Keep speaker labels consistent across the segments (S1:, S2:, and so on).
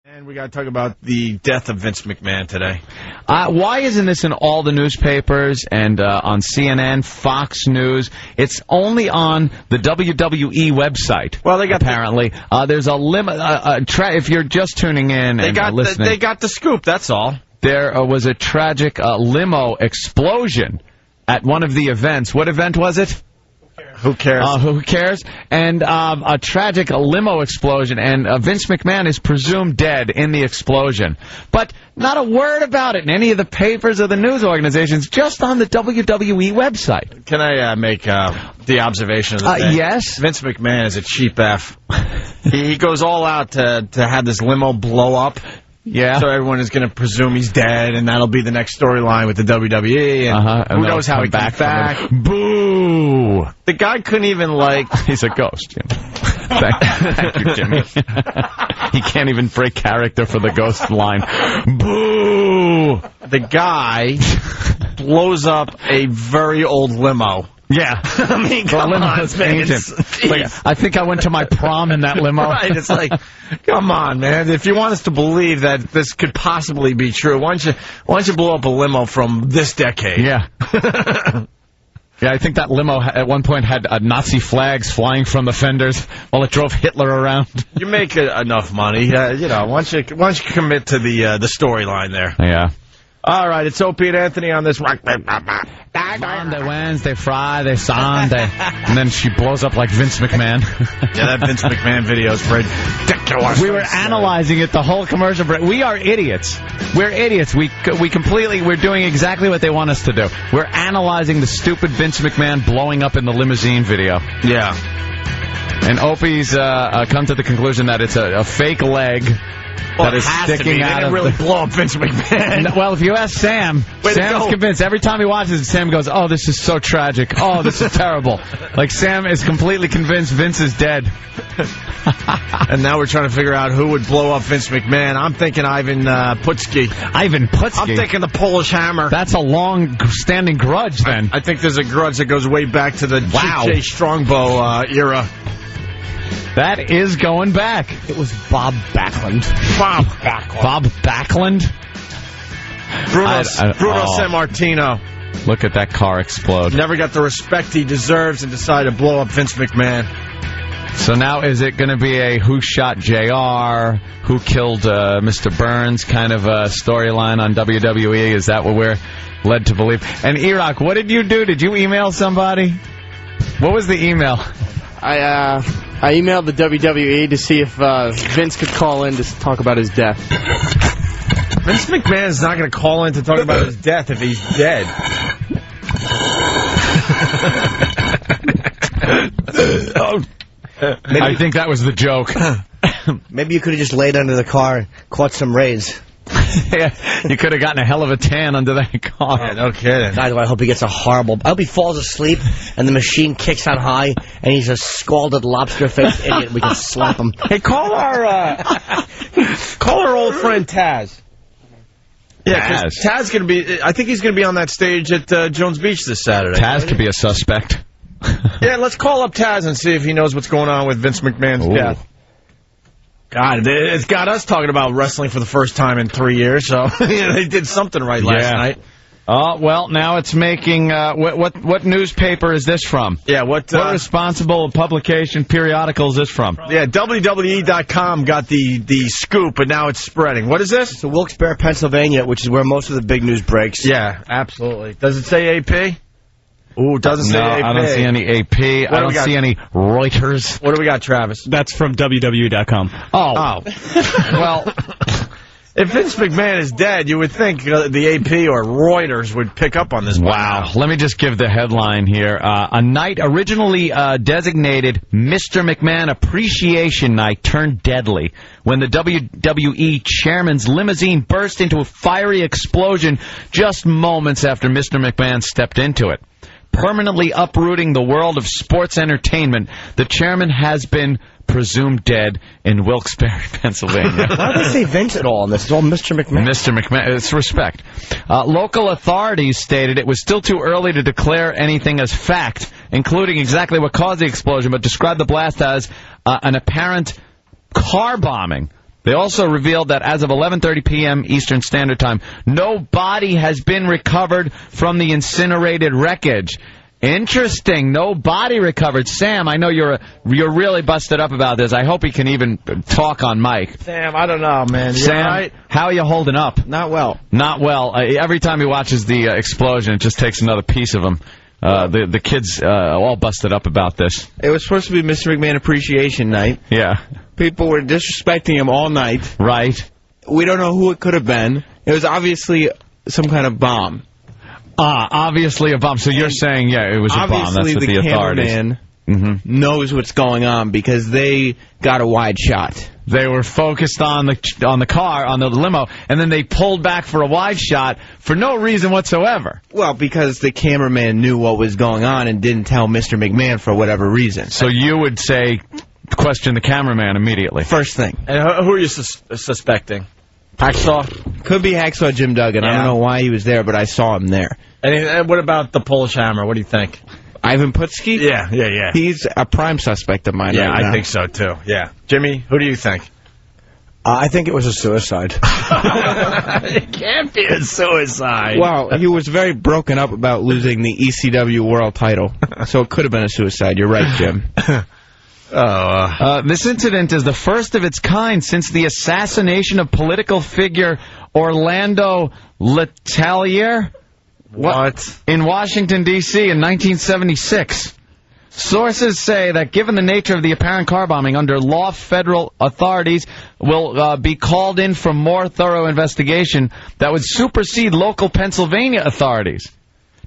S1: And we got to talk about the death of Vince McMahon today.
S2: Why isn't this in all the newspapers and on CNN, Fox News? It's only on the WWE website.
S1: Well, they got
S2: apparently there's a limit. If you're just tuning in and listening,
S1: they got the scoop. That's all.
S2: There was a tragic limo explosion at one of the events. What event was it?
S1: Who cares?
S2: Who cares? And a tragic limo explosion, and Vince McMahon is presumed dead in the explosion. But not a word about it in any of the papers or the news organizations, just on the WWE website.
S1: Can I make the observation of the day?
S2: Yes.
S1: Vince McMahon is a cheap F. He goes all out to have this limo blow up.
S2: Yeah.
S1: So everyone is going to presume he's dead, and that'll be the next storyline with the WWE. And who knows how he comes back.
S2: Boo!
S1: The guy couldn't even,
S2: He's a ghost, Jimmy. Thank you, Jimmy. He can't even break character for the ghost line. Boo!
S1: The guy blows up a very old limo.
S2: Yeah.
S1: I mean, come on, man.
S2: I think I went to my prom in that limo.
S1: Right, it's like, come on, man. If you want us to believe that this could possibly be true, why don't you blow up a limo from this decade?
S2: Yeah. Yeah, I think that limo at one point had Nazi flags flying from the fenders while it drove Hitler around.
S1: You make enough money, why don't you commit to the storyline there?
S2: Yeah.
S1: All right, it's Opie and Anthony on this.
S2: Monday, Wednesday, Friday, Sunday. And then she blows up like Vince McMahon.
S1: Yeah, that Vince McMahon video is ridiculous.
S2: We were analyzing it the whole commercial break. We are idiots. We're idiots. We're doing exactly what they want us to do. We're analyzing the stupid Vince McMahon blowing up in the limousine video.
S1: Yeah.
S2: And Opie's come to the conclusion that it's a fake leg.
S1: Well,
S2: that is sticking out
S1: of really blow up Vince McMahon.
S2: Well, if you ask Sam, Sam's convinced. Every time he watches it, Sam goes, "Oh, this is so tragic. Oh, this is terrible." Like, Sam is completely convinced Vince is dead.
S1: And now we're trying to figure out who would blow up Vince McMahon. I'm thinking Ivan Putski.
S2: Ivan Putski?
S1: I'm thinking the Polish Hammer.
S2: That's a long-standing grudge, then.
S1: I think there's a grudge that goes way back to the J. Strongbow era.
S2: That is going back.
S3: It was Bob Backlund.
S1: Bob Backlund.
S2: Bob Backlund?
S1: Bruno Sammartino.
S2: Look at that car explode.
S1: Never got the respect he deserves and decided to blow up Vince McMahon.
S2: So now is it going to be a who shot JR, who killed Mr. Burns kind of a storyline on WWE? Is that what we're led to believe? And Iraq, what did you do? Did you email somebody? What was the email?
S3: I emailed the WWE to see if Vince could call in to talk about his death.
S1: Vince McMahon's not going to call in to talk about his death if he's dead.
S2: I think that was the joke.
S4: Maybe you could have just laid under the car and caught some rays.
S2: Yeah, you could have gotten a hell of a tan under that car.
S1: Yeah, no kidding.
S4: God, I hope he gets a horrible... I hope he falls asleep and the machine kicks on high and he's a scalded lobster-faced idiot. We can slap him.
S1: Hey, call our old friend Taz. Yeah, because Taz going to be... I think he's going to be on that stage at Jones Beach this Saturday.
S2: Taz could be a suspect.
S1: Yeah, let's call up Taz and see if he knows what's going on with Vince McMahon's death. God, it's got us talking about wrestling for the first time in 3 years, so they did something right last night.
S2: Oh, well, now it's making... what newspaper is this from?
S1: Yeah, what
S2: responsible publication, periodical is this from?
S1: Yeah, WWE.com got the scoop, but now it's spreading. What is this?
S4: It's Wilkes-Barre, Pennsylvania, which is where most of the big news breaks.
S1: Yeah, absolutely. Does it say AP? Ooh, it doesn't say AP.
S2: I don't see any AP. I don't see any Reuters.
S1: What do we got, Travis?
S3: That's from WWE.com.
S2: Oh. Well,
S1: if Vince McMahon is dead, you would think the AP or Reuters would pick up on this.
S2: Wow. Let me just give the headline here. A night originally designated Mr. McMahon Appreciation Night turned deadly when the WWE chairman's limousine burst into a fiery explosion just moments after Mr. McMahon stepped into it. Permanently uprooting the world of sports entertainment, the chairman has been presumed dead in Wilkes-Barre, Pennsylvania.
S4: Why do they say Vince at all in this? It's all Mr. McMahon.
S2: Mr. McMahon. It's respect. Local authorities stated it was still too early to declare anything as fact, including exactly what caused the explosion, but described the blast as an apparent car bombing. They also revealed that as of 11:30 p.m. Eastern Standard Time, no body has been recovered from the incinerated wreckage. Interesting. No body recovered. Sam, I know you're really busted up about this. I hope he can even talk on mic.
S1: Sam, I don't know, man.
S2: Sam,
S1: right?
S2: how are you holding up?
S3: Not well.
S2: Not well. Every time he watches the explosion, it just takes another piece of him. The kids all busted up about this.
S5: It was supposed to be Mr. McMahon Appreciation Night.
S2: Yeah.
S5: People were disrespecting him all night.
S2: Right.
S5: We don't know who it could have been. It was obviously some kind of bomb.
S2: Obviously a bomb. So you're saying, it was a bomb. That's what
S5: the
S2: authorities.
S5: cameraman knows what's going on because they got a wide shot.
S2: They were focused on the car, on the limo, and then they pulled back for a wide shot for no reason whatsoever.
S5: Well, because the cameraman knew what was going on and didn't tell Mr. McMahon for whatever reason.
S2: So you would say, question the cameraman immediately.
S5: First thing.
S1: And who are you suspecting? Hacksaw?
S5: Could be Hacksaw Jim Duggan.
S1: Yeah.
S5: I don't know why he was there, but I saw him there.
S1: And what about the Polish Hammer? What do you think?
S5: Ivan Putski?
S1: Yeah.
S5: He's a prime suspect of mine right now.
S1: I think so, too. Yeah. Jimmy, who do you think?
S4: I think it was a suicide.
S1: It can't be a suicide.
S5: Well, he was very broken up about losing the ECW world title, so it could have been a suicide. You're right, Jim.
S2: This incident is the first of its kind since the assassination of political figure Orlando Letelier.
S1: What?
S2: In Washington, D.C. in 1976. Sources say that given the nature of the apparent car bombing, under law, federal authorities will be called in for more thorough investigation that would supersede local Pennsylvania authorities.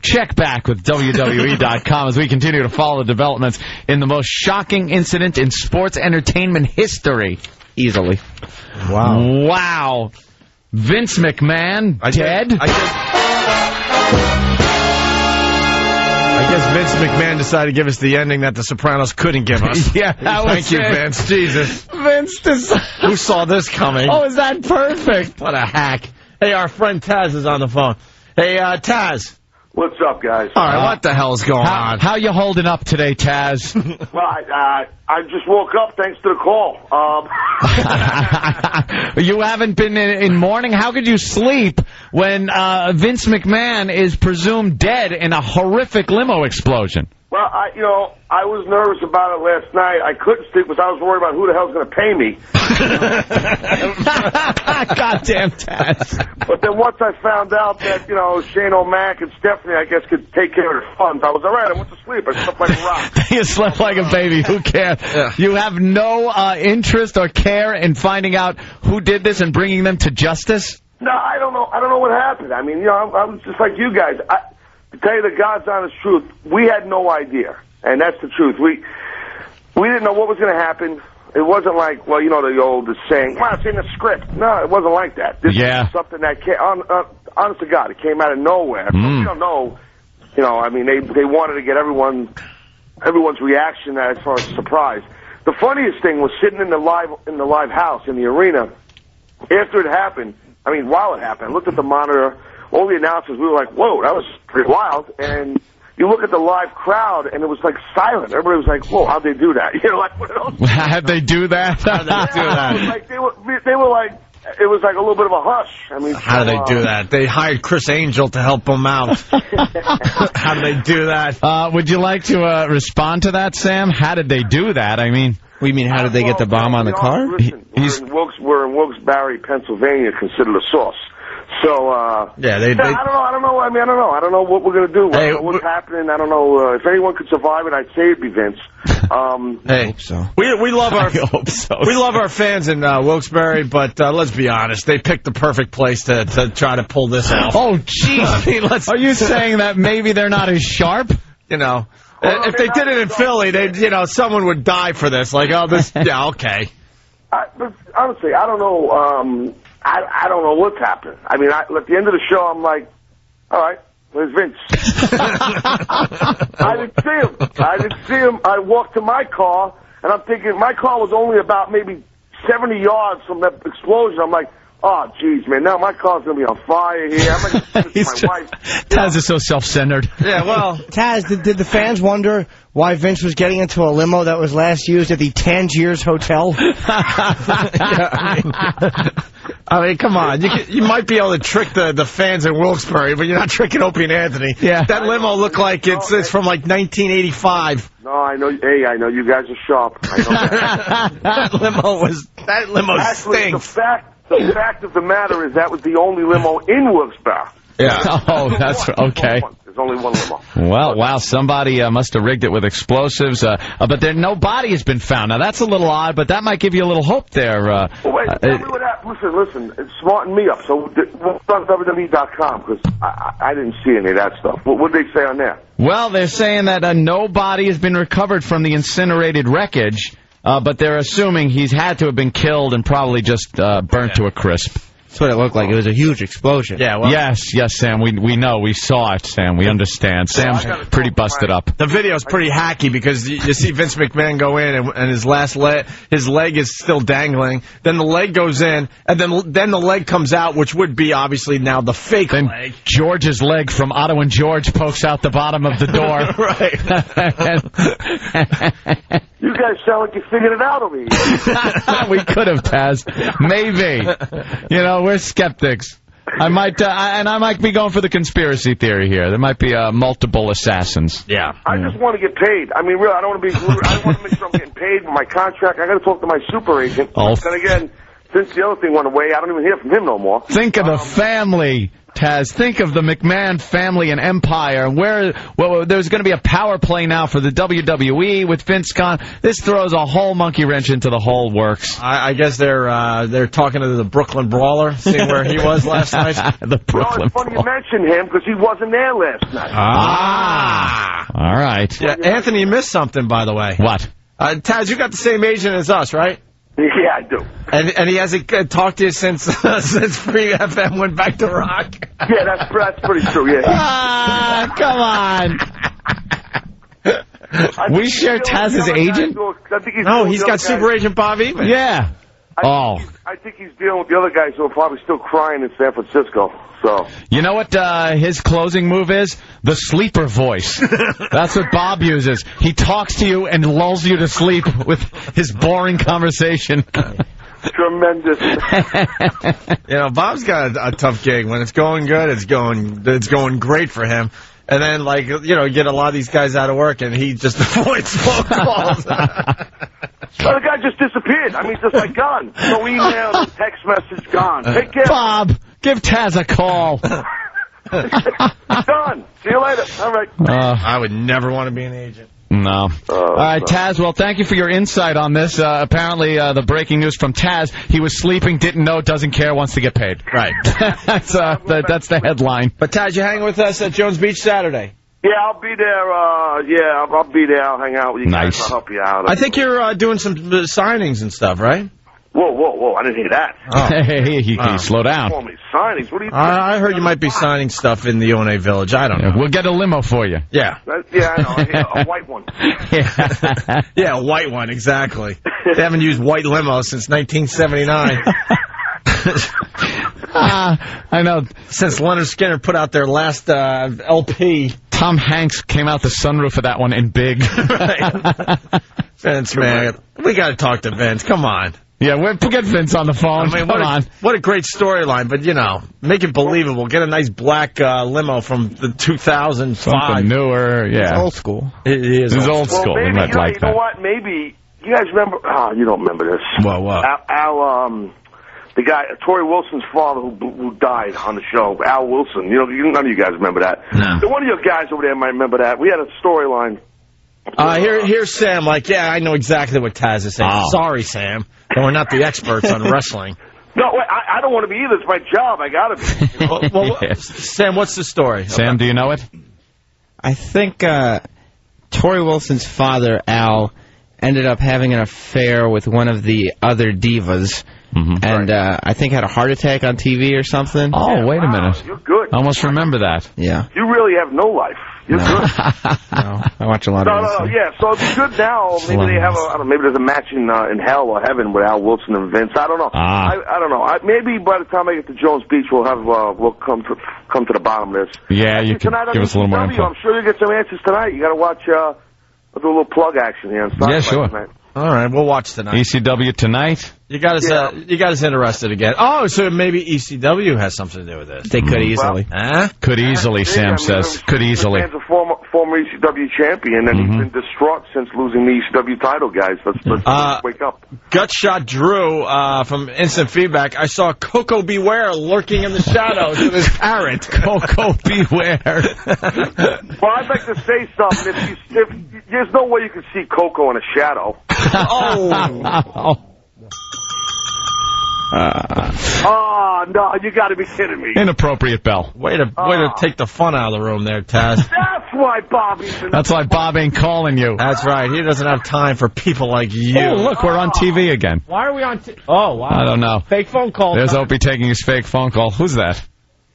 S2: Check back with WWE.com as we continue to follow the developments in the most shocking incident in sports entertainment history.
S5: Easily.
S2: Wow. Vince McMahon dead?
S1: I guess Vince McMahon decided to give us the ending that The Sopranos couldn't give us.
S2: Yeah, that was
S1: Thank you,
S2: it.
S1: Vince. Jesus.
S2: Vince decided.
S1: Who saw this coming?
S2: Oh, is that perfect?
S1: What a hack. Hey, our friend Taz is on the phone. Hey, Taz.
S6: What's up, guys?
S1: All right, what the hell's going on?
S2: How you holding up today, Taz?
S6: Well, I just woke up thanks to the call.
S2: You haven't been in mourning? How could you sleep when Vince McMahon is presumed dead in a horrific limo explosion?
S6: Well, I was nervous about it last night. I couldn't sleep because I was worried about who the hell's going to pay me.
S2: Goddamn Taz.
S6: But then once I found out that, Shane O'Mac and Stephanie, I guess, could take care of the funds, I was all right. I went to sleep. I slept like a rock.
S2: You slept like a baby. Who cares?
S1: Yeah.
S2: You have no interest or care in finding out who did this and bringing them to justice?
S6: No, I don't know. I don't know what happened. I mean, I was just like you guys. To tell you the God's honest truth, we had no idea, and that's the truth. We didn't know what was going to happen. It wasn't like, the old saying, well, it's in the script. No, it wasn't like that. This is something that came, honest to God, it came out of nowhere. So we don't know, they wanted to get everyone's reaction as far as surprise. The funniest thing was sitting in the live house in the arena after it happened. I mean, while it happened, I looked at the monitor. All the announcers, we were like, whoa, that was pretty wild. And you look at the live crowd, and it was like silent. Everybody was like, whoa, how'd they do that? What else?
S2: How'd they do that?
S1: How'd they do that?
S6: They were like, it was like a little bit of a hush. I mean,
S1: how do they do that? They hired Chris Angel to help them out. How do they do that?
S2: Would you like to respond to that, Sam? How did they do that? I mean...
S5: We mean, how did they get the bomb on the car?
S6: Listen, we're in Wilkes-Barre, Pennsylvania, considered a source. So, I don't know. I don't know. I don't know what we're going to do. I don't know what's happening. I don't know. If anyone could survive it, I'd say it'd be Vince.
S1: I hope so. We love our we love our fans in Wilkes-Barre, but let's be honest, they picked the perfect place to try to pull this off.
S2: Oh, jeez. Are you saying that maybe they're not as sharp?
S1: If they did it in Philly, someone would die for this. Like, okay.
S6: But honestly, I don't know. I don't know what's happened. I mean, at the end of the show, I'm like, all right, where's Vince? I didn't see him. I walked to my car, and I'm thinking my car was only about maybe 70 yards from that explosion. I'm like, Oh, jeez, man. Now my car's going to be on fire here. I'm going to my wife.
S2: Taz is so self-centered.
S1: Yeah, well.
S4: Taz, did the fans wonder why Vince was getting into a limo that was last used at the Tangiers Hotel?
S1: I mean, come on. You might be able to trick the fans in Wilkes-Barre, but you're not tricking Opie and Anthony.
S2: Yeah.
S1: That limo looked like it's from like 1985.
S6: No, I know. Hey, I know you guys are sharp. I know that.
S1: that limo
S6: Actually,
S1: stinks.
S6: The fact of the matter is that was the only limo in Wilkes-Barre.
S1: Yeah.
S2: Oh, that's okay.
S6: There's only one limo.
S2: Well, wow, somebody must have rigged it with explosives, but no body has been found. Now, that's a little odd, but that might give you a little hope there.
S6: Well, wait, tell me what happened. Listen, smarten me up. So, what's on WWE.com? Because I didn't see any of that stuff. What did they say on there?
S2: Well, they're saying that no body has been recovered from the incinerated wreckage, but they're assuming he's had to have been killed and probably just burnt to a crisp.
S5: That's what it looked like. It was a huge explosion.
S1: Yeah, well,
S2: Yes, Sam. We know. We saw it, Sam. We understand. Sam's pretty busted up.
S1: the video's pretty hacky because you see Vince McMahon go in and his leg is still dangling. Then the leg goes in, and then the leg comes out, which would be obviously now the fake leg.
S2: George's leg from Otto and George pokes out the bottom of the door.
S1: Right.
S6: You guys sound like you figured it out over here.
S2: We could have, Taz. Maybe. We're skeptics. I might be going for the conspiracy theory here. There might be multiple assassins.
S1: Yeah.
S6: I just want to get paid. I mean, really, I don't want to be rude. I want to make sure I'm getting paid for my contract. I got to talk to my super agent.
S2: Oh.
S6: Then again, since the other thing went away, I don't even hear from him no more.
S2: Think of the family, Taz. Think of the McMahon family and empire. There's going to be a power play now for the WWE with Vince gone. This throws a whole monkey wrench into the whole works.
S1: I guess they're talking to the Brooklyn Brawler, seeing where he was last night.
S2: The Brooklyn
S6: It's funny you
S2: Brawler.
S6: mentioned him because he wasn't there last night.
S2: All right.
S1: Yeah, Anthony, you missed something, by the way.
S2: What?
S1: Taz, you got the same agent as us, right?
S6: Yeah, I do.
S1: And he hasn't talked to you since Free FM went back to rock.
S6: Yeah, that's pretty true. Yeah.
S2: Come on. We share Taz's agent?
S1: No, he's got Super Agent Bob Eaton.
S2: Yeah.
S6: I think he's dealing with the other guys who are probably still crying in San Francisco. So
S2: you know what his closing move is? The sleeper voice. That's what Bob uses. He talks to you and lulls you to sleep with his boring conversation.
S6: Tremendous.
S1: Bob's got a tough gig. When it's going good, it's going great for him. And then, you get a lot of these guys out of work, and he just avoids phone calls.
S6: Well, the guy just disappeared. I mean, just like gone. No email, no text message, gone. Take care.
S2: Bob, give Taz a call.
S6: Done. See you later. All right.
S1: I would never want to be an agent.
S2: No. All right, Taz, well, thank you for your insight on this. Apparently, the breaking news from Taz, he was sleeping, didn't know, doesn't care, wants to get paid. Right. That's the headline.
S1: But, Taz, you hanging with us at Jones Beach Saturday?
S6: Yeah, I'll be there. I'll be there. I'll hang out with you guys. I'll help you out.
S1: I think you're doing some signings and stuff, right?
S6: Whoa. I didn't hear that.
S2: Oh. Hey, slow down.
S6: Call me signings. What are you doing?
S1: I heard you might be signing stuff in the O&A Village. I don't know.
S2: We'll get a limo for you.
S1: Yeah.
S6: Yeah, I know. Yeah, a white one.
S1: Yeah, a white one, exactly. They haven't used white limos since 1979.
S2: I know.
S1: Since Leonard Skinner put out their last LP.
S2: Tom Hanks came out the sunroof of that one in big.
S1: Right. Vince, man. We got to talk to Vince. Come on.
S2: Yeah, we'll get Vince on the phone.
S1: I mean, what a great storyline, but, make it believable. Get a nice black limo from the 2005.
S2: Something newer, yeah.
S5: It's old school.
S1: It is
S2: old school.
S6: Maybe,
S2: We might like
S6: you know what? Maybe, you guys remember, you don't remember this.
S1: What?
S6: Al, the guy, Tori Wilson's father who died on the show, Al Wilson. None of you guys remember that.
S1: No.
S6: One of your guys over there might remember that. We had a storyline.
S1: Here's Sam, I know exactly what Taz is saying.
S2: Oh.
S1: Sorry, Sam. And we're not the experts on wrestling.
S6: No, wait, I don't want to be either. It's my job. I got to be.
S1: Well, Sam, what's the story?
S2: Sam, do you know it?
S5: I think Tori Wilson's father, Al, ended up having an affair with one of the other divas.
S2: Mm-hmm.
S5: And I think had a heart attack on TV or something.
S2: Oh, wait a minute.
S6: You're good.
S2: I almost remember that.
S5: Yeah.
S6: You really have no life. You're good.
S5: No, I watch a lot
S6: No,
S5: of
S6: yeah. So it'd be good now. Maybe they have I don't know, maybe there's a match in hell or heaven with Al Wilson and Vince. I don't know. I don't know. Maybe by the time I get to Jones Beach, we'll come to the bottom of this.
S2: Yeah, you can give us a little more info.
S6: I'm sure you'll get some answers tonight. You got to watch. I'll do a little plug action here on Sunday.
S2: Yeah, sure.
S6: Tonight.
S1: All right, we'll watch tonight.
S2: ECW tonight?
S1: You got us interested again. Oh, so maybe ECW has something to do with this.
S5: They could easily.
S2: Could easily, Sam says. Could easily.
S6: McMahon's a former ECW champion, and he's been distraught since losing the ECW title, guys. Let's wake up.
S1: Gutshot Drew from Instant Feedback. I saw Coco Beware lurking in the shadows with his parrot.
S2: Coco Beware.
S6: Well, I'd like to say something. If there's no way you can see Coco in a shadow. Oh, no, you got to be kidding me.
S2: Inappropriate bell.
S1: Way to take the fun out of the room there, Taz.
S6: That's why
S2: That's why Bob ain't calling you.
S1: That's right. He doesn't have time for people like you.
S2: Oh, look, we're on TV again.
S1: Why are we on Oh, wow.
S2: I don't know.
S1: Fake phone call.
S2: There's Opie taking his fake phone call. Who's that?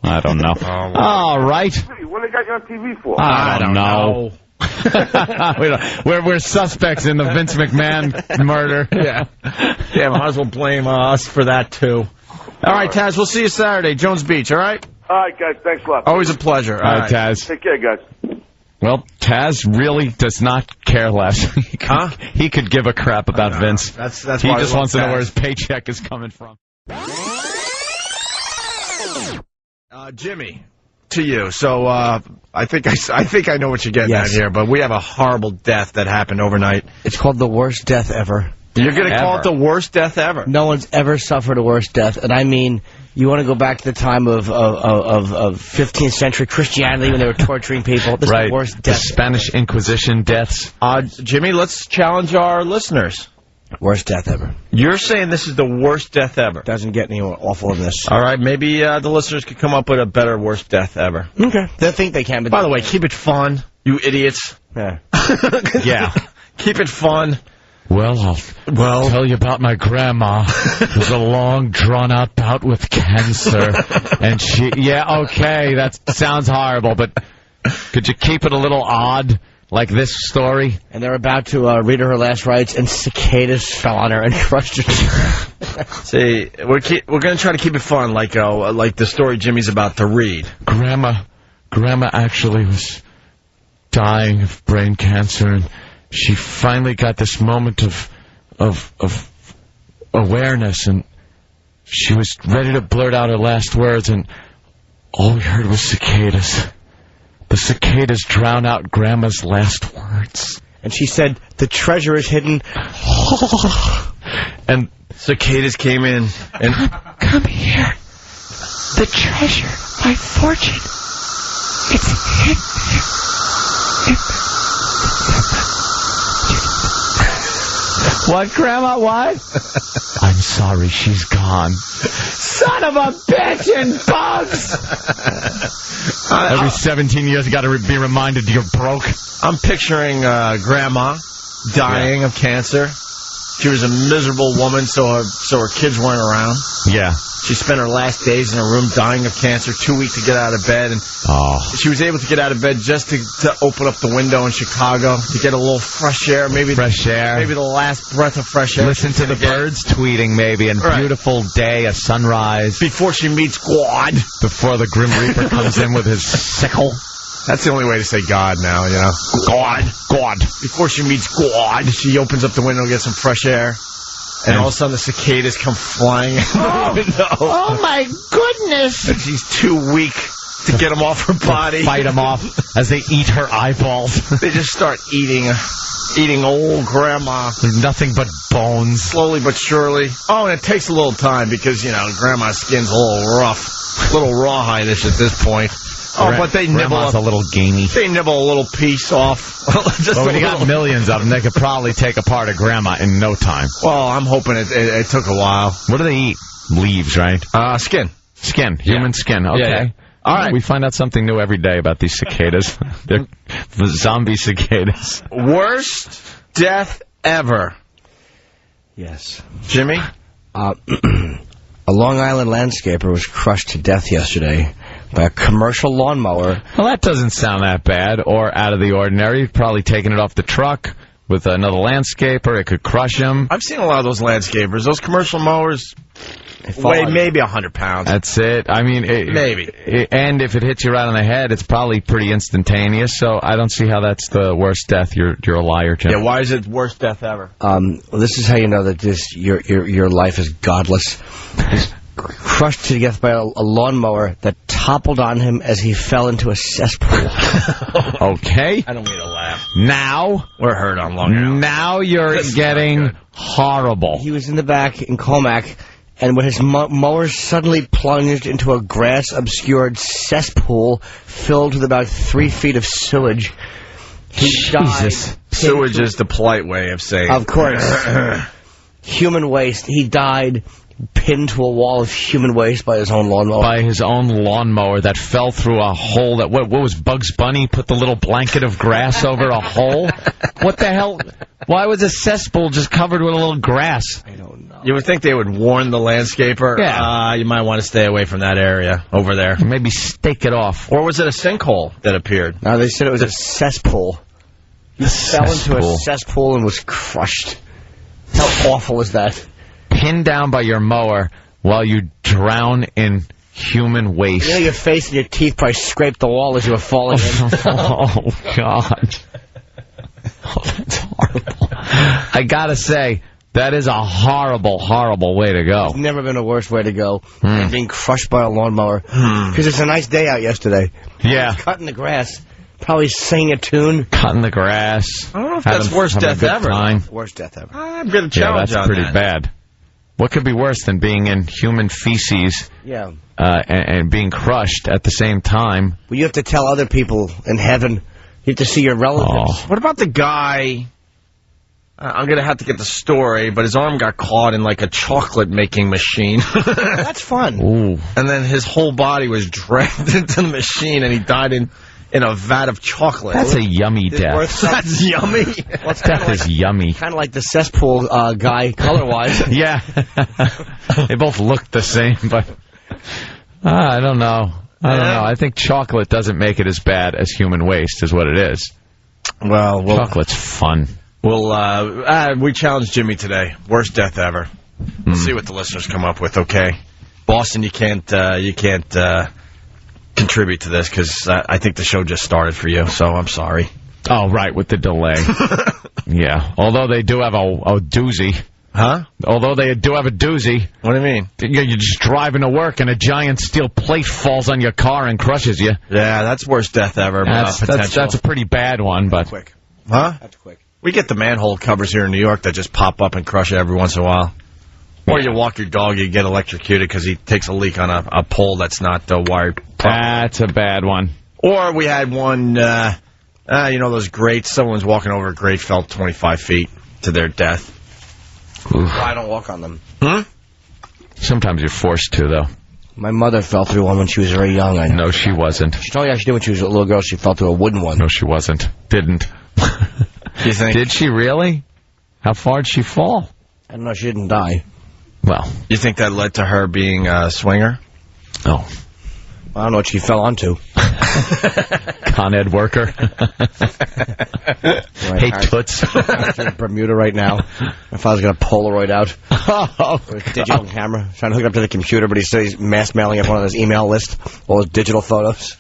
S2: I don't know. All right.
S6: What they got you on TV for?
S2: I don't know. we're suspects in the Vince McMahon murder.
S1: Yeah, might as well blame us for that, too. All right, Taz, we'll see you Saturday, Jones Beach, all right?
S6: All right, guys, thanks a lot.
S1: Always a pleasure.
S2: All right, Taz.
S6: Take care, guys.
S2: Well, Taz really does not care less. He could give a crap about Vince.
S1: That's
S2: he
S1: why
S2: just wants to know where his
S1: Taz.
S2: paycheck is coming from.
S1: Jimmy, to you. So I think I know what you're getting at here, but we have a horrible death that happened overnight.
S4: It's called the worst death ever.
S1: You're going to call it the worst death ever?
S4: No one's ever suffered a worse death, and I mean, you want to go back to the time of 15th century Christianity when they were torturing people. This is the worst death.
S2: The Spanish Inquisition deaths.
S1: Jimmy, let's challenge our listeners.
S4: Worst death ever.
S1: You're saying this is the worst death ever.
S4: Doesn't get any more awful than this.
S1: All right, maybe the listeners could come up with a better worst death ever.
S4: Okay. They think they can. But
S1: by the way, keep it fun, you idiots.
S4: Yeah.
S2: Yeah.
S1: Keep it fun.
S2: Well, I'll tell you about my grandma. It was a long, drawn-out bout with cancer. And she... Yeah, okay, that sounds horrible, but could you keep it a little odd? Like this story?
S4: And they're about to read her last rites, and cicadas fell on her and crushed her.
S1: See, we're going to try to keep it fun, like the story Jimmy's about to read.
S2: Grandma actually was dying of brain cancer, and she finally got this moment of awareness, and she was ready to blurt out her last words, and all we heard was cicadas. The cicadas drown out Grandma's last words.
S4: And she said, the treasure is hidden.
S1: And cicadas came in and...
S7: Come here. The treasure, my fortune. It's hidden.
S2: What, Grandma, what? I'm sorry, she's gone.
S7: Son of a bitch and bugs!
S2: Every 17 years, you got to be reminded you're broke.
S1: I'm picturing Grandma dying of cancer. She was a miserable woman, so her kids weren't around.
S2: Yeah.
S1: She spent her last days in her room dying of cancer, too weak to get out of bed. And she was able to get out of bed just to open up the window in Chicago to get a little fresh air. Maybe the last breath of fresh air.
S2: Listen to the birds tweeting, maybe, and beautiful day, a sunrise.
S1: Before she meets God.
S2: Before the Grim Reaper comes in with his sickle.
S1: That's the only way to say God now, you know. God. Before she meets God, she opens up the window and gets some fresh air. And all of a sudden the cicadas come flying in the window.
S7: Oh, my goodness.
S1: And she's too weak to get them off her body.
S2: Fight them off as they eat her eyeballs.
S1: They just start eating old Grandma.
S2: There's nothing but bones.
S1: Slowly but surely. Oh, and it takes a little time because, Grandma's skin's a little rough. A little rawhide-ish at this point. Oh, but they nibble
S2: a little gamey.
S1: They nibble a little piece off.
S2: Well, when you got millions of them, they could probably take apart a Grandma in no time.
S1: Well, I'm hoping it took a while.
S2: What do they eat? Leaves, right?
S1: Skin.
S2: Skin. Human skin. Okay.
S1: Yeah. All right.
S2: We find out something new every day about these cicadas. They're zombie cicadas.
S1: Worst death ever.
S4: Yes.
S1: Jimmy?
S4: A Long Island landscaper was crushed to death yesterday by a commercial lawnmower.
S2: Well, that doesn't sound that bad or out of the ordinary. You've probably taken it off the truck with another landscaper. It could crush him.
S1: I've seen a lot of those landscapers. Those commercial mowers weigh maybe 100 pounds.
S2: That's it. I mean,
S1: maybe.
S2: And if it hits you right on the head, it's probably pretty instantaneous. So I don't see how that's the worst death. You're a liar, Jim.
S1: Yeah, why is it worst death ever?
S4: This is how you know that your life is godless. He's crushed to death by a lawnmower that toppled on him as he fell into a cesspool.
S2: Okay.
S1: I don't mean to laugh.
S2: Now
S1: we're hurt on Long Island.
S2: Now you're getting horrible.
S4: He was in the back in Comac, and when his mower suddenly plunged into a grass-obscured cesspool filled with about 3 feet of sewage, he died.
S1: Sewage is the polite way of saying.
S4: Of course. Human waste. He died pinned to a wall of human waste by his own lawnmower.
S2: By his own lawnmower that fell through a hole that, what was Bugs Bunny? Put the little blanket of grass over a hole? What the hell? Why was a cesspool just covered with a little grass?
S4: I don't know.
S1: You would think they would warn the landscaper.
S2: Yeah.
S1: You might want to stay away from that area over there.
S2: Maybe stake it off.
S1: Or was it a sinkhole that appeared?
S4: No, they said it was a cesspool. He fell into a cesspool and was crushed. How awful is that?
S2: Pinned down by your mower while you drown in human waste.
S4: You know your face and your teeth probably scraped the wall as you were falling in.
S2: Oh, God. Oh, that's horrible. I gotta say, that is a horrible, horrible way to go.
S4: There's never been a worse way to go than being crushed by a lawnmower. Because it's a nice day out yesterday.
S2: Yeah.
S4: Cutting the grass. Probably singing a tune.
S2: Cutting the grass.
S1: I don't know if that's worst death ever.
S4: Worst death ever.
S1: I'm going to challenge
S2: that's pretty bad. What could be worse than being in human feces and being crushed at the same time?
S4: Well, you have to tell other people in heaven. You have to see your relatives.
S1: What about the guy... I'm going to have to get the story, but his arm got caught in like a chocolate-making machine.
S4: That's fun.
S2: Ooh.
S1: And then his whole body was dragged into the machine, and he died in a vat of chocolate.
S2: That's a yummy death.
S1: That's yummy.
S4: Well,
S2: death is yummy.
S4: Kind of like the cesspool guy, color-wise.
S2: Yeah. They both look the same, but I don't know. I don't know. I think chocolate doesn't make it as bad as human waste, is what it is.
S1: Well,
S2: chocolate's fun.
S1: We challenged Jimmy today. Worst death ever. We'll see what the listeners come up with. Okay, Boston, you can't contribute to this because I think the show just started for you. So I'm sorry.
S2: Oh, right, with the delay. Yeah. Although they do have a doozy.
S1: Huh?
S2: Although they do have a doozy.
S1: What do you mean?
S2: You're just driving to work and a giant steel plate falls on your car and crushes you.
S1: Yeah, that's worst death ever.
S2: That's a pretty bad one, but...
S4: Quick.
S1: Huh?
S4: That's quick.
S1: We get the manhole covers here in New York that just pop up and crush you every once in a while. Or you walk your dog, you get electrocuted because he takes a leak on a pole that's not wired properly.
S2: That's a bad one.
S1: Or we had one, those grates. Someone's walking over a grate, fell 25 feet to their death.
S4: Well, I don't walk on them.
S2: Sometimes you're forced to, though.
S4: My mother fell through one when she was very young. I know.
S2: No, she wasn't.
S4: She told me how she did when she was a little girl. She fell through a wooden one.
S2: No, she wasn't. Didn't.
S1: You think?
S2: Did she really? How far did she fall?
S4: I don't know. She didn't die.
S2: Well.
S1: You think that led to her being a swinger?
S2: Oh.
S4: I don't know what she fell onto.
S2: Con Ed worker. Hey, Toots.
S4: I'm in Bermuda right now. My father's got a Polaroid out. With a digital camera. Trying to hook it up to the computer, but he's mass mailing up one of those email lists. All his digital photos.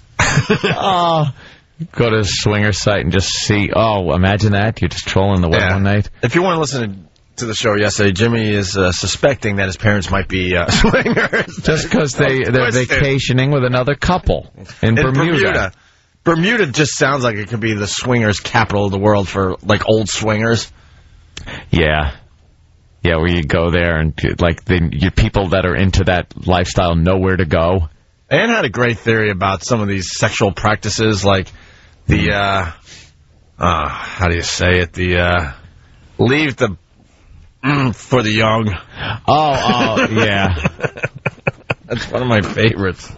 S2: Go to the swinger site and just see. Oh, imagine that. You're just trolling the web one night.
S1: If you weren't listening to the show yesterday, Jimmy is suspecting that his parents might be swingers.
S2: Just because they're vacationing with another couple in Bermuda.
S1: Bermuda just sounds like it could be the swingers capital of the world for, like, old swingers.
S2: Yeah. Yeah, where you go there and, like, your people that are into that lifestyle know where to go.
S1: Ann had a great theory about some of these sexual practices, like the, how do you say it? The, leave the for the young.
S2: Oh, yeah.
S1: That's one of my favorites.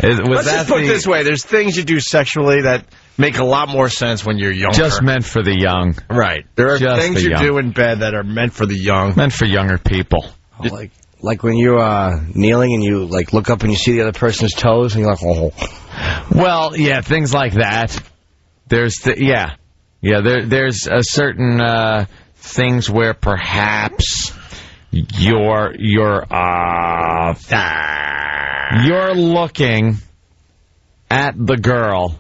S2: Let's
S1: just put it this way. There's things you do sexually that make a lot more sense when you're younger.
S2: Just meant for the young.
S1: Right. There are
S2: Just
S1: things you do in bed that are meant for the young.
S2: Meant for younger people.
S4: Like Like when you're kneeling and you like look up and you see the other person's toes and you're like, oh.
S2: Well, yeah, things like that. There's there's a certain things where perhaps you're looking at the girl,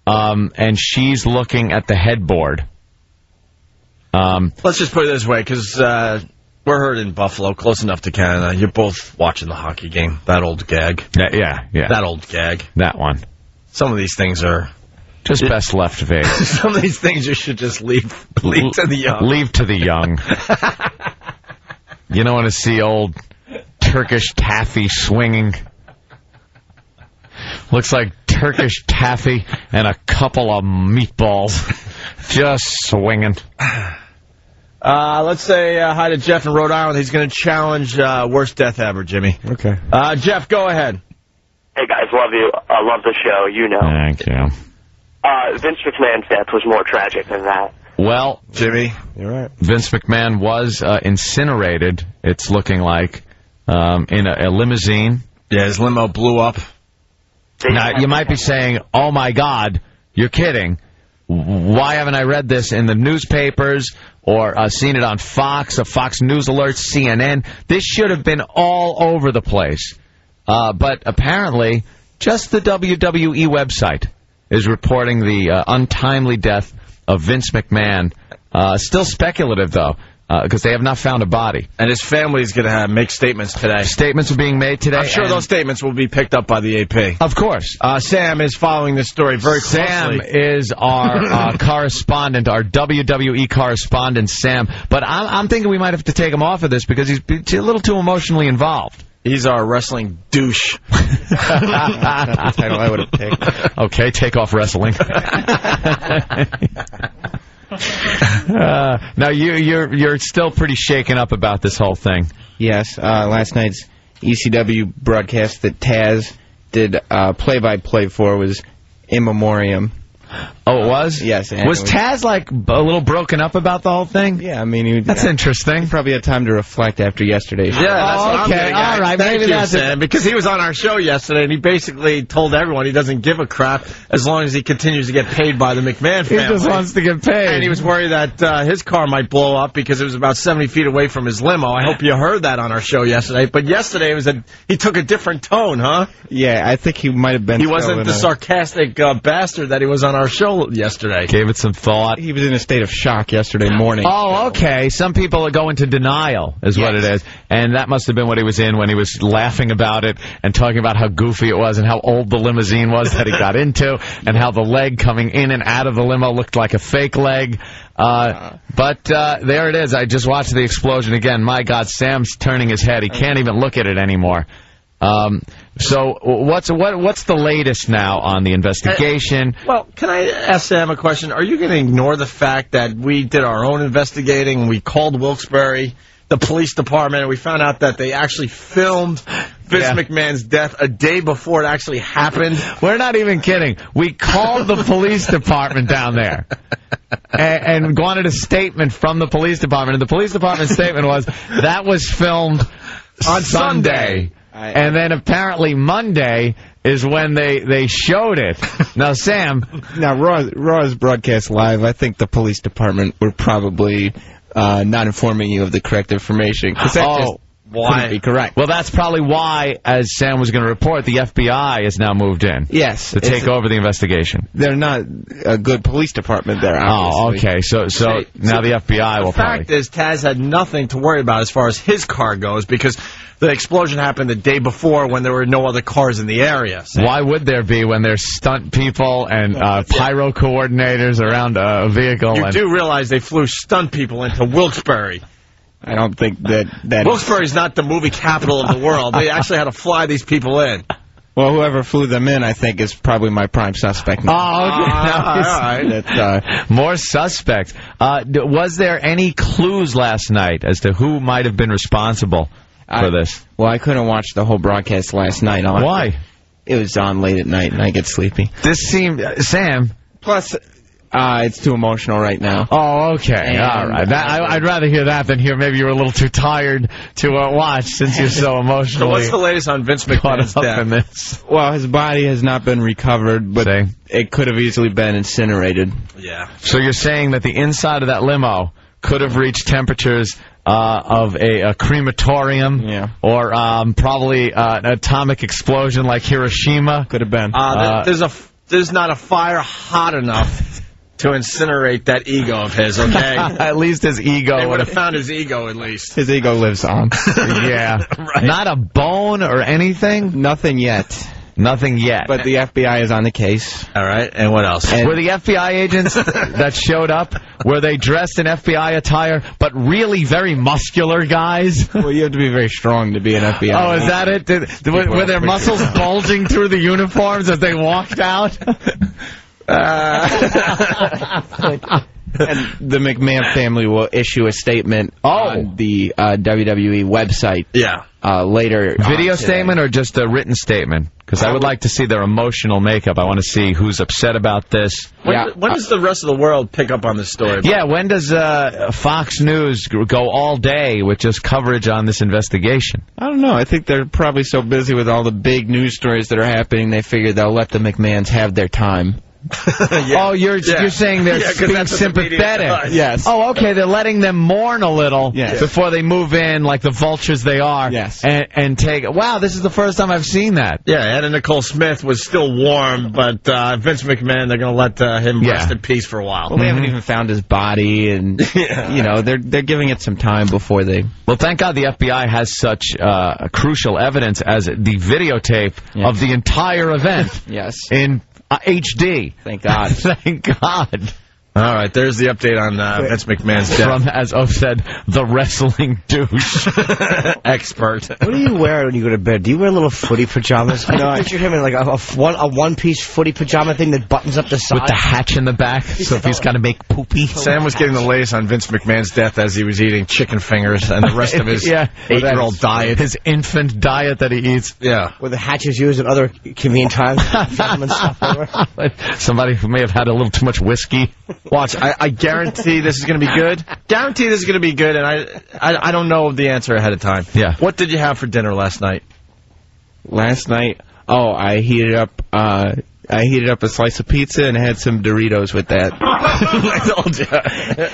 S2: and she's looking at the headboard.
S1: Let's just put it this way, because we're heard in Buffalo, close enough to Canada. You're both watching the hockey game. That old gag.
S2: Yeah.
S1: That old gag.
S2: That one.
S1: Some of these things are
S2: just best left vague.
S1: Some of these things you should just leave to the young.
S2: Leave to the young. You don't want to see old Turkish taffy swinging. Looks like Turkish taffy and a couple of meatballs just swinging.
S1: Let's say hi to Jeff in Rhode Island. He's going to challenge worst death ever, Jimmy.
S4: Okay.
S1: Jeff, go ahead.
S8: Hey, guys, love you. I love the show, you know.
S2: Thank you.
S8: Vince McMahon's death was more tragic than that.
S2: Well,
S1: Jimmy,
S4: you're right.
S2: Vince McMahon was incinerated, it's looking like, in a limousine.
S1: Yeah, his limo blew up.
S2: Now, you might be saying, oh, my God, you're kidding. Why haven't I read this in the newspapers or seen it on Fox, Fox News Alerts, CNN? This should have been all over the place. But apparently, just the WWE website is reporting the untimely death of Vince McMahon. Still speculative, though, because they have not found a body.
S1: And his family is going to make statements today.
S2: Statements are being made today.
S1: I'm sure those statements will be picked up by the AP.
S2: Of course.
S1: Sam is following this story very closely.
S2: Sam is our correspondent, our WWE correspondent, Sam. But I'm thinking we might have to take him off of this because he's a little too emotionally involved.
S1: He's our wrestling douche.
S5: That's the title I would have picked.
S2: Okay, take off wrestling. Now you're still pretty shaken up about this whole thing.
S5: Yes, last night's ECW broadcast that Taz did play-by-play for was in memoriam.
S2: Oh, it was?
S5: Yes.
S2: Was Taz, like, a little broken up about the whole thing?
S5: Yeah, I mean...
S2: That's interesting.
S5: He probably had time to reflect after yesterday's show.
S1: Yeah, that's what I'm getting at.
S2: All right.
S1: Thank
S2: Maybe
S1: you,
S2: that's
S1: Sam, because he was on our show yesterday, and he basically told everyone he doesn't give a crap as long as he continues to get paid by the McMahon family.
S5: He just wants to get paid.
S1: And he was worried that his car might blow up because it was about 70 feet away from his limo. I hope you heard that on our show yesterday. But yesterday he took a different tone, huh?
S5: Yeah, I think he might have been...
S1: He wasn't the sarcastic bastard that he was on our show yesterday.
S2: Gave it some thought.
S5: He was in a state of shock yesterday morning.
S2: Oh, okay. Some people go into denial, is what it is. And that must have been what he was in when he was laughing about it and talking about how goofy it was and how old the limousine was that he got into and how the leg coming in and out of the limo looked like a fake leg. But there it is. I just watched the explosion again. My God, Sam's turning his head. He can't even look at it anymore. So what's the latest now on the investigation?
S1: Well, can I ask Sam a question? Are you going to ignore the fact that we did our own investigating? We called Wilkes-Barre, the police department, and we found out that they actually filmed Vince McMahon's death a day before it actually happened.
S2: We're not even kidding. We called the police department down there and wanted a statement from the police department. And the police department's statement was that was filmed on Sunday. And then apparently Monday is when they showed it. Now, Sam...
S5: Now, Raw is broadcast live. I think the police department were probably not informing you of the correct information. Because that just couldn't be correct.
S2: Well, that's probably why, as Sam was going to report, the FBI has now moved in.
S5: Yes.
S2: To take over the investigation.
S5: They're not a good police department there, obviously.
S2: Oh, okay. So now the FBI will probably...
S1: The fact is, Taz had nothing to worry about as far as his car goes because... The explosion happened the day before when there were no other cars in the area. So.
S2: Why would there be when there's stunt people and pyro coordinators around a vehicle?
S1: You do realize they flew stunt people into Wilkes-Barre.
S5: I don't think that
S1: Wilkes-Barre's not the movie capital of the world. They actually had to fly these people in.
S5: Well, whoever flew them in, I think, is probably my prime suspect.
S2: Oh, okay.
S1: All right.
S2: More suspect. Was there any clues last night as to who might have been responsible for this?
S5: Well, I couldn't watch the whole broadcast last night.
S2: Why?
S5: It was on late at night, and I get sleepy.
S2: This seemed... Sam...
S5: Plus, It's too emotional right now.
S2: Oh, okay.
S5: And,
S2: all right. I'd rather hear that than hear maybe you were a little too tired to watch since you're so emotional.
S1: So what's the latest on Vince McMahon's death?
S2: In this?
S5: Well, his body has not been recovered, but it could have easily been incinerated.
S1: Yeah.
S2: So you're saying that the inside of that limo could have reached temperatures of a crematorium, or probably an atomic explosion like Hiroshima.
S5: Could have been.
S1: There's not a fire hot enough to incinerate that ego of his, okay?
S2: At least his ego.
S1: They would have found his ego, at least.
S5: His ego lives on.
S2: Yeah. Right. Not a bone or anything?
S5: Nothing yet.
S2: Nothing yet.
S5: But the FBI is on the case.
S1: All right, and what else?
S2: Were the FBI agents that showed up, were they dressed in FBI attire, but really very muscular guys?
S5: Well, you have to be very strong to be an FBI.
S2: Oh, is that it? Were their muscles bulging through the uniforms as they walked out?
S5: And the McMahon family will issue a statement on the WWE website.
S1: Yeah.
S5: Later.
S2: Video statement or just a written statement? Because I would like to see their emotional makeup. I want to see who's upset about this.
S1: When does the rest of the world pick up on this story?
S2: Yeah, when does Fox News go all day with just coverage on this investigation?
S5: I don't know. I think they're probably so busy with all the big news stories that are happening, they figure they'll let the McMahons have their time.
S2: Oh, you're saying they're being sympathetic.
S5: Yes.
S2: Oh, okay. They're letting them mourn a little before they move in, like the vultures they are.
S5: Yes.
S2: And take. Wow, this is the first time I've seen that.
S1: Yeah, Anna Nicole Smith was still warm, but Vince McMahon, they're going to let him rest in peace for a while.
S5: Well, they haven't even found his body, and you know they're giving it some time before they.
S2: Well, thank God the FBI has such crucial evidence as the videotape of the entire event.
S5: Yes.
S2: In HD.
S5: Thank God.
S2: Thank God.
S1: All right, there's the update on Vince McMahon's death.
S2: From, as Oak said, the wrestling douche
S1: expert.
S4: What do you wear when you go to bed? Do you wear little footy pajamas? I picture him in like a one-piece footy pajama thing that buttons up the side.
S2: With the hatch in the back, so if he's got to make poopy.
S1: Sam was getting the latest on Vince McMahon's death as he was eating chicken fingers and the rest of his 8-year-old diet.
S2: His infant diet that he eats.
S1: Yeah.
S4: Where the hatch is used at other convenient times.
S2: Somebody who may have had a little too much whiskey.
S1: Watch, I guarantee this is going to be good. Guarantee this is going to be good, and I don't know the answer ahead of time.
S2: Yeah.
S1: What did you have for dinner last night?
S5: Last night? Oh, I heated up a slice of pizza and had some Doritos with that.
S1: I told you.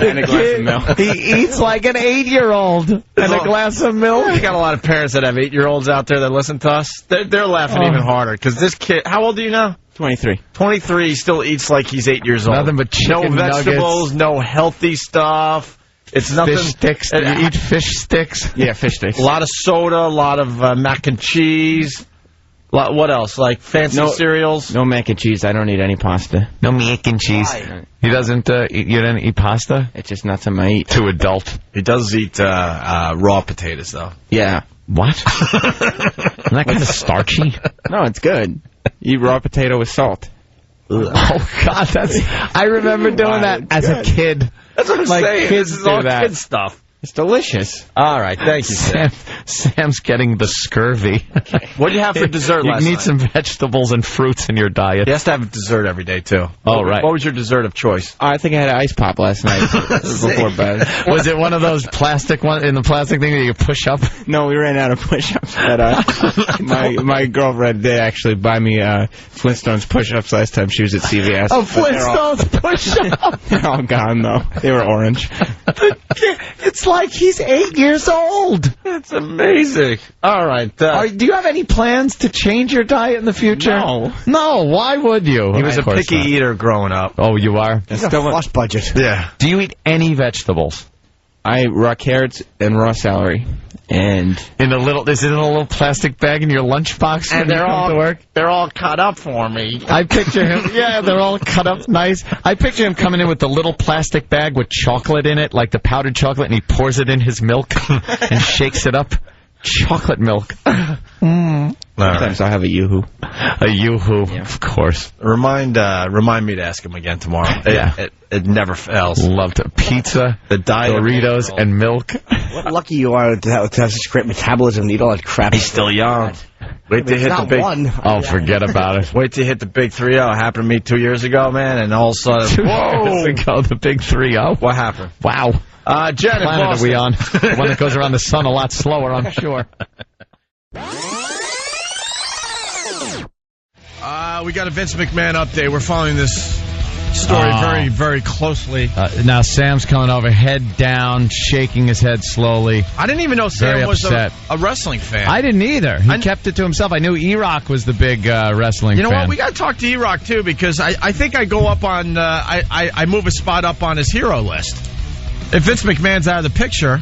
S5: And a glass of milk.
S2: He eats like an 8-year-old and a glass of milk.
S1: We got a lot of parents that have 8-year-olds out there that listen to us. They're laughing even harder because this kid. How old are you now?
S5: 23.
S1: 23. Still eats like he's 8 years old.
S2: Nothing but chicken
S1: nuggets. No vegetables. No healthy stuff. It's nothing.
S2: Fish sticks. Do you eat fish sticks?
S5: Yeah, fish sticks.
S1: A lot of soda. A lot of mac and cheese. What else? Like fancy cereals?
S5: No mac and cheese. I don't eat any pasta.
S2: No mac and cheese.
S4: Why?
S2: He doesn't. You don't eat pasta?
S5: It's just not something I eat.
S2: Too adult.
S1: He does eat raw potatoes though.
S5: Yeah.
S2: What? Isn't that kind of starchy?
S5: No, it's good. Eat raw potato with salt.
S2: Oh God, I remember doing that as a kid.
S1: That's what I'm saying.
S2: Kids
S1: This is
S2: do
S1: all
S2: that.
S1: kid stuff.
S5: It's delicious.
S1: All right, thank you, Sam.
S2: Sam's getting the scurvy.
S1: What do you have for dessert last night?
S2: You need some vegetables and fruits in your diet.
S1: He has to have a dessert every day, too.
S2: Oh, right.
S1: What was your dessert of choice?
S5: I think I had an ice pop last night before bed.
S2: Was it one of those plastic ones in the plastic thing that you push up?
S5: No, we ran out of push-ups. But my girlfriend did actually buy me Flintstones push-ups last time she was at CVS.
S2: Oh, Flintstones push-ups!
S5: They're all gone, though. They were orange.
S2: It's like he's 8 years old.
S1: That's amazing. All right.
S2: Do you have any plans to change your diet in the future?
S5: No.
S2: No, why would you?
S1: He was a picky eater growing up.
S2: Oh, you are?
S4: He's got a flush budget.
S1: Yeah.
S2: Do you eat any vegetables?
S5: I eat raw carrots and raw celery. And
S2: is it in a little plastic bag in your lunchbox?
S1: And they're all cut up for me.
S2: I picture him. Yeah, they're all cut up nice. I picture him coming in with the little plastic bag with chocolate in it, like the powdered chocolate, and he pours it in his milk and shakes it up. Chocolate milk.
S5: Sometimes I'll have a Yoo-hoo.
S2: A Yoo-hoo, of course.
S1: Remind me to ask him again tomorrow.
S2: Yeah.
S1: It never fails.
S2: Loved it. Pizza,
S1: the diet,
S2: Doritos, and milk.
S4: What lucky you are to have such great metabolism and eat all that crap.
S1: He's still young. Wait to hit the big
S4: one.
S2: Oh, forget about it.
S1: Wait to hit the big 3-0. Happened to me 2 years ago, man, and all of a sudden, whoa!
S2: The big 3-0.
S1: What happened?
S2: Wow.
S1: Jen in
S2: Planet
S1: Boston.
S2: are we on? The one that goes around the sun a lot slower, I'm sure.
S1: We got a Vince McMahon update. We're following this story very, very closely.
S2: Now Sam's coming over, head down, shaking his head slowly.
S1: I didn't even know
S2: Very
S1: Sam was
S2: upset.
S1: a wrestling fan.
S2: I didn't either. He kept it to himself. I knew E-Rock was the big wrestling fan.
S1: You know what? We got to talk to E-Rock, too, because I think I go up on... I move a spot up on his hero list. If Vince McMahon's out of the picture...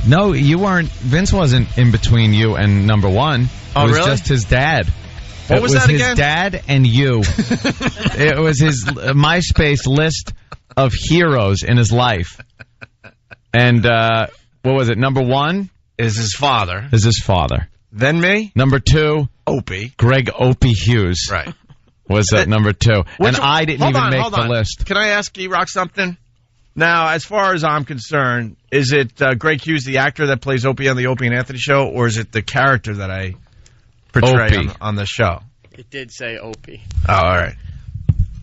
S2: No, you weren't. Vince wasn't in between you and number one.
S1: Oh,
S2: it was
S1: really?
S2: just his dad.
S1: What was that again?
S2: His dad and you. It was his MySpace list of heroes in his life. And what was it? Number one
S1: is his father.
S2: Then
S1: me.
S2: Number two,
S1: Opie.
S2: Greg Opie Hughes.
S1: Right.
S2: Was at number two. And I didn't even make the list.
S1: Can I ask E-Rock something? Now, as far as I'm concerned, is it Greg Hughes, the actor that plays Opie on the Opie and Anthony show, or is it the character that I portray on the show?
S3: It did say Opie.
S1: Oh, all right.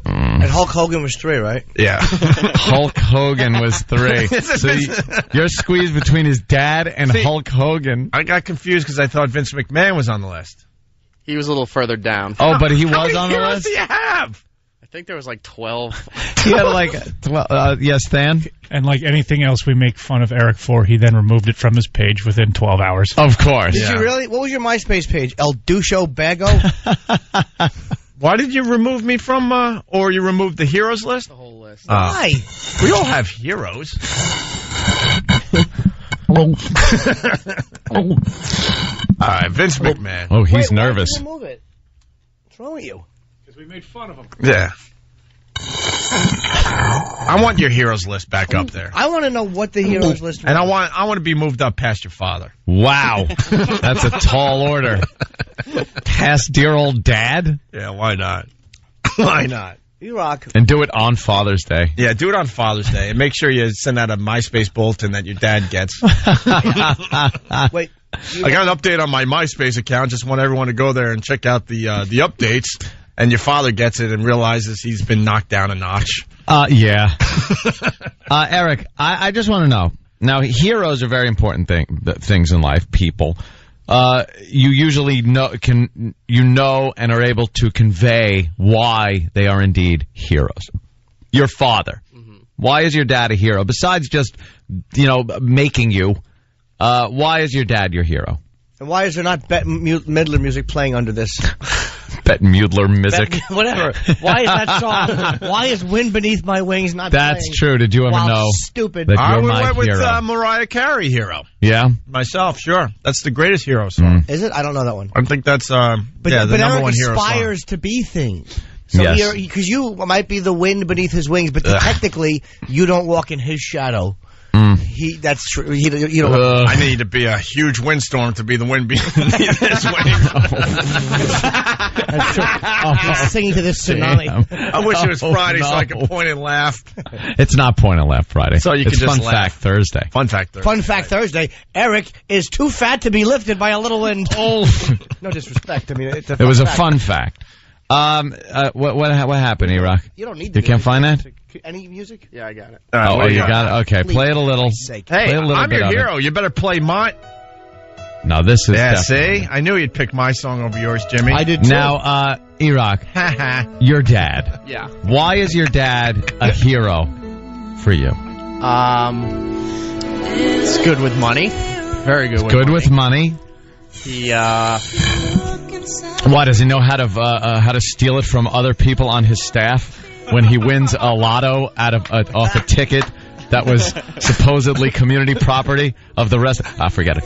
S4: And Hulk Hogan was 3, right?
S1: Yeah.
S2: Hulk Hogan was 3. So you're squeezed between his dad and Hulk Hogan.
S1: I got confused because I thought Vince McMahon was on the list.
S3: He was a little further down.
S2: Oh, but he was on the
S1: How many heroes
S2: list?
S1: do you have?
S3: I think there was like 12.
S2: He had like 12. Yes, Stan?
S9: And like anything else we make fun of Eric for, he then removed it from his page within 12 hours.
S2: Of course.
S4: Did you really? What was your MySpace page? El Ducho Bago?
S1: Why did you remove me from, or you removed the heroes list?
S3: The whole list.
S4: Why?
S1: We all have heroes. All right, Vince McMahon.
S2: Oh, he's nervous.
S4: Why did you remove it? What's wrong with you?
S9: Because we made fun of him.
S1: Yeah. I want your heroes list back up there.
S4: I want to know what the heroes list was.
S1: And I want to be moved up past your father.
S2: Wow. That's a tall order. Past dear old dad?
S1: Yeah, why not? Why not?
S4: E-Rock.
S2: And do it on Father's Day.
S1: Yeah, do it on Father's Day. And make sure you send out a MySpace bulletin that your dad gets.
S4: Wait.
S1: I got an update on my MySpace account. Just want everyone to go there and check out the updates. And your father gets it and realizes he's been knocked down a notch.
S2: Yeah. Eric, I just want to know. Now, heroes are very important things in life, people. You usually know and are able to convey why they are indeed heroes. Your father. Mm-hmm. Why is your dad a hero? Besides just, making you, why is your dad your hero?
S4: And why is there not Bette Midler music playing under this?
S2: Bette Midler music.
S4: Whatever. Why is that song? Why is Wind Beneath My Wings not playing?
S2: That's true. Did you ever know?
S4: Stupid.
S2: That
S1: I
S2: you're my
S1: went with
S2: hero?
S1: Mariah Carey, Hero.
S2: Yeah?
S1: Myself, sure. That's the greatest hero song.
S4: Is it? I don't know that one.
S1: I think that's the
S4: But
S1: number
S4: Eric
S1: one hero song.
S4: aspires to be things. So
S2: yes.
S4: Because you might be the wind beneath his wings, but technically you don't walk in his shadow. That's true. You don't.
S1: I need to be a huge windstorm to be the wind beneath his wings.
S4: That's true. He's singing to this tsunami.
S1: I wish it was Friday so I could point and laugh.
S2: It's not Point and Laugh Friday.
S1: So you
S2: it's
S1: can just
S2: Fun
S1: laugh.
S2: Fact Thursday.
S1: Fun Fact Thursday.
S4: Fun Fact Thursday. Eric is too fat to be lifted by a little wind.
S2: Oh.
S4: No disrespect. I mean, it's a
S2: It was a
S4: fact.
S2: fun fact. What happened, E-Rock?
S4: You don't need.
S2: You can't find that?
S4: Any music?
S3: Yeah, I got it.
S1: All right,
S2: You got it? Okay,
S4: Please,
S2: play it a little.
S4: sake.
S1: Hey,
S2: Play a little
S1: I'm
S2: bit
S1: your
S2: of it.
S1: hero. You better play mine.
S2: No, this is
S1: Yeah,
S2: definitely.
S1: see? I knew you'd pick my song over yours, Jimmy.
S4: I did too.
S2: Now, E-Rock, your dad.
S3: Yeah.
S2: Why is your dad a hero for you?
S3: It's good with money. Very good with
S2: Good
S3: money.
S2: with money.
S3: He,
S2: Why does he know how to steal it from other people on his staff when he wins a lotto off a ticket that was supposedly community property of the rest? Forget it.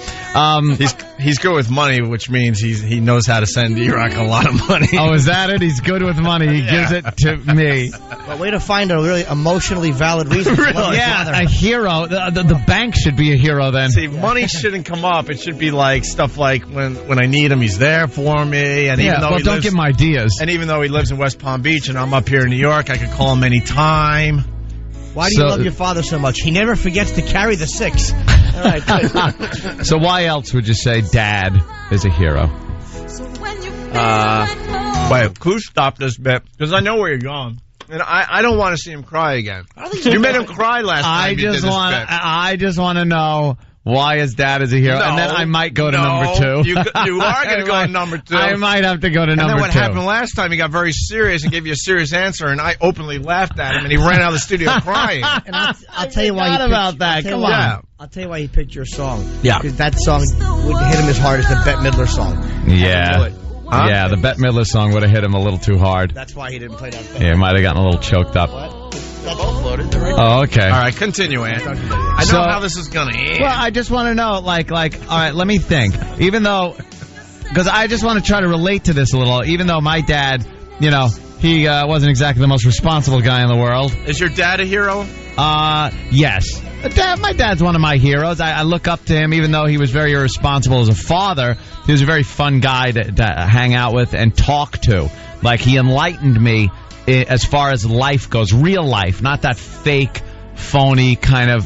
S1: He's good with money, which means he knows how to send E-Rock a lot of money.
S2: Oh, is that it? He's good with money. He gives it to me.
S4: Well, way to find a really emotionally valid reason.
S1: Really?
S4: For
S2: Yeah, a hero. The bank should be a hero then.
S1: See, money shouldn't come up. It should be like stuff like when I need him, he's there for me. And even though
S2: well,
S1: he
S2: don't
S1: lives,
S2: give him ideas.
S1: and even though he lives in West Palm Beach and I'm up here in New York, I can call him anytime.
S4: Why do you love your father so much? He never forgets to carry the 6. All right, good.
S2: So why else would you say Dad is a hero?
S1: Wait, who stopped this bit? Because I know where you're going. And I don't want to see him cry again. You made him cry last time you did this bit.
S2: I just want to know why his dad is a hero, and then I might go to number 2.
S1: You are going to go to number 2.
S2: I might have to go to number 2.
S1: And then what happened last time, he got very serious and gave you a serious answer, and I openly laughed at him, and he ran out of the studio crying.
S4: And I'll tell you why he
S2: about that. Come on.
S4: I'll tell you why he picked your song.
S1: Yeah.
S4: Because that song would hit him as hard as the Bette Midler song.
S2: Yeah. Huh? Yeah, the Bette Midler song would have hit him a little too hard.
S4: That's why he didn't play that.
S2: Yeah, he might have gotten a little choked up.
S4: They're both loaded. They're right.
S2: Oh, okay.
S1: All right, continue, Ant. I know how this is going to end.
S2: Well, I just want to know, all right, let me think. Even though, because I just want to try to relate to this a little, even though my dad, he wasn't exactly the most responsible guy in the world.
S1: Is your dad a hero?
S2: Yes. My dad's one of my heroes. I look up to him, even though he was very irresponsible as a father. He was a very fun guy to hang out with and talk to. Like, he enlightened me as far as life goes, real life, not that fake, phony kind of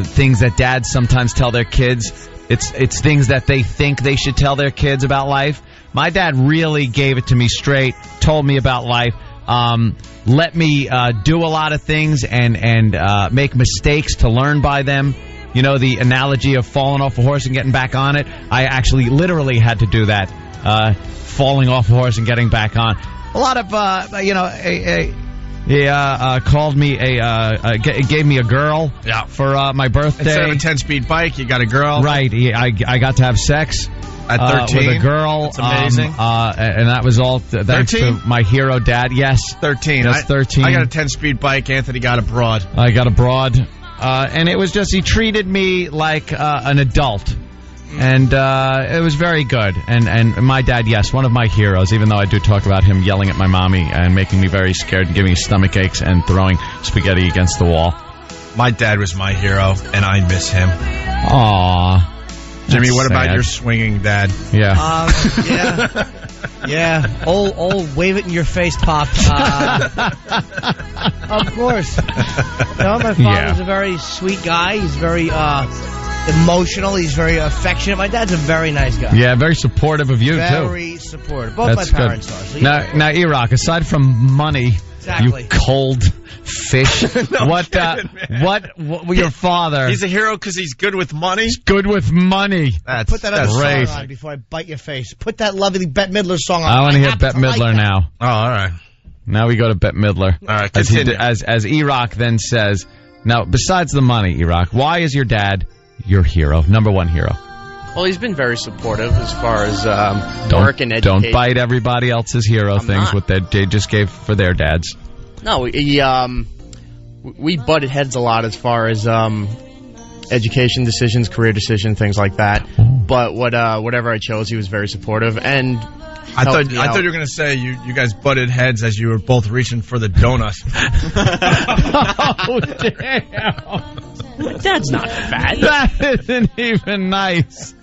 S2: things that dads sometimes tell their kids. It's things that they think they should tell their kids about life. My dad really gave it to me straight, told me about life. Let me do a lot of things and make mistakes to learn by them. You know, the analogy of falling off a horse and getting back on it? I actually literally had to do that, falling off a horse and getting back on. A lot of, he called me gave me a girl for my birthday.
S1: Instead of a 10-speed bike, you got a girl.
S2: Right. I got to have sex.
S1: At 13?
S2: With a girl.
S1: That's amazing.
S2: And that was all thanks to my hero dad. Yes.
S1: 13.
S2: Yes, 13.
S1: I got a 10-speed bike. Anthony got a broad.
S2: I got a broad. And it was just, he treated me like an adult. And it was very good. And my dad, yes, one of my heroes, even though I do talk about him yelling at my mommy and making me very scared and giving me stomach aches and throwing spaghetti against the wall.
S1: My dad was my hero, and I miss him.
S2: Aww.
S1: Jimmy, what about your swinging dad?
S2: Yeah.
S4: Yeah. Old wave it in your face, Pop. Of course. My father's a very sweet guy. He's very emotional. He's very affectionate. My dad's a very nice guy.
S2: Yeah, very supportive of you, too.
S4: Very supportive. Both my parents are. So
S2: now, E-Rock, aside from money, you cold fish, what your father...
S1: He's a hero because he's good with money?
S2: He's good with money.
S4: Put that other song on before I bite your face. Put that lovely Bette Midler song on.
S2: I want to hear Bette Midler now.
S1: Oh, all right.
S2: Now we go to Bette Midler.
S1: All right, continue.
S2: As E-Rock then says, now, besides the money, E-Rock, why is your dad your hero, number one hero?
S3: Well, he's been very supportive as far as work and education.
S2: Don't bite everybody else's hero things what they just gave for their dads.
S3: No, we butted heads a lot as far as education decisions, career decisions, things like that. But whatever I chose, he was very supportive. And
S1: I thought you were going to say you guys butted heads as you were both reaching for the donuts.
S2: Oh, damn.
S3: That's not fat.
S2: That isn't even nice.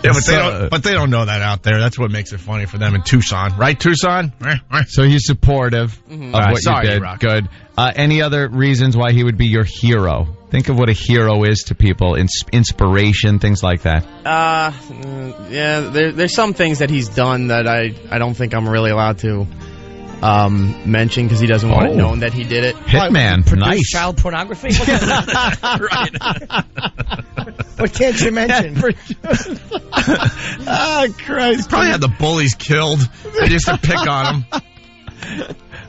S1: Yeah, but they don't know that out there. That's what makes it funny for them in Tucson. Right, Tucson?
S2: So he's supportive of what you did.
S1: Rock.
S2: Good. Any other reasons why he would be your hero? Think of what a hero is to people. Inspiration, things like that.
S3: Yeah, there's some things that he's done that I don't think I'm really allowed to mention because he doesn't want it known that he did it.
S2: Hitman, nice.
S4: Child pornography? Right. What can't you mention?
S2: Oh, Christ.
S1: He probably had the bullies killed. They used to pick on him.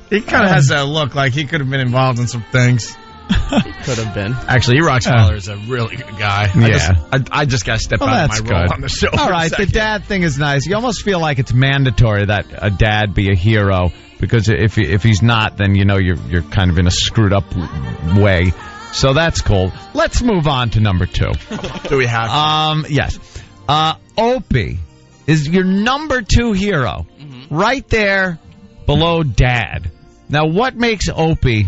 S1: He kind of has that look like he could have been involved in some things.
S3: He could have been.
S1: Actually, E-Rock's father is a really good guy. I just got to step out of my role on the show.
S2: All right, the dad thing is nice. You almost feel like it's mandatory that a dad be a hero because if he's not, then you're kind of in a screwed up way. So that's cool. Let's move on to number 2.
S1: Do we have to?
S2: Yes. Opie is your number 2 hero. Right there below Dad. Now, what makes Opie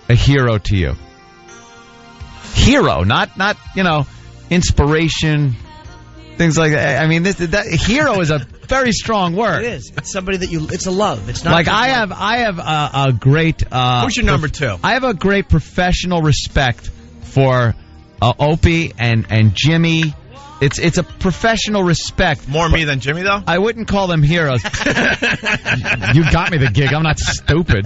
S2: a hero to you? Hero, not inspiration, things like that. I mean, that hero is a very strong word.
S4: It is. It's somebody that it's a love. It's not
S2: like I have a great.
S1: Who's your number 2?
S2: I have a great professional respect for Opie and Jimmy It's a professional respect.
S1: More me than Jimmy, though?
S2: I wouldn't call them heroes. You got me the gig. I'm not stupid.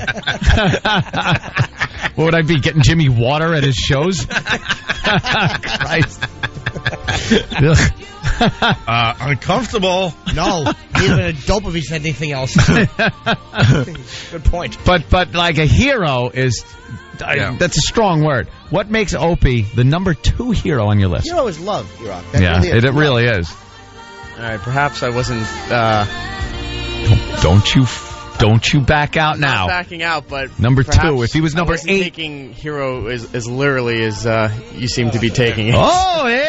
S2: What would I be, getting Jimmy water at his shows? Christ.
S1: Uncomfortable.
S4: No, he'd have been a dope if he said anything else. Good point.
S2: But like a hero is... that's a strong word. What makes Opie the number 2 hero on your list?
S4: Hero is love, Rock.
S2: It really is.
S3: All right, perhaps I wasn't...
S2: Don't you back out now.
S3: Not backing out, but...
S2: Number 2. If he was number 8...
S3: taking hero as literally as you seem to be taking it.
S2: Oh, hey!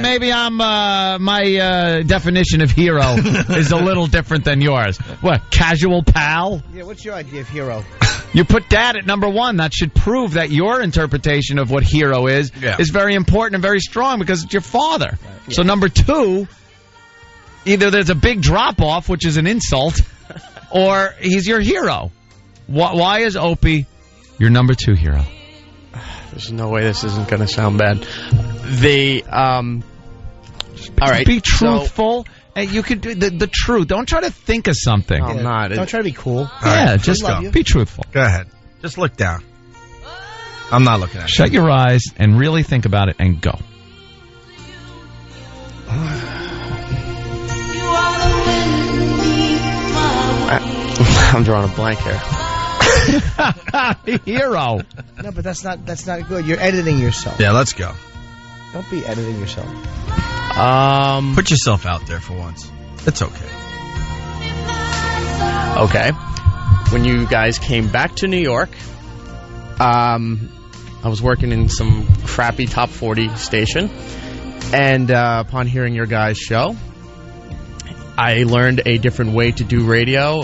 S2: Maybe my definition of hero is a little different than yours. What, casual pal?
S4: Yeah, what's your idea of hero?
S2: You put Dad at number 1. That should prove that your interpretation of what hero is very important and very strong because it's your father. Yeah. So number 2, either there's a big drop-off, which is an insult, or he's your hero. Why is Opie your number 2 hero?
S3: There's no way this isn't going to sound bad. All right.
S2: Be truthful. You could do the truth. Don't try to think of something.
S3: I'm not.
S4: Don't try to be cool.
S2: Yeah, just be truthful.
S1: Go ahead. Just look down. I'm not looking at you.
S2: Shut your eyes and really think about it and go.
S3: I'm drawing a blank here.
S2: Hero.
S4: No, but that's not good. You're editing yourself.
S1: Yeah, let's go.
S4: Don't be editing yourself.
S1: Put yourself out there for once. It's okay.
S3: Okay. When you guys came back to New York, I was working in some crappy top 40 station, and upon hearing your guys' show, I learned a different way to do radio,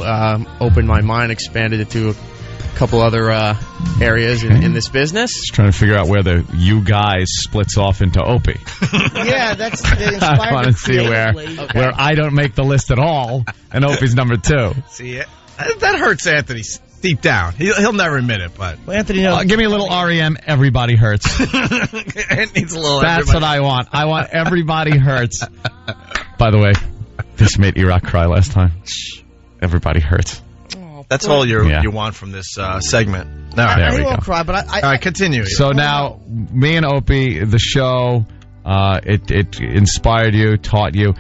S3: opened my mind, expanded it to a couple other areas in this business.
S2: Just trying to figure out where the you guys splits off into Opie.
S4: Yeah, that's inspired.
S2: I want to see where I don't make the list at all, and Opie's number 2.
S1: See, that hurts Anthony deep down. He'll never admit it, but...
S4: Well, Anthony knows.
S2: Give me a little REM, Everybody Hurts.
S1: It needs a little...
S2: That's what I want. I want Everybody Hurts. By the way, this made E-Rock cry last time. Everybody Hurts.
S1: That's all you want from this segment. All right,
S4: I won't cry, but
S1: all right, continue.
S2: So now, me and Opie, the show, it inspired you, taught you.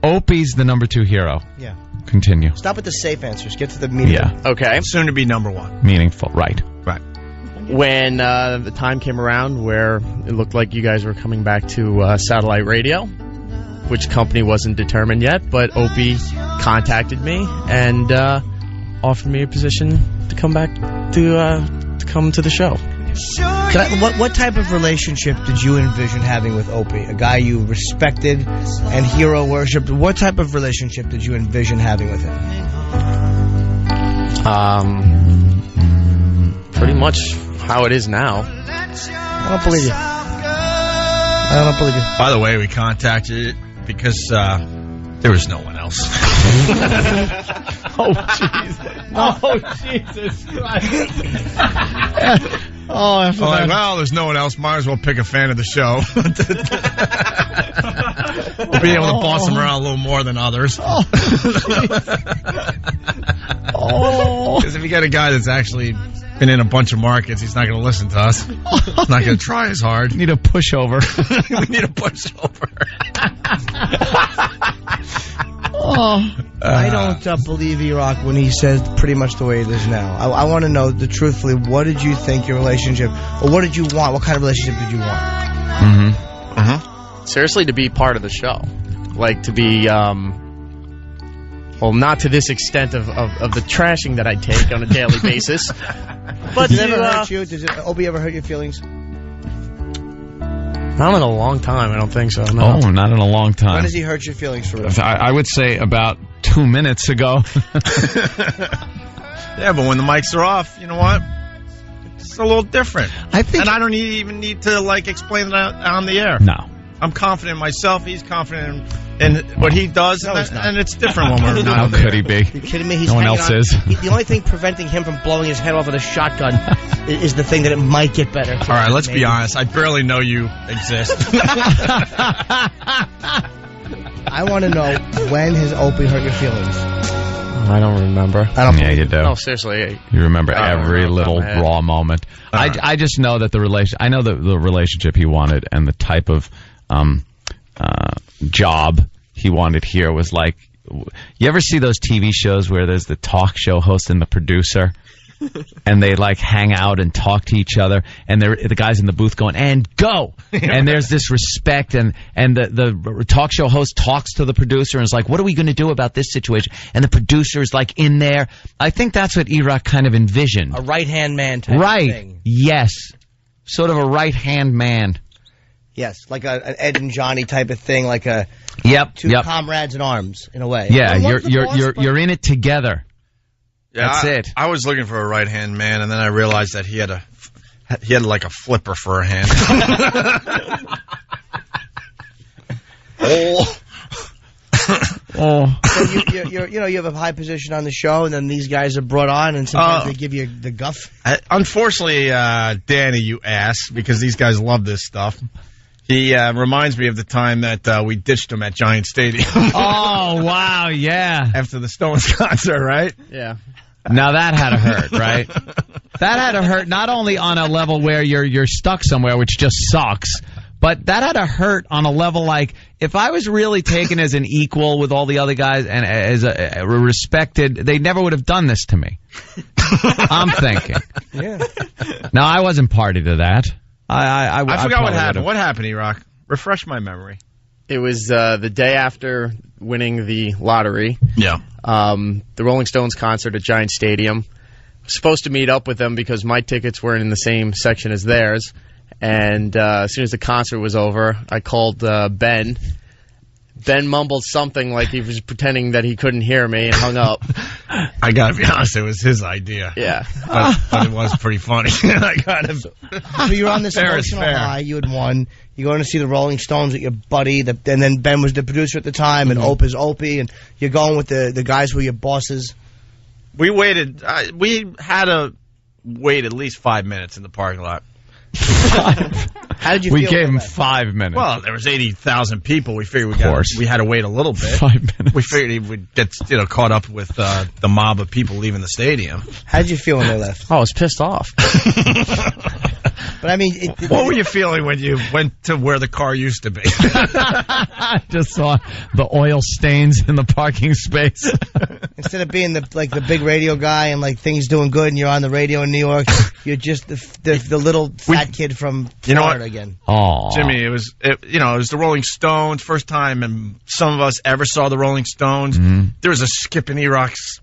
S2: Opie's the number 2 hero.
S4: Yeah.
S2: Continue.
S4: Stop with the safe answers. Get to the meaning.
S2: Yeah.
S3: Okay.
S1: Soon to be number 1.
S2: Meaningful. Right.
S3: When the time came around where it looked like you guys were coming back to satellite radio, which company wasn't determined yet, but Opie contacted me and offered me a position to come back to come to the show.
S4: What type of relationship did you envision having with Opie? A guy you respected and hero worshipped. What type of relationship did you envision having with him?
S3: Pretty much how it is now.
S4: I don't believe you. I don't believe you.
S1: By the way, we contacted it because there was no one else.
S2: Oh, Jesus Christ.
S1: Well, there's no one else. Might as well pick a fan of the show. We'll be able to boss him around a little more than others. Because if you got a guy that's actually been in a bunch of markets, he's not going to listen to us. He's not going to try as hard.
S2: We need a pushover.
S1: We need a pushover.
S4: I don't believe E-Rock when he says pretty much the way it is now. I want to know truthfully, what did you think your relationship, or what did you want? What kind of relationship did you want?
S3: Seriously, to be part of the show. Like, to be, well, not to this extent of the trashing that I take on a daily basis. But
S4: did it ever hurt you? Did Opie ever hurt your feelings?
S3: Not in a long time, I don't think so. No.
S2: Oh, not in a long time.
S4: When does he hurt your feelings for real?
S2: I would say about 2 minutes ago.
S1: Yeah, but when the mics are off, you know what? It's a little different.
S2: I think,
S1: and I don't even need to explain that on the air.
S2: No.
S1: I'm confident in myself. He's confident in what he does, and it's different when we're not.
S2: How could he be?
S4: You kidding me? He's
S2: no one
S4: hanging
S2: else
S4: on.
S2: is.
S4: The only thing preventing him from blowing his head off with a shotgun is the thing that it might get better.
S1: All right, let's be honest. I barely know you exist.
S4: I want to know, when has Opie hurt your feelings?
S3: I don't remember.
S2: Yeah, you do.
S3: No, seriously.
S2: You remember every little raw moment. I just know that the relationship he wanted and the type of job he wanted here was like. You ever see those TV shows where there's the talk show host and the producer, and they like hang out and talk to each other, and the guys in the booth going, and go, and there's this respect, and the talk show host talks to the producer and is like, what are we going to do about this situation? And the producer is like in there. I think that's what E-Rock kind of envisioned.
S4: A right-hand man type of thing.
S2: Yes. Sort of a right-hand man.
S4: Yes, like an Ed and Johnny type of thing, like a two comrades in arms, in a way.
S2: Yeah, you're in it together.
S1: Yeah,
S2: that's it.
S1: I was looking for a right-hand man, and then I realized that he had like a flipper for a hand.
S4: So you have a high position on the show, and then these guys are brought on, and sometimes they give you the guff.
S1: Unfortunately, Danny, you asked, because these guys love this stuff. He reminds me of the time that we ditched him at Giant Stadium.
S2: Oh, wow, yeah.
S1: After the Stones concert, right?
S3: Yeah.
S2: Now that had to hurt, right? That had to hurt not only on a level where you're stuck somewhere, which just sucks, but that had to hurt on a level like, if I was really taken as an equal with all the other guys and as a respected, they never would have done this to me. I'm thinking.
S4: Yeah.
S2: No, I wasn't party to that. I
S1: forgot what happened. What happened, E-Rock? Refresh my memory.
S3: It was the day after winning the lottery.
S1: Yeah.
S3: The Rolling Stones concert at Giant Stadium. Supposed to meet up with them because my tickets weren't in the same section as theirs. And as soon as the concert was over, I called Ben. Ben mumbled something like he was pretending that he couldn't hear me and hung up.
S1: I gotta be honest, it was his idea.
S3: Yeah.
S1: But it was pretty funny. I got him.
S4: So you're on this emotional high. You had won. You're going to see the Rolling Stones with your buddy, and then Ben was the producer at the time, and Opie's Opie, and you're going with the guys who are your bosses.
S1: We waited. We had to wait at least 5 minutes in the parking lot.
S4: How did you feel?
S2: We gave him 5 minutes.
S1: Well, there was 80,000 people. We figured we had to wait a little bit.
S2: 5 minutes.
S1: We figured he would get caught up with the mob of people leaving the stadium.
S4: How did you feel when they left?
S3: Oh, I was pissed off.
S4: But I mean,
S1: what were you feeling when you went to where the car used to be?
S2: I just saw the oil stains in the parking space.
S4: Instead of being the big radio guy and like things doing good, and you're on the radio in New York, you're just the little fat kid from Florida again.
S2: Oh,
S1: Jimmy, it was the Rolling Stones, first time, and some of us ever saw the Rolling Stones. Mm-hmm. There was a skip in E-Rock's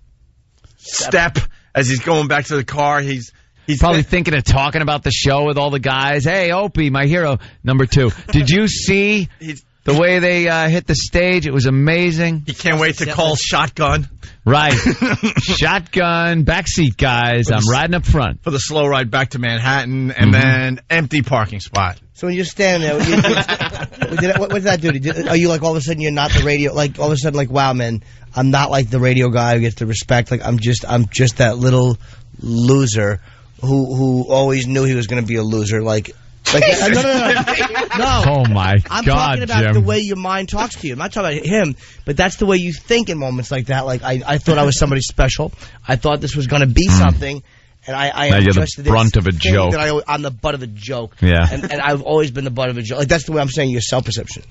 S1: step as he's going back to the car. He's
S2: probably thinking of talking about the show with all the guys. Hey, Opie, my hero, number 2. Did you see the way they hit the stage? It was amazing.
S1: He can't wait to call shotgun.
S2: Right. Shotgun, backseat guys. I'm riding up front.
S1: For the slow ride back to Manhattan, and then empty parking spot.
S4: So when you're standing there, what did that do? Are you like all of a sudden you're not the radio? Like all of a sudden, like, wow, man, I'm not like the radio guy who gets the respect. Like I'm just that little loser who always knew he was going to be a loser. No.
S2: Oh my
S4: I'm
S2: God,
S4: talking about
S2: Jim.
S4: the way your mind talks to you. I'm not talking about him, but that's the way you think in moments like that. Like I thought I was somebody special. I thought this was going to be something, and I am
S2: you're
S4: just
S2: the brunt of a joke.
S4: That I'm the butt of a joke.
S2: Yeah,
S4: and I've always been the butt of a joke. Like that's the way I'm saying your self-perception.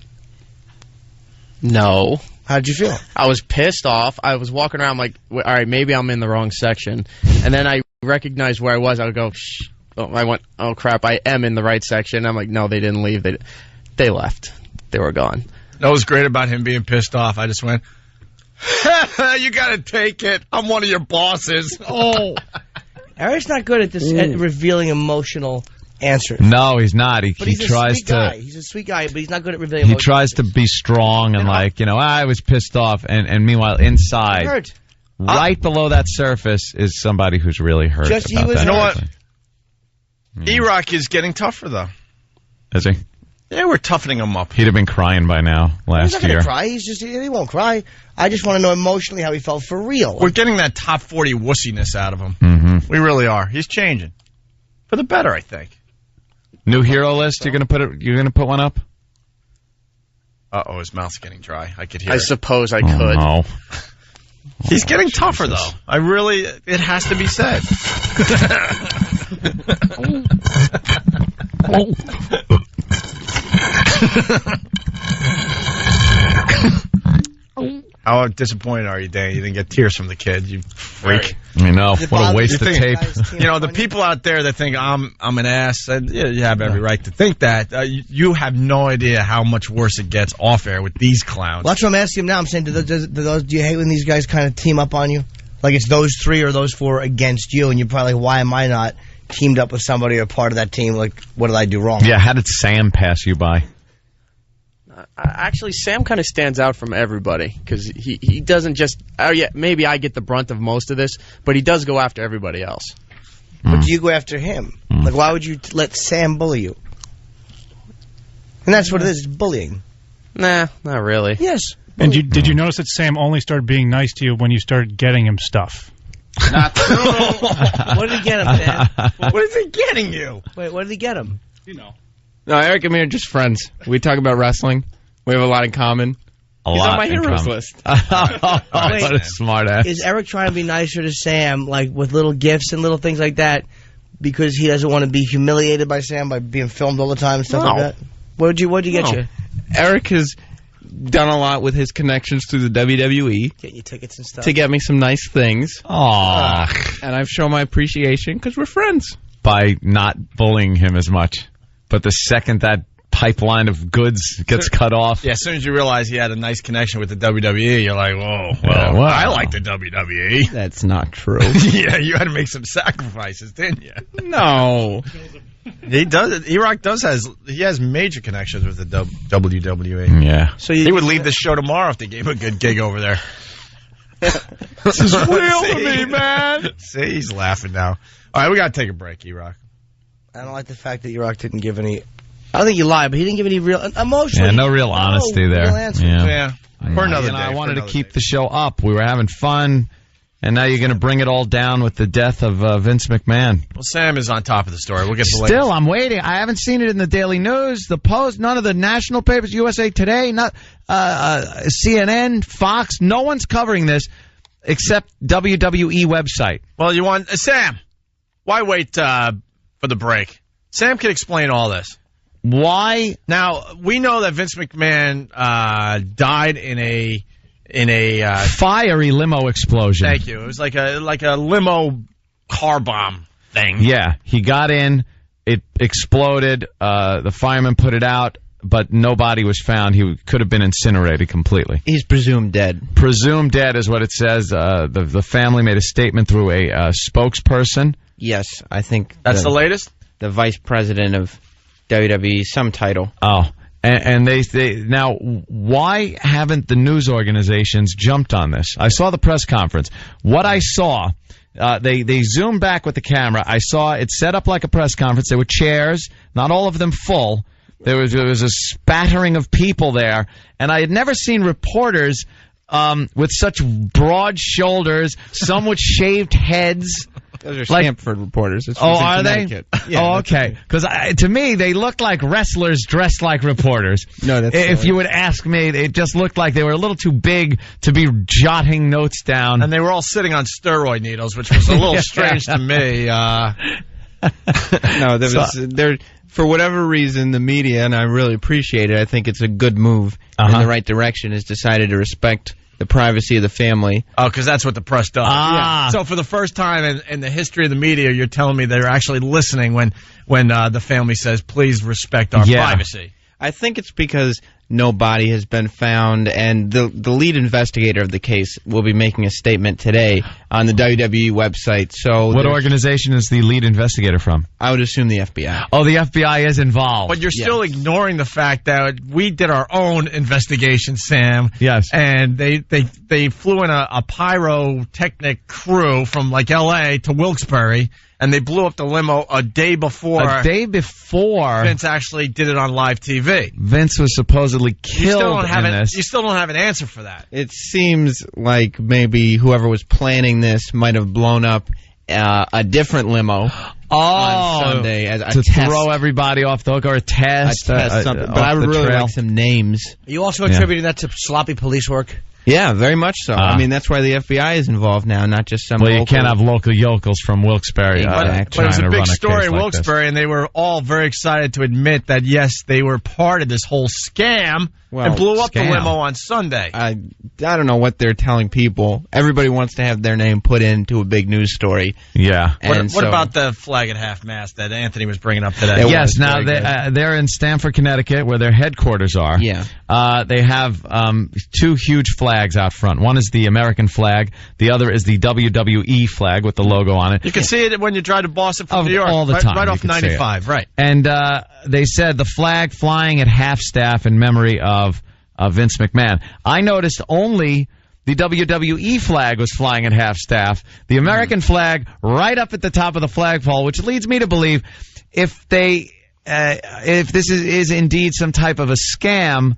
S3: No.
S4: How did you feel?
S3: I was pissed off. I was walking around like, all right, maybe I'm in the wrong section, and then I recognized where I was. I would go, shh. I went, oh crap, I am in the right section. I'm like, no, they didn't leave. They left. They were gone.
S1: That was great about him being pissed off. I just went, you gotta take it. I'm one of your bosses. Oh.
S4: Eric's not good at this at revealing emotional answers.
S2: No, he's not. He
S4: tries to. He's a sweet guy, but he's not good at revealing emotional
S2: tries to be strong and I was pissed off. And meanwhile, inside,
S4: hurt.
S2: Right below that surface is somebody who's really hurt.
S1: You know what? E-Rock is getting tougher, though.
S2: Is he?
S1: Yeah, we're toughening him up.
S2: He'd have been crying by now
S4: He's
S2: last
S4: not going
S2: year.
S4: to cry. He won't cry. I just want to know emotionally how he felt for real.
S1: We're getting that top 40 wussiness out of him.
S2: Mm-hmm.
S1: We really are. He's changing for the better, I think.
S2: New hero list. You're gonna put one up.
S1: Uh-oh, his mouth's getting dry. I could hear
S3: I
S1: it.
S3: suppose I could.
S2: No.
S1: He's getting tougher, though. It has to be said. How disappointed are you, Dan? You didn't get tears from the kid, you freak.
S2: I know. What a waste of tape.
S1: You know, the people out there that think I'm an ass, and you have every right to think that. You have no idea how much worse it gets off air with these clowns.
S4: Well, that's what I'm asking him now. I'm saying, do you hate when these guys kind of team up on you? Like it's those three or those four against you, and you're probably like, why am I not teamed up with somebody or part of that team? Like, what did I do wrong?
S2: Yeah, how did Sam pass you by?
S3: Actually, Sam kind of stands out from everybody because he doesn't just. Oh yeah, maybe I get the brunt of most of this, but he does go after everybody else.
S4: But do you go after him? Like, why would you let Sam bully you? And that's what it is. It's bullying.
S3: Nah, not really.
S4: Yes.
S9: And did you notice that Sam only started being nice to you when you started getting him stuff?
S4: Not What did he get him, Dan?
S1: What is he getting you?
S4: Wait, what did he get him?
S9: You know.
S5: No, Eric and me are just friends. We talk about wrestling. We have a lot in common.
S3: He's on my heroes list.
S2: What a smart ass.
S4: Is Eric trying to be nicer to Sam, like with little gifts and little things like that, because he doesn't want to be humiliated by Sam by being filmed all the time and stuff like that? What'd you get you?
S5: Eric has done a lot with his connections through the WWE.
S4: Getting you tickets and stuff.
S5: To get me some nice things.
S2: Aww.
S5: And I've shown my appreciation because we're friends.
S2: By not bullying him as much. But the second that pipeline of goods gets cut off.
S1: Yeah, as soon as you realize he had a nice connection with the WWE, you're like, whoa, well, I like the WWE.
S5: That's not true.
S1: Yeah, you had to make some sacrifices, didn't you?
S5: No.
S1: He does. E-Rock has major connections with the WWE.
S2: Yeah.
S4: So
S1: he would leave the show tomorrow if they gave him a good gig over there.
S2: This is real to me, man.
S1: See, he's laughing now. All right, we got to take a break, E-Rock.
S4: I don't like the fact that E-Rock didn't give any. I don't think you lied, but he didn't give any real emotional.
S2: Yeah, no real honesty there.
S4: Real answer.
S1: Yeah. For another day.
S2: I wanted to keep the show up. We were having fun, and now you're going to bring it all down with the death of Vince McMahon.
S1: Well, Sam is on top of the story. We'll get the latest.
S2: Still, I'm waiting. I haven't seen it in the Daily News, the Post, none of the national papers, USA Today, not CNN, Fox. No one's covering this except WWE website.
S1: Well, you want Sam? Why wait for the break? Sam can explain all this.
S2: Why?
S1: Now, we know that Vince McMahon died in a
S2: fiery limo explosion.
S1: Thank you. It was like a limo car bomb thing.
S2: Yeah, he got in, it exploded, the fireman put it out, but no body was found. He could have been incinerated completely.
S5: He's presumed dead.
S2: Presumed dead is what it says. The family made a statement through a spokesperson.
S5: Yes, I think
S1: That's the latest?
S5: The vice president of WWE, some title.
S2: Oh, and they now, why haven't the news organizations jumped on this? I saw the press conference. What I saw, they zoomed back with the camera. I saw it set up like a press conference. There were chairs, not all of them full. There was a spattering of people there, and I had never seen reporters with such broad shoulders, some with shaved heads.
S5: Those are Stanford reporters. It's from
S2: are they?
S5: Yeah,
S2: oh, okay. Because to me, they looked like wrestlers dressed like reporters.
S5: No, that's
S2: if you would ask me, it just looked like they were a little too big to be jotting notes down.
S1: And they were all sitting on steroid needles, which was a little strange to me.
S5: No, there. For whatever reason, the media, and I really appreciate it, I think it's a good move in the right direction, has decided to respect the privacy of the family.
S1: Oh, because that's what the press does. Yeah. So for the first time in the history of the media, you're telling me they're actually listening when the family says, please respect our privacy.
S5: I think it's because no body has been found, and the lead investigator of the case will be making a statement today on the WWE website. So,
S2: what organization is the lead investigator from?
S5: I would assume the FBI.
S2: Oh, the FBI is involved.
S1: But you're still ignoring the fact that we did our own investigation, Sam.
S2: Yes.
S1: And they flew in a pyrotechnic crew from like L.A. to Wilkes-Barre, and they blew up the limo a day before.
S2: A day before
S1: Vince actually did it on live TV.
S2: Vince was supposedly killed in this.
S1: You still don't have an answer for that.
S5: It seems like maybe whoever was planning this might have blown up a different limo on Sunday as a
S2: to
S5: test.
S2: throw everybody off the hook or a test.
S5: Something. But I would really like some names.
S4: Are you also attributing that to sloppy police work?
S5: Yeah, very much so. I mean, that's why the FBI is involved now, not just some.
S2: Well, you
S5: local...
S2: can't have local yokels from Wilkes-Barre.
S1: But it was a big story in Wilkes-Barre, and they were all very excited to admit that, yes, they were part of this whole scam and blew up the limo on Sunday.
S5: I don't know what they're telling people. Everybody wants to have their name put into a big news story.
S2: Yeah.
S1: What about the flag at half-mast that Anthony was bringing up today?
S2: Yes, now they're in Stamford, Connecticut, where their headquarters are.
S5: Yeah.
S2: They have two huge flags out front. One is the American flag. The other is the WWE flag with the logo on it.
S1: You can see it when you drive to Boston from New York.
S2: All the time.
S1: Right off 95, right.
S2: And they said the flag flying at half-staff in memory of Vince McMahon. I noticed only the WWE flag was flying at half-staff. The American flag right up at the top of the flagpole, which leads me to believe if this is indeed some type of a scam,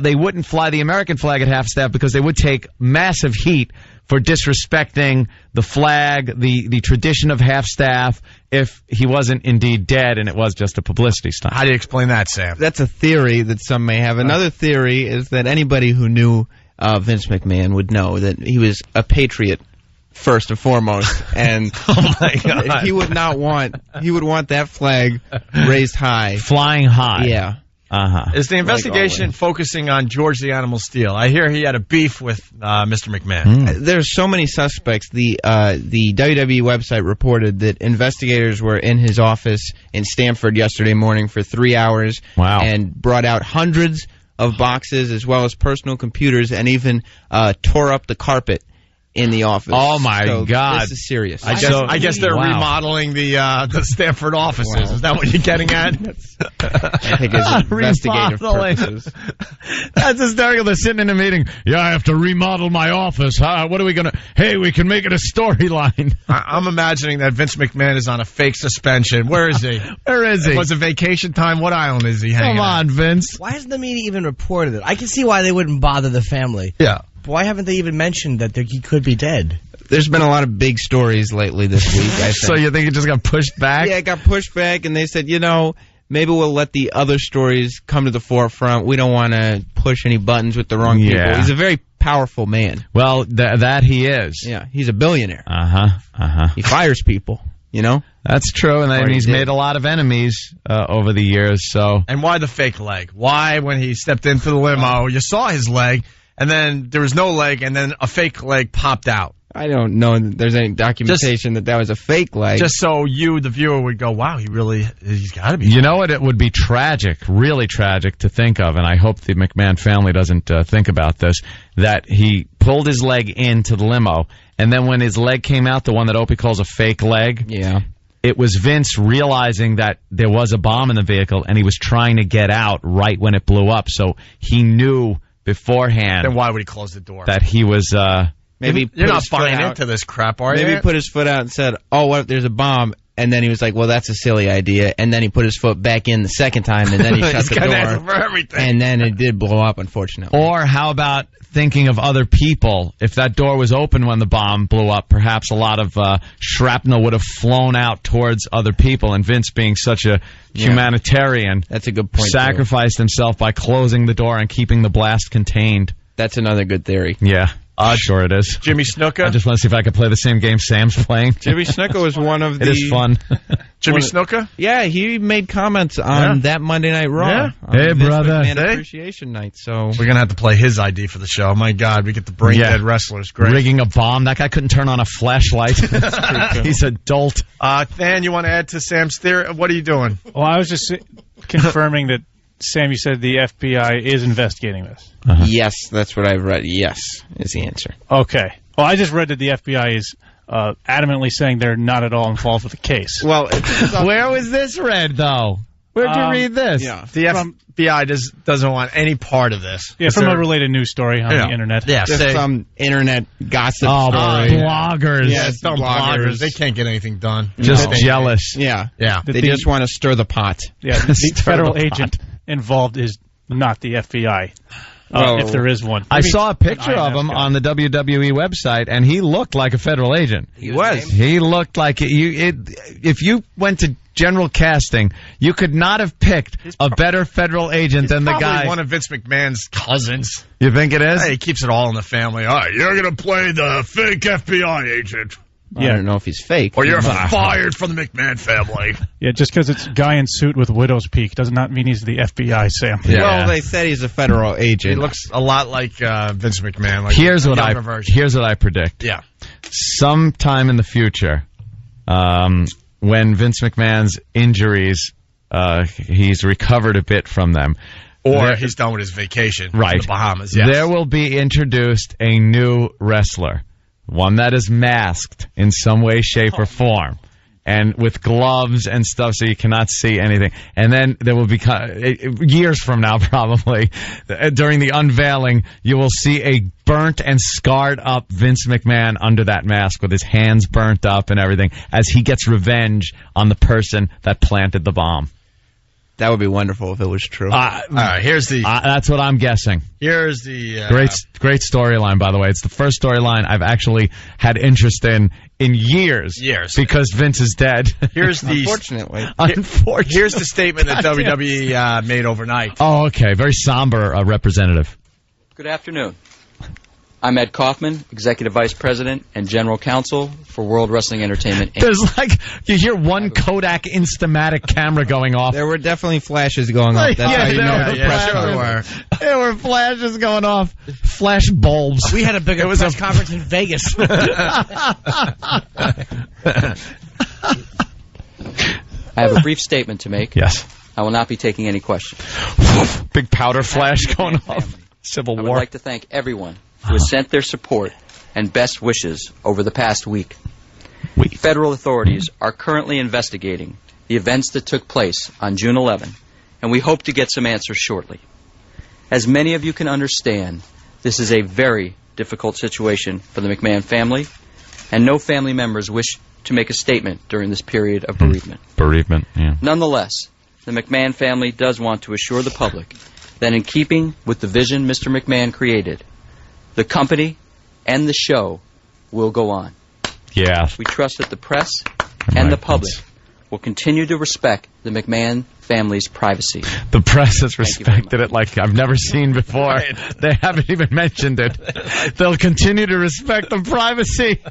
S2: they wouldn't fly the American flag at half-staff because they would take massive heat for disrespecting the flag, the tradition of half-staff, if he wasn't indeed dead and it was just a publicity stunt.
S1: How do you explain that, Sam?
S5: That's a theory that some may have. Another theory is that anybody who knew Vince McMahon would know that he was a patriot first and foremost, and
S1: oh my God.
S5: he would want that flag raised high,
S2: flying high.
S5: Yeah.
S1: Is the investigation focusing on George the Animal Steele? I hear he had a beef with Mr. McMahon.
S5: There's so many suspects. The WWE website reported that investigators were in his office in Stamford yesterday morning for 3 hours.
S2: Wow.
S5: And brought out hundreds of boxes as well as personal computers and even tore up the carpet in the office.
S2: Oh my God!
S5: This is serious.
S1: I guess they're remodeling the Stanford offices. Wow. Is that what you're getting at?
S5: I think it's investigative purposes.
S2: That's hysterical. They're sitting in a meeting. Yeah, I have to remodel my office. What are we gonna? Hey, we can make it a storyline.
S1: I'm imagining that Vince McMahon is on a fake suspension. Where is he?
S2: Where is he?
S1: Was it vacation time? What island is he hanging
S2: on, Vince.
S4: Why hasn't the media even reported it? I can see why they wouldn't bother the family.
S1: Yeah.
S4: Why haven't they even mentioned that he could be dead?
S5: There's been a lot of big stories lately this week, I think.
S2: So you think it just got pushed back?
S5: Yeah, it got pushed back, and they said, maybe we'll let the other stories come to the forefront. We don't want to push any buttons with the wrong people. He's a very powerful man.
S2: Well, that he is.
S5: Yeah, he's a billionaire. He fires people,
S2: That's true, and he's made a lot of enemies over the years. So.
S1: And why the fake leg? Why, when he stepped into the limo, you saw his leg, and then there was no leg, and then a fake leg popped out?
S5: I don't know that there's any documentation that was a fake leg.
S1: Just so you, the viewer, would go, wow, he's got to be.
S2: You know what? It would be tragic, really tragic to think of, and I hope the McMahon family doesn't think about this, that he pulled his leg into the limo, and then when his leg came out, the one that Opie calls a fake leg, it was Vince realizing that there was a bomb in the vehicle, and he was trying to get out right when it blew up, so he knew beforehand.
S1: Then why would he close the door?
S2: That he was...
S5: Maybe
S1: you're not buying into this crap, are you?
S5: Maybe he put his foot out and said, "Oh, what if there's a bomb?" And then he was like, "Well, that's a silly idea." And then he put his foot back in the second time, and then he shut the door.
S1: For everything.
S5: And then it did blow up, unfortunately.
S2: Or how about thinking of other people? If that door was open when the bomb blew up, perhaps a lot of shrapnel would have flown out towards other people. And Vince, being such a humanitarian,
S5: that's a good point.
S2: Sacrificed himself by closing the door and keeping the blast contained.
S5: That's another good theory.
S2: Yeah. Sure it is.
S1: Jimmy Snuka?
S2: I just want to see if I can play the same game Sam's playing.
S5: Jimmy Snuka was one of the...
S2: It is fun.
S1: Jimmy Snuka?
S5: Yeah, he made comments on that Monday Night Raw.
S1: Yeah.
S2: Hey, brother.
S5: Appreciation Night. So
S1: we're going to have to play his ID for the show. My God, we get the brain-dead wrestlers. Great.
S2: Rigging a bomb. That guy couldn't turn on a flashlight. He's a dolt.
S1: Than, you want to add to Sam's theory? What are you doing?
S9: Well, I was just confirming that Sam, you said the FBI is investigating this.
S5: Yes, that's what I've read. Yes, is the answer.
S9: Okay. Well, I just read that the FBI is adamantly saying they're not at all involved with the case.
S5: Well,
S2: where was this read, though? Where'd you read this?
S1: Yeah. The FBI doesn't want any part of this.
S9: Yeah, from a related news story on the internet.
S1: Yeah,
S5: Just some internet gossip story.
S2: Bloggers.
S1: Yeah, it's dumb bloggers. They can't get anything done.
S2: Just jealous.
S5: Yeah.
S1: Yeah.
S5: They just want to stir the pot.
S9: Yeah, the federal agent involved is not the FBI. If there is one.
S2: I saw a picture of him on the WWE website, and he looked like a federal agent.
S1: He was.
S2: He looked like if you went to general casting, you could not have picked a better federal agent than the guy.
S1: One of Vince McMahon's cousins.
S2: You think it is?
S1: Hey, he keeps it all in the family. All right, you're going to play the fake FBI agent.
S5: I don't know if he's fake.
S1: Or you're fired from the McMahon family.
S9: Yeah, just because it's guy in suit with widow's peak does not mean he's the FBI, Sam.
S2: Yeah.
S5: Well, they said he's a federal agent.
S1: He looks a lot like Vince McMahon. Like
S2: Here's what I predict.
S1: Yeah.
S2: Sometime in the future, when Vince McMahon's injuries, he's recovered a bit from them.
S1: Or he's done with his vacation to the Bahamas. Yes.
S2: There will be introduced a new wrestler. One that is masked in some way, shape, or form. And with gloves and stuff so you cannot see anything. And then there will be, years from now probably, during the unveiling, you will see a burnt and scarred up Vince McMahon under that mask with his hands burnt up and everything as he gets revenge on the person that planted the bomb.
S5: That would be wonderful if it was true.
S1: All right, here's the...
S2: that's what I'm guessing.
S1: Here's the...
S2: Great storyline, by the way. It's the first storyline I've actually had interest in years. Because Vince is dead.
S1: Here's the...
S5: Unfortunately.
S1: Here's the statement that WWE made overnight.
S2: Oh, okay. Very somber representative.
S10: Good afternoon. I'm Ed Kaufman, Executive Vice President and General Counsel for World Wrestling Entertainment Inc.
S2: There's you hear one Kodak Instamatic camera going off.
S5: There were definitely flashes going off. That's how you know it's a press.
S2: There were flashes going off. Flash bulbs.
S4: We had a bigger press conference in Vegas.
S10: I have a brief statement to make.
S2: Yes.
S10: I will not be taking any questions.
S2: Big powder flash going off. Civil War.
S10: I would like to thank everyone who has sent their support and best wishes over the past week. Federal authorities are currently investigating the events that took place on June 11, and we hope to get some answers shortly. As many of you can understand, this is a very difficult situation for the McMahon family, and no family members wish to make a statement during this period of bereavement.
S2: Bereavement, yeah.
S10: Nonetheless, the McMahon family does want to assure the public that in keeping with the vision Mr. McMahon created, the company and the show will go on.
S2: Yeah.
S10: We trust that the press and the public will continue to respect the McMahon family's privacy.
S2: The press has respected it like I've never seen before.
S1: Right.
S2: They haven't even mentioned it. They'll continue to respect the privacy.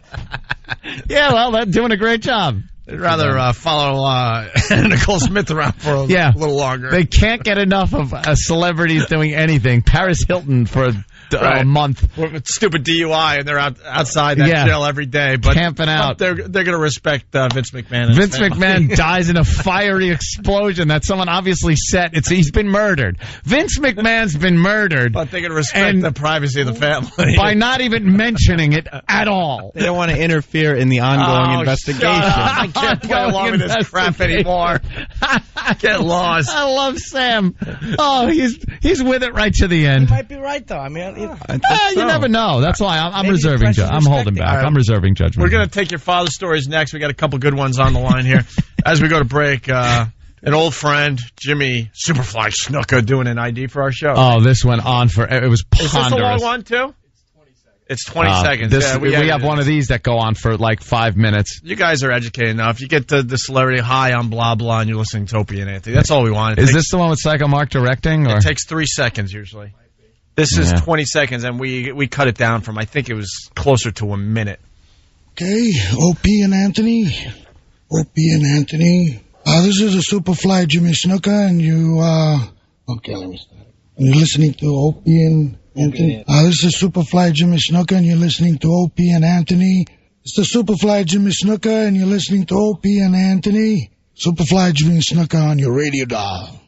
S2: Yeah, well, they're doing a great job.
S1: They'd rather follow Nicole Smith around for a little longer.
S2: They can't get enough of celebrities doing anything. Paris Hilton for a month.
S1: With stupid DUI, and they're outside that jail every day. But
S2: camping out.
S1: They're going to respect Vince McMahon. And
S2: Vince McMahon dies in a fiery explosion that someone obviously set. He's been murdered. Vince McMahon's been murdered.
S1: But they're going to respect the privacy of the family.
S2: By not even mentioning it at all.
S5: They don't want to interfere in the ongoing investigation.
S1: I can't play along with this crap anymore. Get lost.
S2: I love Sam. Oh, he's with it right to the end.
S4: You might be right, though. I mean,
S2: you never know. That's why I'm reserving. I'm holding back. I'm reserving judgment.
S1: We're going to take your father stories next. We got a couple good ones on the line here. As we go to break, an old friend, Jimmy Superfly Snuka, doing an ID for our show.
S2: Oh, this went on for it was ponderous.
S1: Is this a long one too? It's 20 seconds.
S2: We have one of these that go on for like 5 minutes.
S1: You guys are educated enough. You get the celebrity, hi, I'm blah, blah, and you're listening to Opie and Anthony. That's all we want.
S2: Is this the one with Psycho Mark directing? Or?
S1: It takes 3 seconds usually. This is 20 seconds, and we cut it down from, I think it was closer to a minute.
S11: Okay, Opie and Anthony. Opie and Anthony. This is a Superfly Jimmy Snuka, and you, okay, let me start. And you're listening to Opie and Anthony. This is Superfly Jimmy Snuka, and you're listening to Opie and Anthony. It's the Superfly Jimmy Snuka, and you're listening to Opie and Anthony. Superfly Jimmy Snuka on your radio dial.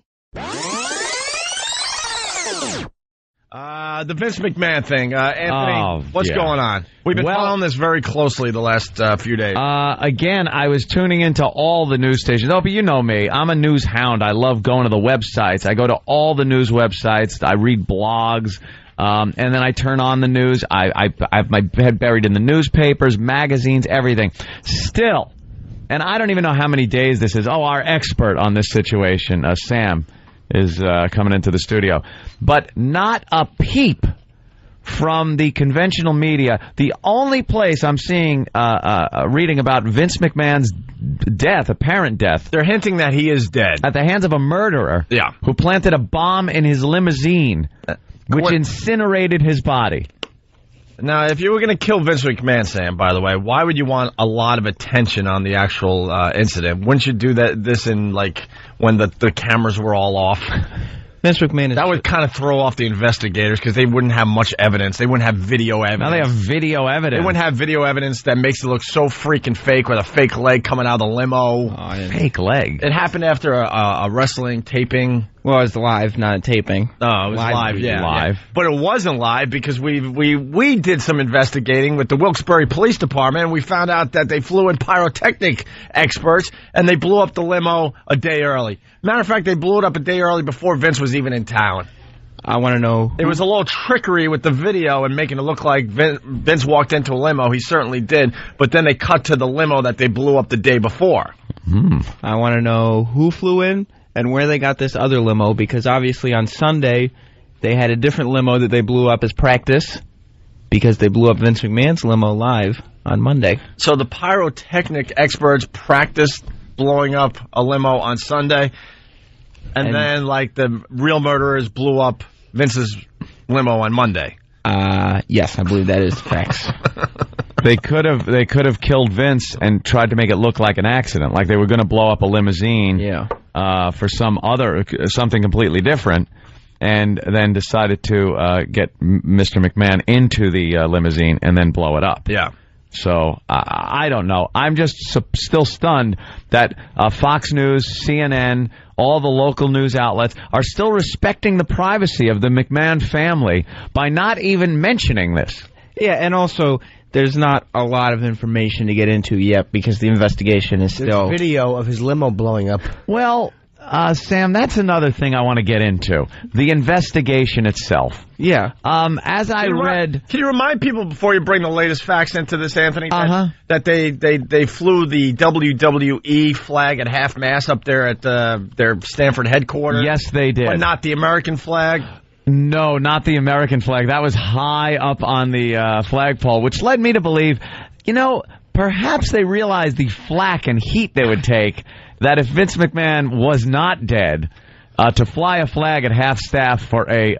S1: The Vince McMahon thing. Anthony, what's going on? We've been following this very closely the last few days.
S2: Again, I was tuning into all the news stations. Opie, you know me. I'm a news hound. I love going to the websites. I go to all the news websites. I read blogs. And then I turn on the news. I have my head buried in the newspapers, magazines, everything. Still, and I don't even know how many days this is. Oh, our expert on this situation, Sam, is coming into the studio. But not a peep from the conventional media. The only place I'm seeing, reading about Vince McMahon's death, apparent death.
S1: They're hinting that he is dead.
S2: At the hands of a murderer.
S1: Yeah.
S2: Who planted a bomb in his limousine, which incinerated his body.
S1: Now, if you were going to kill Vince McMahon, Sam, by the way, why would you want a lot of attention on the actual incident? Wouldn't you do this in, like, when the cameras were all off?
S5: Vince McMahon
S1: that would kind of throw off the investigators because they wouldn't have much evidence. They wouldn't have video evidence.
S2: Now they have video evidence.
S1: They wouldn't have video evidence that makes it look so freaking fake with a fake leg coming out of the limo.
S2: Fake leg?
S1: It happened after a wrestling taping.
S5: Well, it was live, not a taping.
S1: No, it was live, yeah.
S2: Live.
S1: Yeah. But it wasn't live because we did some investigating with the Wilkes-Barre Police Department, and we found out that they flew in pyrotechnic experts, and they blew up the limo a day early. Matter of fact, they blew it up a day early before Vince was even in town.
S5: I want to know.
S1: There was a little trickery with the video and making it look like Vince walked into a limo. He certainly did. But then they cut to the limo that they blew up the day before.
S5: I want to know who flew in and where they got this other limo, because obviously on Sunday they had a different limo that they blew up as practice because they blew up Vince McMahon's limo live on Monday.
S1: So the pyrotechnic experts practiced blowing up a limo on Sunday, and then, like, the real murderers blew up Vince's limo on Monday.
S5: Yes, I believe that is facts.
S2: They could have killed Vince and tried to make it look like an accident, like they were going to blow up a limousine for something completely different, and then decided to get Mr. McMahon into the limousine and then blow it up.
S1: Yeah.
S2: So, I don't know. I'm just still stunned that Fox News, CNN, all the local news outlets are still respecting the privacy of the McMahon family by not even mentioning this.
S5: Yeah, and also, there's not a lot of information to get into yet because the investigation is still...
S4: There's video of his limo blowing up.
S2: Well, Sam, that's another thing I want to get into. The investigation itself.
S5: Yeah.
S2: As I read...
S1: Can you remind people, before you bring the latest facts into this, Anthony, that they flew the WWE flag at half-mast up there at their Stanford headquarters?
S2: Yes, they did.
S1: But not the American flag?
S2: No, not the American flag. That was high up on the flagpole, which led me to believe, perhaps they realized the flack and heat they would take that if Vince McMahon was not dead, to fly a flag at half-staff for a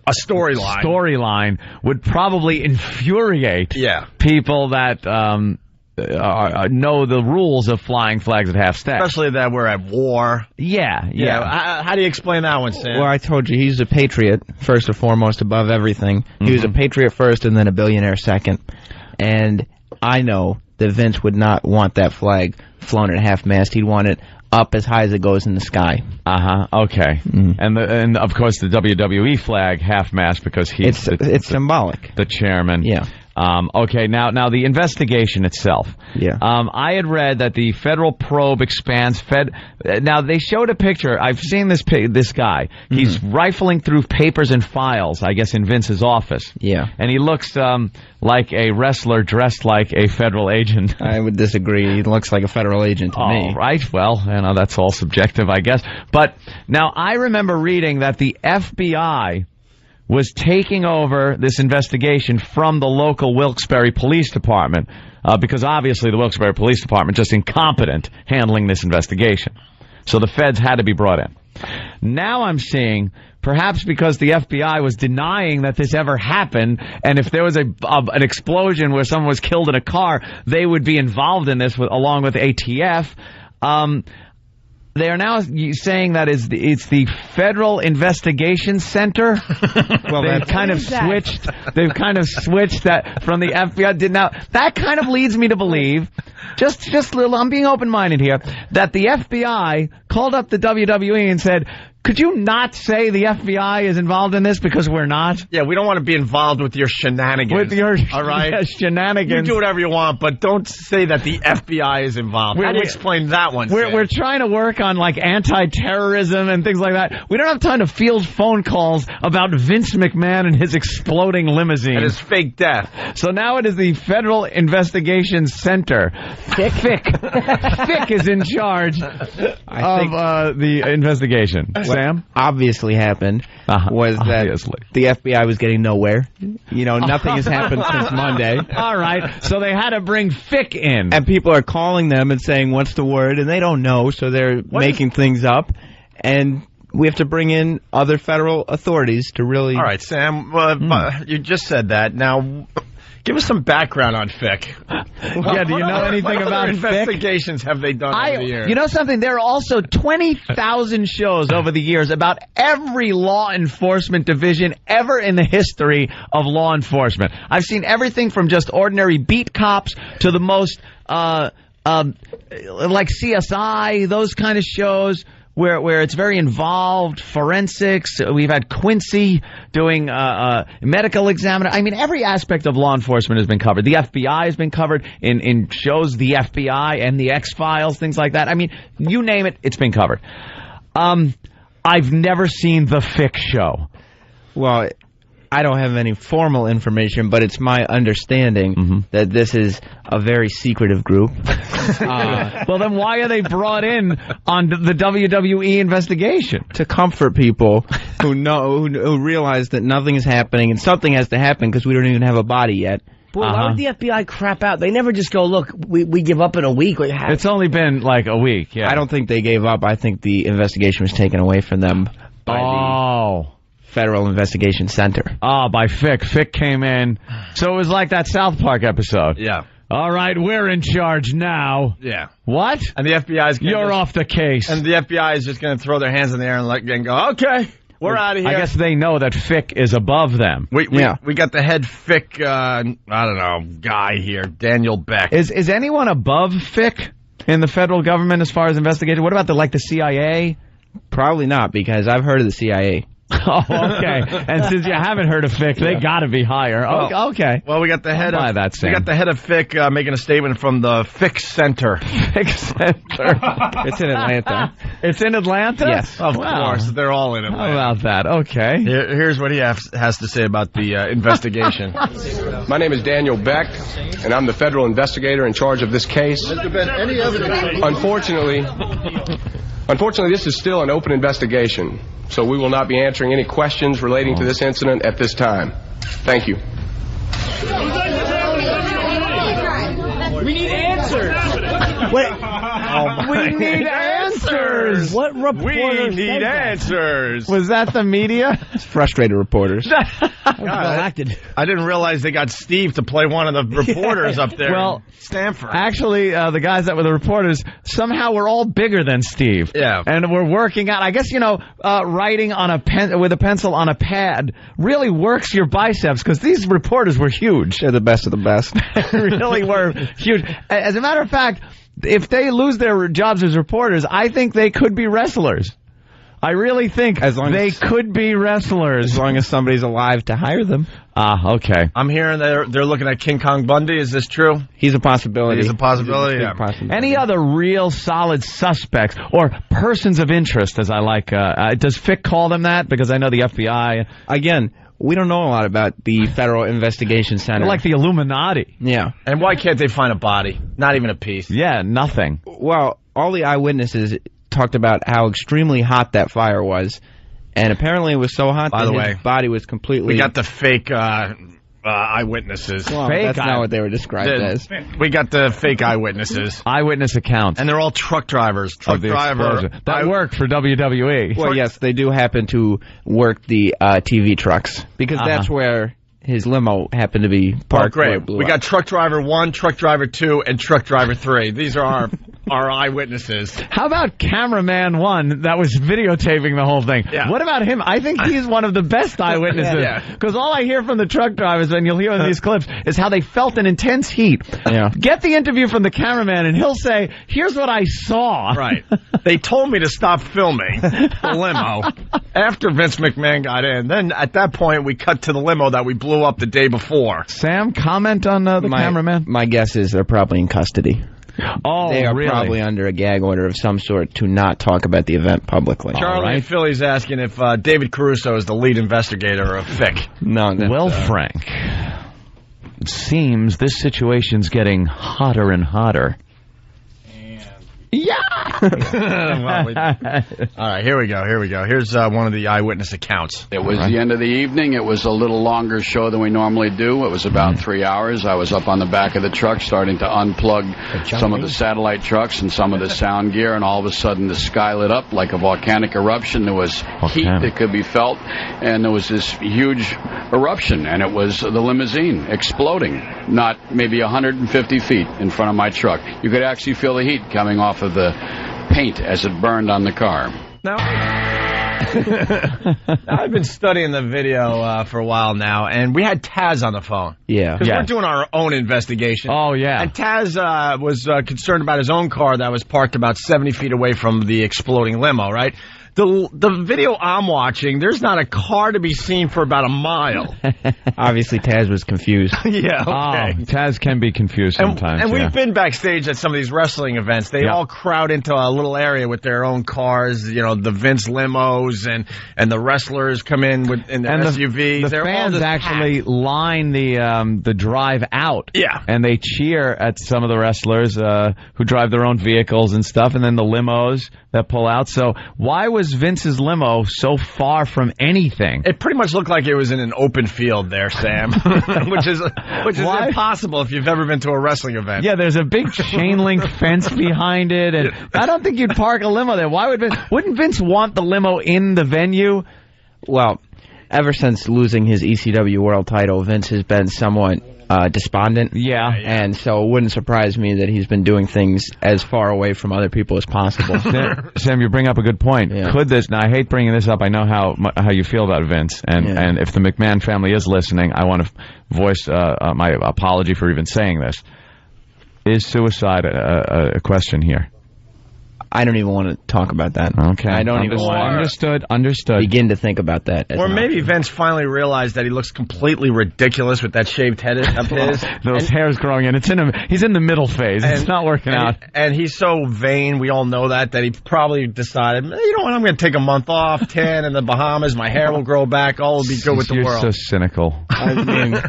S2: storyline would probably infuriate people that know the rules of flying flags at half-staff.
S1: Especially that we're at war.
S2: Yeah.
S1: How do you explain that one, Sam?
S5: Well, I told you, he's a patriot, first and foremost, above everything. He was a patriot first and then a billionaire second. And I know that Vince would not want that flag flown at half-mast. He'd want it up as high as it goes in the sky.
S2: Okay. And of course the WWE flag half-mast because
S5: it's symbolic.
S2: The chairman.
S5: Yeah.
S2: Okay, now the investigation itself.
S5: Yeah.
S2: I had read that the federal probe expands. Now they showed a picture. I've seen this guy. He's rifling through papers and files, I guess, in Vince's office.
S5: Yeah.
S2: And he looks like a wrestler dressed like a federal agent.
S5: I would disagree. He looks like a federal agent to me.
S2: All right. Well, that's all subjective, I guess. But now I remember reading that the FBI was taking over this investigation from the local Wilkes-Barre Police Department because obviously the Wilkes-Barre Police Department just incompetent handling this investigation. So the feds had to be brought in. Now I'm seeing, perhaps because the FBI was denying that this ever happened, and if there was an explosion where someone was killed in a car, they would be involved in this along with ATF. They are now saying that it's the Federal Investigation Center. Well, they've kind of switched. They've kind of switched that from the FBI. Now that kind of leads me to believe, just little. I'm being open-minded here. That the FBI called up the WWE and said, Could you not say the FBI is involved in this because we're not?
S1: Yeah, we don't want to be involved with your shenanigans.
S2: With your
S1: all right?
S2: Shenanigans.
S1: You do whatever you want, but don't say that the FBI is involved. How do you explain that one?
S2: We're trying to work on like anti-terrorism and things like that. We don't have time to field phone calls about Vince McMahon and his exploding limousine.
S1: And his fake death.
S2: So now it is the Federal Investigation Center. FIC is in charge of the investigation.
S5: Sam? Obviously happened was that the FBI was getting nowhere. You know, nothing has happened since Monday.
S2: All right, so they had to bring FIC in.
S5: And people are calling them and saying, what's the word? And they don't know, so they're making things up. And we have to bring in other federal authorities to really...
S1: All right, Sam, you just said that. Now... Give us some background on FIC.
S2: Yeah, do you know anything about
S1: FIC? Investigations have they done over the years?
S2: You know something? There are also 20,000 shows over the years about every law enforcement division ever in the history of law enforcement. I've seen everything from just ordinary beat cops to the most, like CSI, those kind of shows. Where it's very involved, forensics. We've had Quincy doing medical examiner. I mean, every aspect of law enforcement has been covered. The FBI has been covered in shows, the FBI and the X-Files, things like that. I mean, you name it, it's been covered. I've never seen the FIC show.
S5: Well, I don't have any formal information, but it's my understanding that this is a very secretive group.
S2: Well, then why are they brought in on the WWE investigation?
S5: To comfort people who who realize that nothing is happening and something has to happen because we don't even have a body yet.
S4: Boy, why would the FBI crap out? They never just go, look, we give up in a week.
S2: It's only been like a week, yeah.
S5: I don't think they gave up. I think the investigation was taken away from them by the Federal Investigation Center.
S2: By FIC. FIC came in. So it was like that South Park episode.
S1: Yeah.
S2: All right, we're in charge now.
S1: Yeah.
S2: What?
S1: And the FBI's
S2: You're off the case.
S1: And the FBI is just going to throw their hands in the air and go, okay, we're out of here.
S2: I guess they know that FIC is above them.
S1: We got the head FIC, I don't know, guy here, Daniel Beck.
S2: Is anyone above FIC in the federal government as far as investigation? What about the CIA?
S5: Probably not, because I've heard of the CIA.
S2: Oh, okay. And since you haven't heard of FIC, they got to be higher. Okay.
S1: Well, we got the head
S2: of that.
S1: We got the head of FIC making a statement from the FIC Center.
S2: FIC Center.
S5: It's in Atlanta.
S2: It's in Atlanta?
S5: Yes.
S1: Of course. They're all in Atlanta.
S2: How about that? Okay.
S1: Here's what he has to say about the investigation.
S12: My name is Daniel Beck, and I'm the federal investigator in charge of this case.
S11: Has there been any evidence?
S12: Unfortunately, this is still an open investigation, so we will not be answering any questions relating to this incident at this time. Thank you.
S7: We need answers.
S2: We need answers.
S4: What reporter
S1: We need answers.
S2: Was that the media?
S5: It's frustrated reporters.
S1: I didn't realize they got Steve to play one of the reporters up there.
S2: Well,
S1: Stanford.
S2: Actually, the guys that were the reporters somehow were all bigger than Steve.
S1: Yeah.
S2: And we're working out. I guess writing on with a pencil on a pad really works your biceps because these reporters were huge.
S5: They're the best of the best.
S2: They really were huge. As a matter of fact, if they lose their jobs as reporters, I think they could be wrestlers. I really think they could be wrestlers.
S5: As long as somebody's alive to hire them.
S2: Okay.
S1: I'm hearing they're looking at King Kong Bundy. Is this true?
S5: He's a possibility.
S1: He's a possibility, yeah.
S2: Any other real solid suspects or persons of interest, as I like? Does FIC call them that? Because I know the FBI.
S5: Again, we don't know a lot about the Federal Investigation Center.
S2: They're like the Illuminati.
S5: Yeah.
S1: And why can't they find a body? Not even a piece.
S2: Yeah, nothing.
S5: Well, all the eyewitnesses talked about how extremely hot that fire was, and apparently it was so hot that his body was completely...
S1: We got the fake eyewitnesses.
S5: Well, that's not what they were described as.
S1: We got the fake eyewitnesses.
S2: Eyewitness accounts.
S1: And they're all truck drivers. Truck driver.
S2: That worked for WWE.
S5: Well, yes, they do happen to work the TV trucks, because that's where his limo happened to be parked.
S1: Oh, great. We got truck driver 1, truck driver 2, and truck driver 3. These are our are eyewitnesses.
S2: How about cameraman one that was videotaping the whole thing?
S1: Yeah.
S2: What about him? I think he's one of the best eyewitnesses. Because all I hear from the truck drivers, and you'll hear in these clips, is how they felt an intense heat.
S5: Yeah.
S2: Get the interview from the cameraman, and he'll say, here's what I saw.
S1: Right. They told me to stop filming the limo after Vince McMahon got in. Then at that point, we cut to the limo that we blew up the day before.
S2: Sam, comment on the cameraman?
S5: My guess is they're probably in custody.
S2: Oh,
S5: they are
S2: really?
S5: probably under a gag order of some sort to not talk about the event publicly.
S1: Charlie and Philly's asking if David Caruso is the lead investigator of FIC.
S5: No.
S2: Well, Frank, it seems this situation's getting hotter and hotter. Yeah.
S1: All right, here we go. Here's one of the eyewitness accounts.
S13: It was the end of the evening. It was a little longer show than we normally do. It was about 3 hours. I was up on the back of the truck starting to unplug some of the satellite trucks and some of the sound gear, and all of a sudden the sky lit up like a volcanic eruption. There was heat that could be felt, and there was this huge eruption, and it was the limousine exploding, not maybe 150 feet in front of my truck. You could actually feel the heat coming off of the paint as it burned on the car.
S1: Now, I've been studying the video for a while now, and we had Taz on the phone.
S5: Yeah.
S1: Because we're doing our own investigation.
S2: Oh, yeah.
S1: And Taz was concerned about his own car that was parked about 70 feet away from the exploding limo, right? The video I'm watching, there's not a car to be seen for about a mile.
S5: Obviously, Taz was confused.
S1: Yeah, okay.
S2: Oh, Taz can be confused sometimes.
S1: And we've been backstage at some of these wrestling events. They all crowd into a little area with their own cars, you know, the Vince limos, and the wrestlers come in in their SUVs.
S2: The fans actually line the drive out.
S1: Yeah.
S2: And they cheer at some of the wrestlers who drive their own vehicles and stuff, and then the limos that pull out. So why was Vince's limo so far from anything?
S1: It pretty much looked like it was in an open field there, Sam, which is impossible if you've ever been to a wrestling event.
S2: Yeah, there's a big chain link fence behind it, and I don't think you'd park a limo there. Why wouldn't Vince want the limo in the venue?
S5: Well, ever since losing his ECW world title, Vince has been somewhat despondent.
S2: Yeah.
S5: And so it wouldn't surprise me that he's been doing things as far away from other people as possible.
S2: Sam, you bring up a good point.
S5: Yeah.
S2: Could this, now I hate bringing this up, I know how you feel about Vince, and if the McMahon family is listening, I want to voice my apology for even saying this. Is suicide a question here?
S5: I don't even want to talk about that.
S2: Okay.
S5: I don't even want
S2: to understood.
S5: begin to think about that.
S1: Or maybe Vince finally realized that he looks completely ridiculous with that shaved head of his.
S2: Those hairs growing in. He's in the middle phase. It's not working out.
S1: And he's so vain, we all know that he probably decided, you know what, I'm going to take a month off, 10 in the Bahamas, my hair will grow back, all will be good with the world.
S2: You're so cynical.
S5: I mean,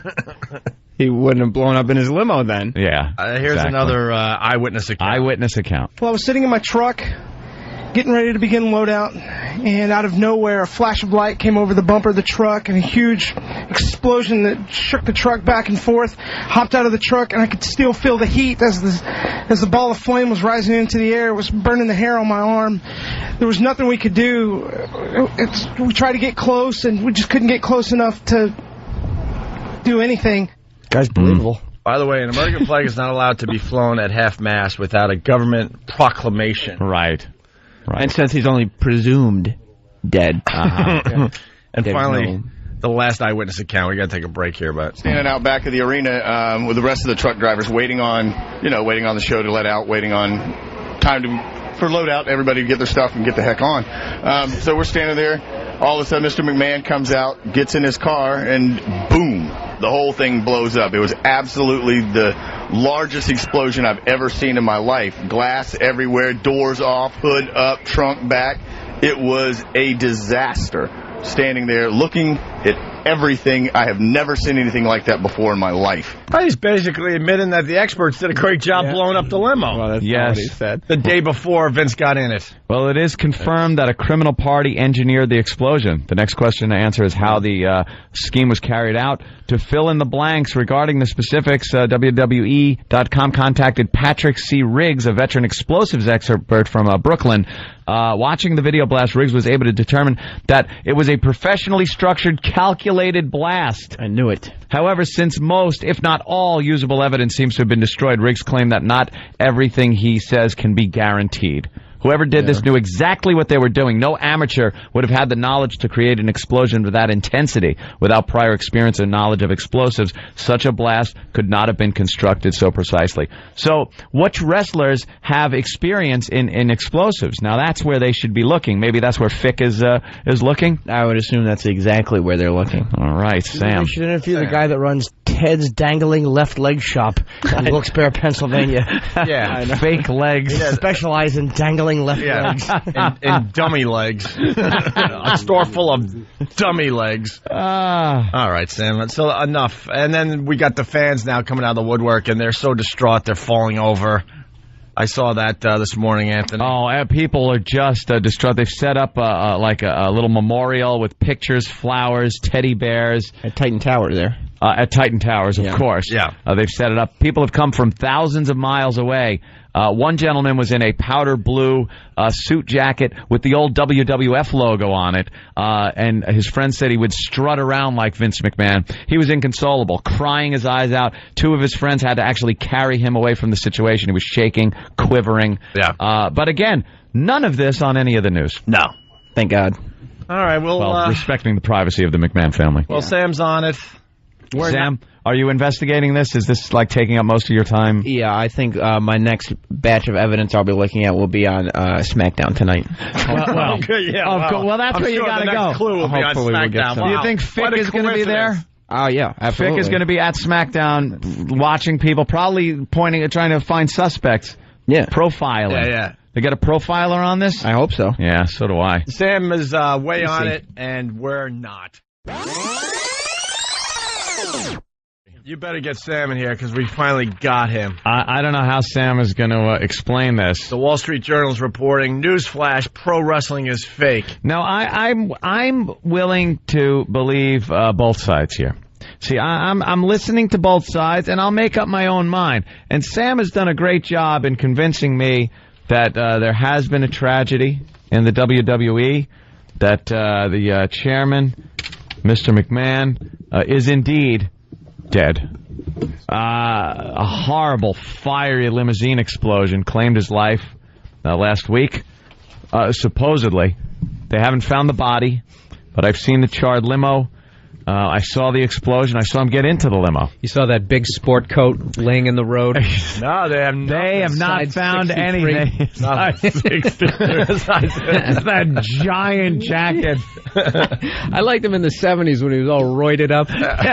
S5: he wouldn't have blown up in his limo then.
S2: Yeah.
S1: Here's another eyewitness account.
S14: Well, I was sitting in my truck, getting ready to begin loadout, and out of nowhere, a flash of light came over the bumper of the truck, and a huge explosion that shook the truck back and forth. Hopped out of the truck, and I could still feel the heat as the ball of flame was rising into the air. It was burning the hair on my arm. There was nothing we could do. We tried to get close, and we just couldn't get close enough to do anything.
S4: Guy's believable.
S1: By the way, an American flag is not allowed to be flown at half-mast without a government proclamation.
S2: Right.
S5: And since he's only presumed dead.
S1: And finally, the last eyewitness account. We got to take a break here, but
S15: standing out back of the arena with the rest of the truck drivers, waiting on the show to let out, waiting on time for loadout, everybody to get their stuff and get the heck on. So we're standing there. All of a sudden, Mr. McMahon comes out, gets in his car, and boom, the whole thing blows up. It was absolutely the largest explosion I've ever seen in my life. Glass everywhere, doors off, hood up, trunk back. It was a disaster. Standing there looking at everything. I have never seen anything like that before in my life.
S1: He's basically admitting that the experts did a great job blowing up the limo.
S5: Well, that's not what he said.
S1: The day before Vince got in it.
S2: Well, it is confirmed that a criminal party engineered the explosion. The next question to answer is how the scheme was carried out. To fill in the blanks regarding the specifics, WWE.com contacted Patrick C. Riggs, a veteran explosives expert from Brooklyn, Watching the video blast, Riggs was able to determine that it was a professionally structured, calculated blast.
S5: I knew it.
S2: However, since most, if not all, usable evidence seems to have been destroyed, Riggs claimed that not everything he says can be guaranteed. Whoever did this knew exactly what they were doing. No amateur would have had the knowledge to create an explosion of that intensity without prior experience and knowledge of explosives. Such a blast could not have been constructed so precisely. So, which wrestlers have experience in explosives? Now, that's where they should be looking. Maybe that's where Fick is looking?
S5: I would assume that's exactly where they're looking.
S2: All right, Sam.
S4: We should interview the guy that runs Ted's Dangling Left Leg Shop in Wilkes-Barre, Pennsylvania.
S2: Yeah, fake legs.
S4: They specialize in dangling left legs.
S1: and dummy legs. A store full of dummy legs. All right, Sam. So enough. And then we got the fans now coming out of the woodwork, and they're so distraught they're falling over. I saw that this morning, Anthony.
S2: Oh, people are just distraught. They've set up like a little memorial with pictures, flowers, teddy bears.
S5: At Titan Tower there.
S2: At Titan Towers, of course.
S1: Yeah.
S2: They've set it up. People have come from thousands of miles away. One gentleman was in a powder blue suit jacket with the old WWF logo on it, and his friend said he would strut around like Vince McMahon. He was inconsolable, crying his eyes out. Two of his friends had to actually carry him away from the situation. He was shaking, quivering.
S1: Yeah.
S2: But again, none of this on any of the news.
S1: No.
S5: Thank God.
S1: All right,
S2: well, respecting the privacy of the McMahon family.
S1: Well, Sam's on it.
S2: Sam, are you investigating this? Is this like taking up most of your time?
S5: Yeah, I think my next batch of evidence I'll be looking at will be on SmackDown tonight.
S2: Well, that's where you got to go.
S1: Clue will be on SmackDown.
S2: Do you think Fick is going to be there?
S5: Oh, yeah, absolutely.
S2: Fick is going to be at SmackDown watching people, probably trying to find suspects.
S5: Yeah.
S2: Profiling.
S1: Yeah.
S2: They got a profiler on this?
S5: I hope so.
S2: Yeah, so do I.
S1: Sam is way on it, and we're not. You better get Sam in here because we finally got him.
S2: I don't know how Sam is going to explain this.
S1: The Wall Street Journal is reporting, newsflash, pro wrestling is fake.
S2: No, I'm willing to believe both sides here. See, I'm listening to both sides, and I'll make up my own mind. And Sam has done a great job in convincing me that there has been a tragedy in the WWE, that the chairman, Mr. McMahon, is indeed dead. A horrible, fiery limousine explosion claimed his life last week. Supposedly. They haven't found the body, but I've seen the charred limo. I saw the explosion. I saw him get into the limo.
S16: You saw that big sport coat laying in the road?
S1: No, they have not
S2: found
S16: 63.
S2: anything. Size 63. That giant jacket.
S16: I liked him in the 70s when he was all roided up.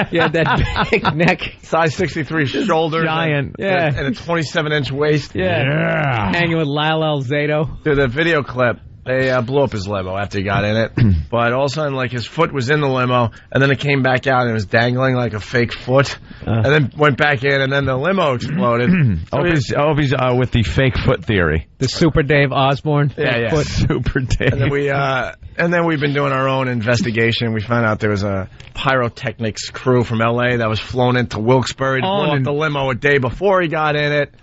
S16: He had that big neck.
S1: Size 63 shoulders.
S2: Giant.
S1: And a 27-inch waist.
S16: Yeah. Hanging with Lyle Alzado.
S1: To the video clip. They blew up his limo after he got in it. But all of a sudden, like, his foot was in the limo, and then it came back out and it was dangling like a fake foot. And then went back in, and then the limo exploded.
S2: Opie's with the fake foot theory.
S16: The Super Dave Osborne.
S1: Yeah.
S16: Foot.
S2: Super Dave.
S1: And then we've been doing our own investigation. We found out there was a pyrotechnics crew from L.A. that was flown into Wilkes-Barre to blow up the limo a day before he got in it.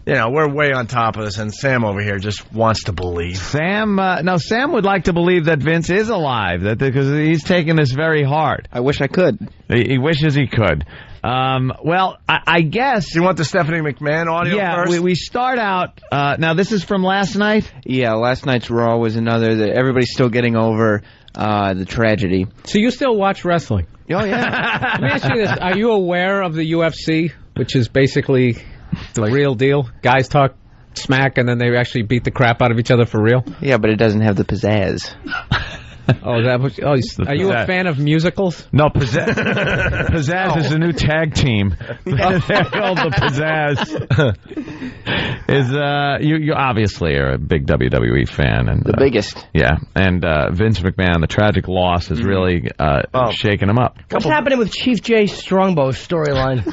S1: You know, we're way on top of this, and Sam over here just wants to believe.
S2: Sam would like to believe that Vince is alive, because he's taking this very hard.
S5: I wish I could.
S2: He wishes he could. Well, I guess...
S1: Do you want the Stephanie McMahon audio first?
S2: Yeah, we start out... now, this is from last night?
S5: Yeah, last night's Raw was another... Everybody's still getting over the tragedy.
S16: So you still watch wrestling?
S5: Oh, yeah.
S16: Let me ask you this. Are you aware of the UFC, which is basically... the real deal? Guys talk smack and then they actually beat the crap out of each other for real?
S5: Yeah, but it doesn't have the pizzazz.
S16: Are you a fan of musicals?
S2: No, Pizzazz is a new tag team. They're called the Pizzazz. You obviously are a big WWE fan, and
S5: the biggest.
S2: Yeah, and Vince McMahon, the tragic loss, has really shaken him up.
S4: What's happening with Chief Jay Strongbow's storyline?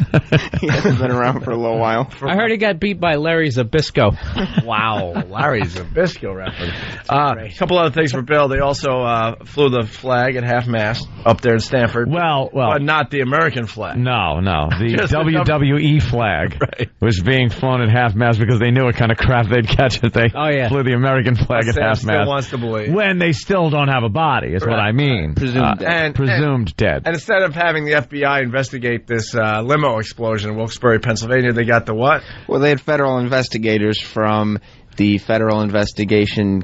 S5: He hasn't been around for a little while.
S16: I heard he got beat by Larry Zbyszko.
S1: Wow, Larry Zbyszko reference. A couple other things for Bill. They also flew the flag at half-mast up there in Stanford.
S2: Well,
S1: but not the American flag.
S2: No. The
S1: Just the
S2: WWE flag was being flown at half-mast because they knew what kind of crap they'd catch if they flew the American flag at half-mast.
S1: Still wants to believe.
S2: When they still don't have a body, is what I mean.
S5: Presumed dead.
S2: Presumed dead.
S1: And instead of having the FBI investigate this limo explosion in Wilkes-Barre, Pennsylvania, they got the what?
S5: Well, they had federal investigators from the Federal Investigation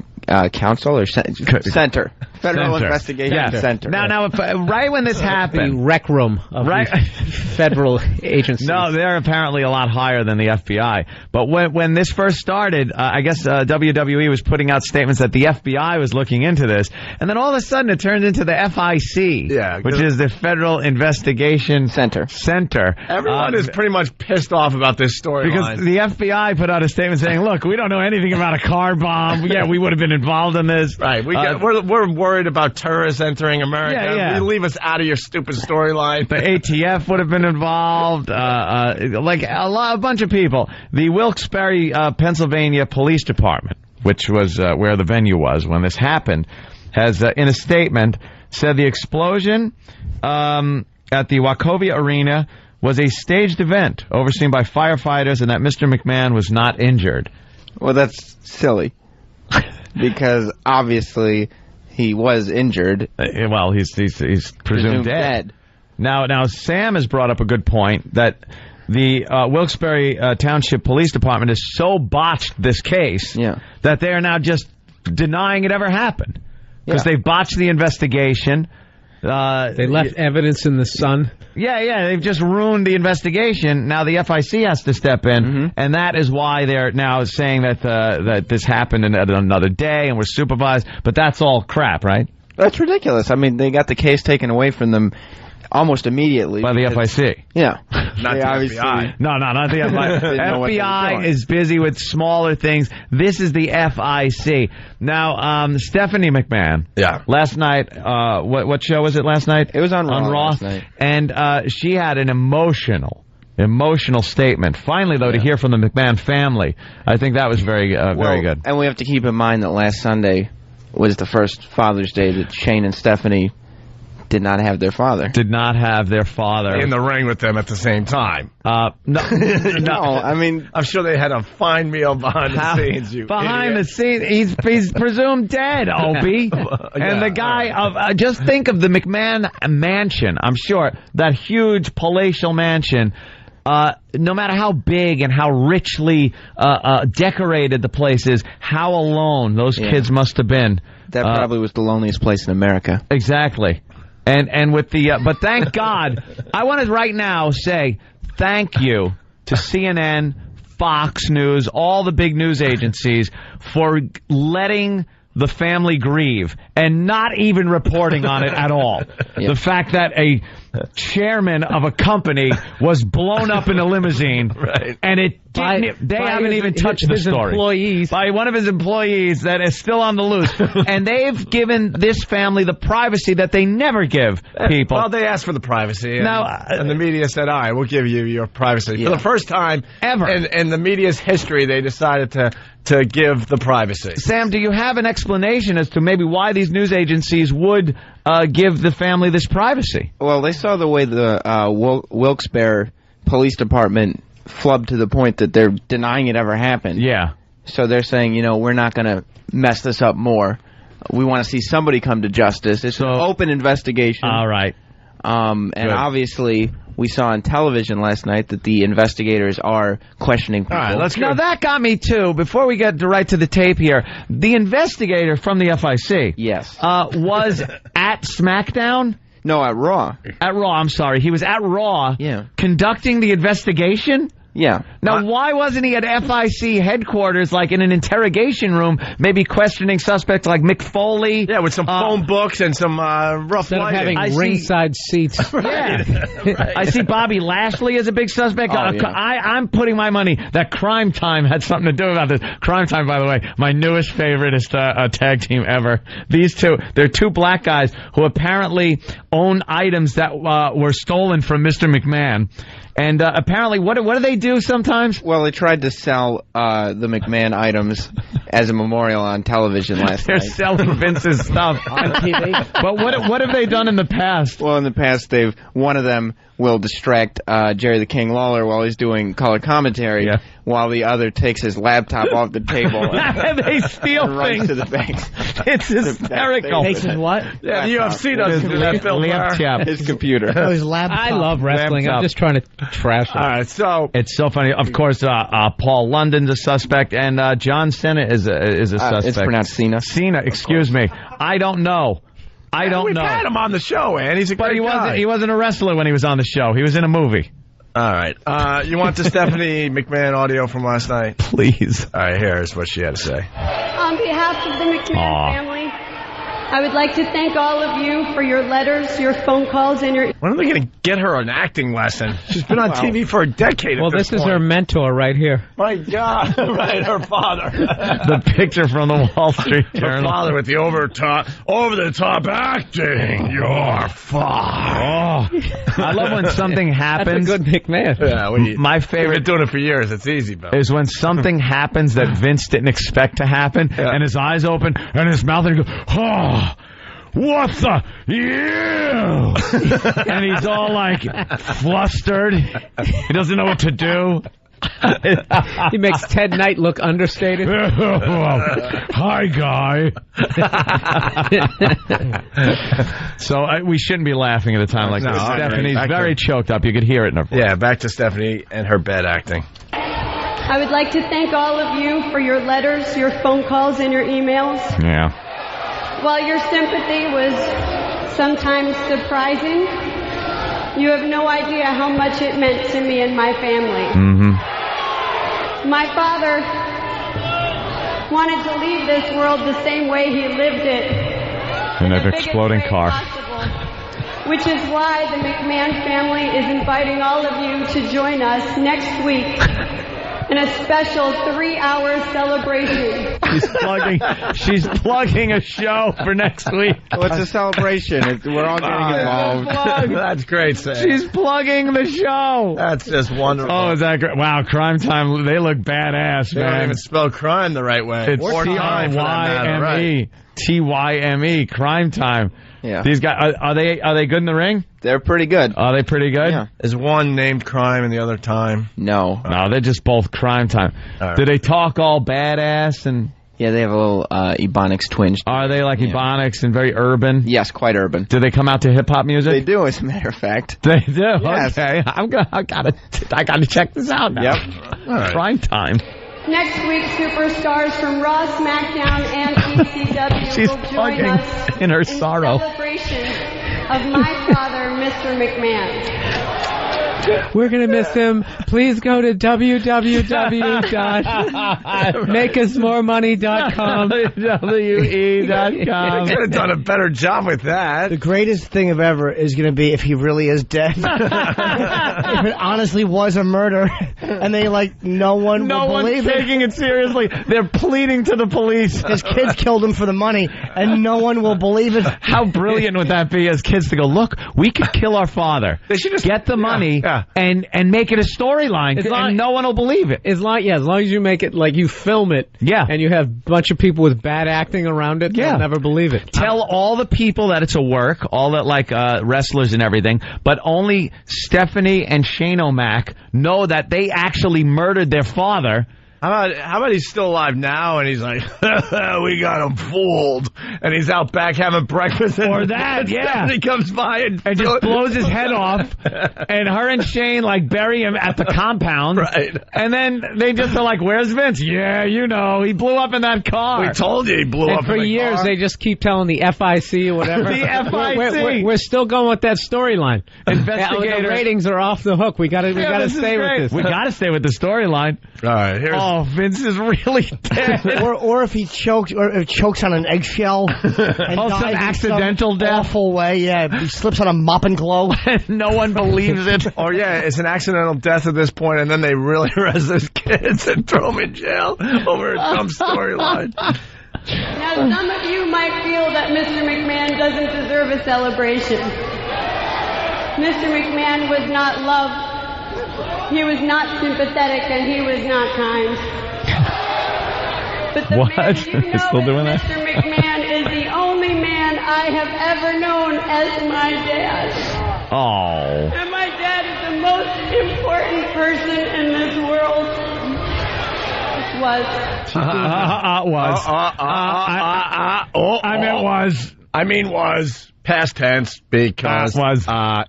S5: Council or Center. Federal Investigation Center.
S2: Now, right when this happened,
S16: the rec room of the federal agency.
S2: No, they're apparently a lot higher than the FBI. But when this first started, I guess WWE was putting out statements that the FBI was looking into this, and then all of a sudden it turned into the FIC, which is the Federal Investigation Center.
S1: Everyone is pretty much pissed off about this story
S2: because the FBI put out a statement saying, "Look, we don't know anything about a car bomb. Yeah, we would have been involved in this.
S1: Right? We're worried about terrorists entering America.
S2: Yeah.
S1: You leave us out of your stupid storyline."
S2: The ATF would have been involved, like a bunch of people. The Wilkes-Barre, Pennsylvania Police Department, which was where the venue was when this happened, has in a statement said the explosion at the Wachovia Arena was a staged event overseen by firefighters and that Mr. McMahon was not injured.
S5: Well, that's silly because obviously he was injured.
S2: Well, he's presumed dead. Now Sam has brought up a good point that the Wilkes-Barre Township Police Department has so botched this case that they are now just denying it ever happened because they've botched the investigation.
S16: They left evidence in the sun.
S2: Yeah, they've just ruined the investigation. Now the FIC has to step in, and that is why they're now saying that this happened at another day and was supervised. But that's all crap, right?
S5: That's ridiculous. I mean, they got the case taken away from them almost immediately.
S2: By the FIC.
S5: Yeah.
S1: Not the FBI.
S2: No, not the FBI. FBI is busy with smaller things. This is the FIC. Now, Stephanie McMahon.
S1: Yeah.
S2: Last night, what show was it last night?
S5: It was on Raw.
S2: Last night. And she had an emotional statement. Finally, though, to hear from the McMahon family, I think that was very good.
S5: And we have to keep in mind that last Sunday was the first Father's Day that Shane and Stephanie did not have their father.
S1: In the ring with them at the same time.
S2: No,
S5: I mean,
S1: I'm sure they had a fine meal behind the scenes.
S2: Behind the scenes, he's presumed dead, Opie. And the guy just think of the McMahon mansion. I'm sure that huge palatial mansion. No matter how big and how richly decorated the place is, how alone those kids must have been.
S5: That probably was the loneliest place in America.
S2: Exactly. And with the but thank God, I want to right now say thank you to CNN, Fox News, all the big news agencies for letting the family grieve and not even reporting on it at all. The fact that a chairman of a company was blown up in a limousine, and they haven't even touched the story. By one of his employees that is still on the loose. And they've given this family the privacy that they never give people.
S1: Well, they asked for the privacy, and the media said, all right, we'll give you your privacy. For the first time
S2: ever
S1: in the media's history, they decided to give the privacy.
S2: Sam, do you have an explanation as to maybe why these news agencies would give the family this privacy?
S5: Well, they saw the way the Wilkes-Barre Police Department flubbed to the point that they're denying it ever happened.
S2: Yeah.
S5: So they're saying, we're not going to mess this up more. We want to see somebody come to justice. It's an open investigation.
S2: All right.
S5: And obviously, we saw on television last night that the investigators are questioning people.
S2: All right, Now, that got me, too. Before we get right to the tape here, the investigator from the FIC was at SmackDown?
S5: No, at Raw.
S2: At Raw, I'm sorry. He was at Raw conducting the investigation?
S5: Yeah.
S2: Now, why wasn't he at FIC headquarters, like in an interrogation room, maybe questioning suspects like Mick Foley?
S1: Yeah, with some phone books and some rough lighting.
S16: Having ringside seats.
S2: I see Bobby Lashley as a big suspect. I'm putting my money that Crime Time had something to do about this. Crime Time, by the way, my newest favorite is tag team ever. These two, they're two black guys who apparently own items that were stolen from Mr. McMahon. And apparently, what do they do sometimes?
S5: Well, they tried to sell the McMahon items as a memorial on television last
S2: They're
S5: night.
S2: selling Vince's stuff on TV. But what have they done in the past?
S5: Well, in the past, one of them will distract Jerry the King Lawler while he's doing color commentary, while the other takes his laptop off the table.
S2: They steal
S5: and runs
S2: things.
S5: to the bank.
S2: It's hysterical.
S4: Takes his what?
S1: Yeah, the UFC doesn't do that, Bill Maher.
S5: His computer.
S4: Oh, his laptop.
S16: I love wrestling.
S2: Laptop.
S16: I'm just trying to trash it.
S1: All right, so
S2: It's so funny. Of course, Paul London's a suspect, and John Cena is a suspect.
S5: It's pronounced Cena.
S2: Cena, excuse me. I don't know. I don't
S1: we've
S2: know.
S1: had him on the show, and he's a
S2: But
S1: great guy.
S2: he wasn't a wrestler when he was on the show. He was in a movie.
S1: All right. You want the Stephanie McMahon audio from last night?
S2: Please.
S1: All right, here's what she had to say.
S17: On behalf of the McMahon family, I would like to thank all of you for your letters, your phone calls, and your...
S1: When are they going to get her an acting lesson? She's been on TV for a decade
S16: Well,
S1: at this
S16: this is
S1: point.
S16: her mentor right here.
S1: My God. Right, her father.
S2: The picture from the Wall Street
S1: Her
S2: Journal.
S1: father with the over-the-top acting. Your father.
S2: I love when something happens.
S16: That's a good McMahon.
S1: Yeah,
S2: My
S1: We've
S2: favorite
S1: been doing it for years. It's easy, Bill.
S2: is when something happens that Vince didn't expect to happen, and his eyes open, and his mouth, and he goes, oh, what the, and he's all like flustered. He doesn't know what to do.
S16: He makes Ted Knight look understated.
S2: Hi, guy. So we shouldn't be laughing at a time like
S1: No,
S2: this.
S1: all right.
S2: Stephanie's
S1: Back
S2: very choked up. You could hear it in her voice.
S1: Yeah, back to Stephanie and her bad acting.
S17: I would like to thank all of you for your letters, your phone calls, and your emails.
S2: Yeah.
S17: While your sympathy was sometimes surprising, you have no idea how much it meant to me and my family.
S2: Mm-hmm.
S17: My father wanted to leave this world the same way he lived it.
S2: In an
S17: the biggest
S2: exploding
S17: way
S2: car.
S17: possible, which is why the McMahon family is inviting all of you to join us next week in a special 3-hour celebration.
S2: She's plugging a show for next week.
S5: What's a celebration? We're all getting involved.
S1: That's great, Sam.
S2: She's plugging the show.
S1: That's just wonderful.
S2: Oh, is that great? Wow, Crime Time, they look badass,
S1: They don't
S2: man.
S1: even spell crime the right way.
S2: It's
S1: Or time, for that matter, right.
S2: T-Y-M-E, Crime Time.
S5: Yeah.
S2: These guys, are they good in the ring?
S5: They're pretty good.
S2: Are they pretty good?
S5: Yeah.
S1: Is one named Crime and the other Time?
S5: No.
S2: No, they're just both Crime Time.
S1: Right.
S2: Do they talk all badass and...
S5: Yeah, they have a little Ebonics twinge.
S2: Are they like Ebonics and very urban?
S5: Yes, quite urban.
S2: Do they come out to hip-hop music?
S5: They do, as a matter of fact.
S2: They do?
S5: Yes.
S2: Okay. I gotta check this out now.
S5: Yep.
S1: All right.
S2: Crime Time.
S17: Next week, superstars from Raw, SmackDown, and ECW
S2: She's
S17: will join
S2: plugging
S17: us
S2: in her sorrow.
S17: celebration of my father, Mr. McMahon.
S16: We're going to miss him. Please go to www.makeusmoremoney.com.
S2: WWE.com.
S1: Could have done a better job with that.
S4: The greatest thing of ever is going to be if he really is dead. If it honestly was a murder, and they no one
S2: No
S4: will
S2: one's
S4: believe
S2: taking it seriously. They're pleading to the police.
S4: His kids killed him for the money, and no one will believe it.
S2: How brilliant would that be as kids to go, look, we could kill our father, get the money, and make it a storyline, and no one will believe it.
S16: As long as you make it, you film it, and you have a bunch of people with bad acting around it, they'll never believe it.
S2: Tell all the people that it's a work, all that wrestlers and everything, but only Stephanie and Shane O'Mac know that they actually murdered their father.
S1: How about he's still alive now and he's like, we got him fooled, and he's out back having breakfast,
S2: or that,
S1: and he comes by and
S2: just blows his head off, and her and Shane bury him at the compound,
S1: right?
S2: And then they just are like, "Where's Vince?" Yeah, he blew up in that car.
S1: We told you he blew up.
S16: For
S1: in the
S16: years,
S1: car.
S16: they just keep telling the FIC or whatever.
S2: The FIC.
S16: We're still going with that storyline.
S2: Investigator.
S16: The ratings are off the hook. We got to stay with this.
S2: We got to stay with the storyline.
S1: All right, here's.
S2: Oh, Vince is really dead.
S4: or if he chokes on an eggshell and
S2: some
S4: dies
S2: accidental
S4: in some
S2: death.
S4: awful way. Yeah, he slips on a mop and glow.
S2: No one believes it.
S1: Or it's an accidental death at this point, and then they really arrest those kids and throw them in jail over a dumb storyline.
S17: Now, some of you might feel that Mr. McMahon doesn't deserve a celebration. Mr. McMahon was not loved He was not sympathetic and he was not kind. But the
S2: What?
S17: man you know
S2: He's still doing
S17: as
S2: that?
S17: Mr. McMahon is the only man I have ever known as my dad.
S2: Oh.
S17: And my dad is the most important person in this world. Was.
S1: I mean was. Past tense because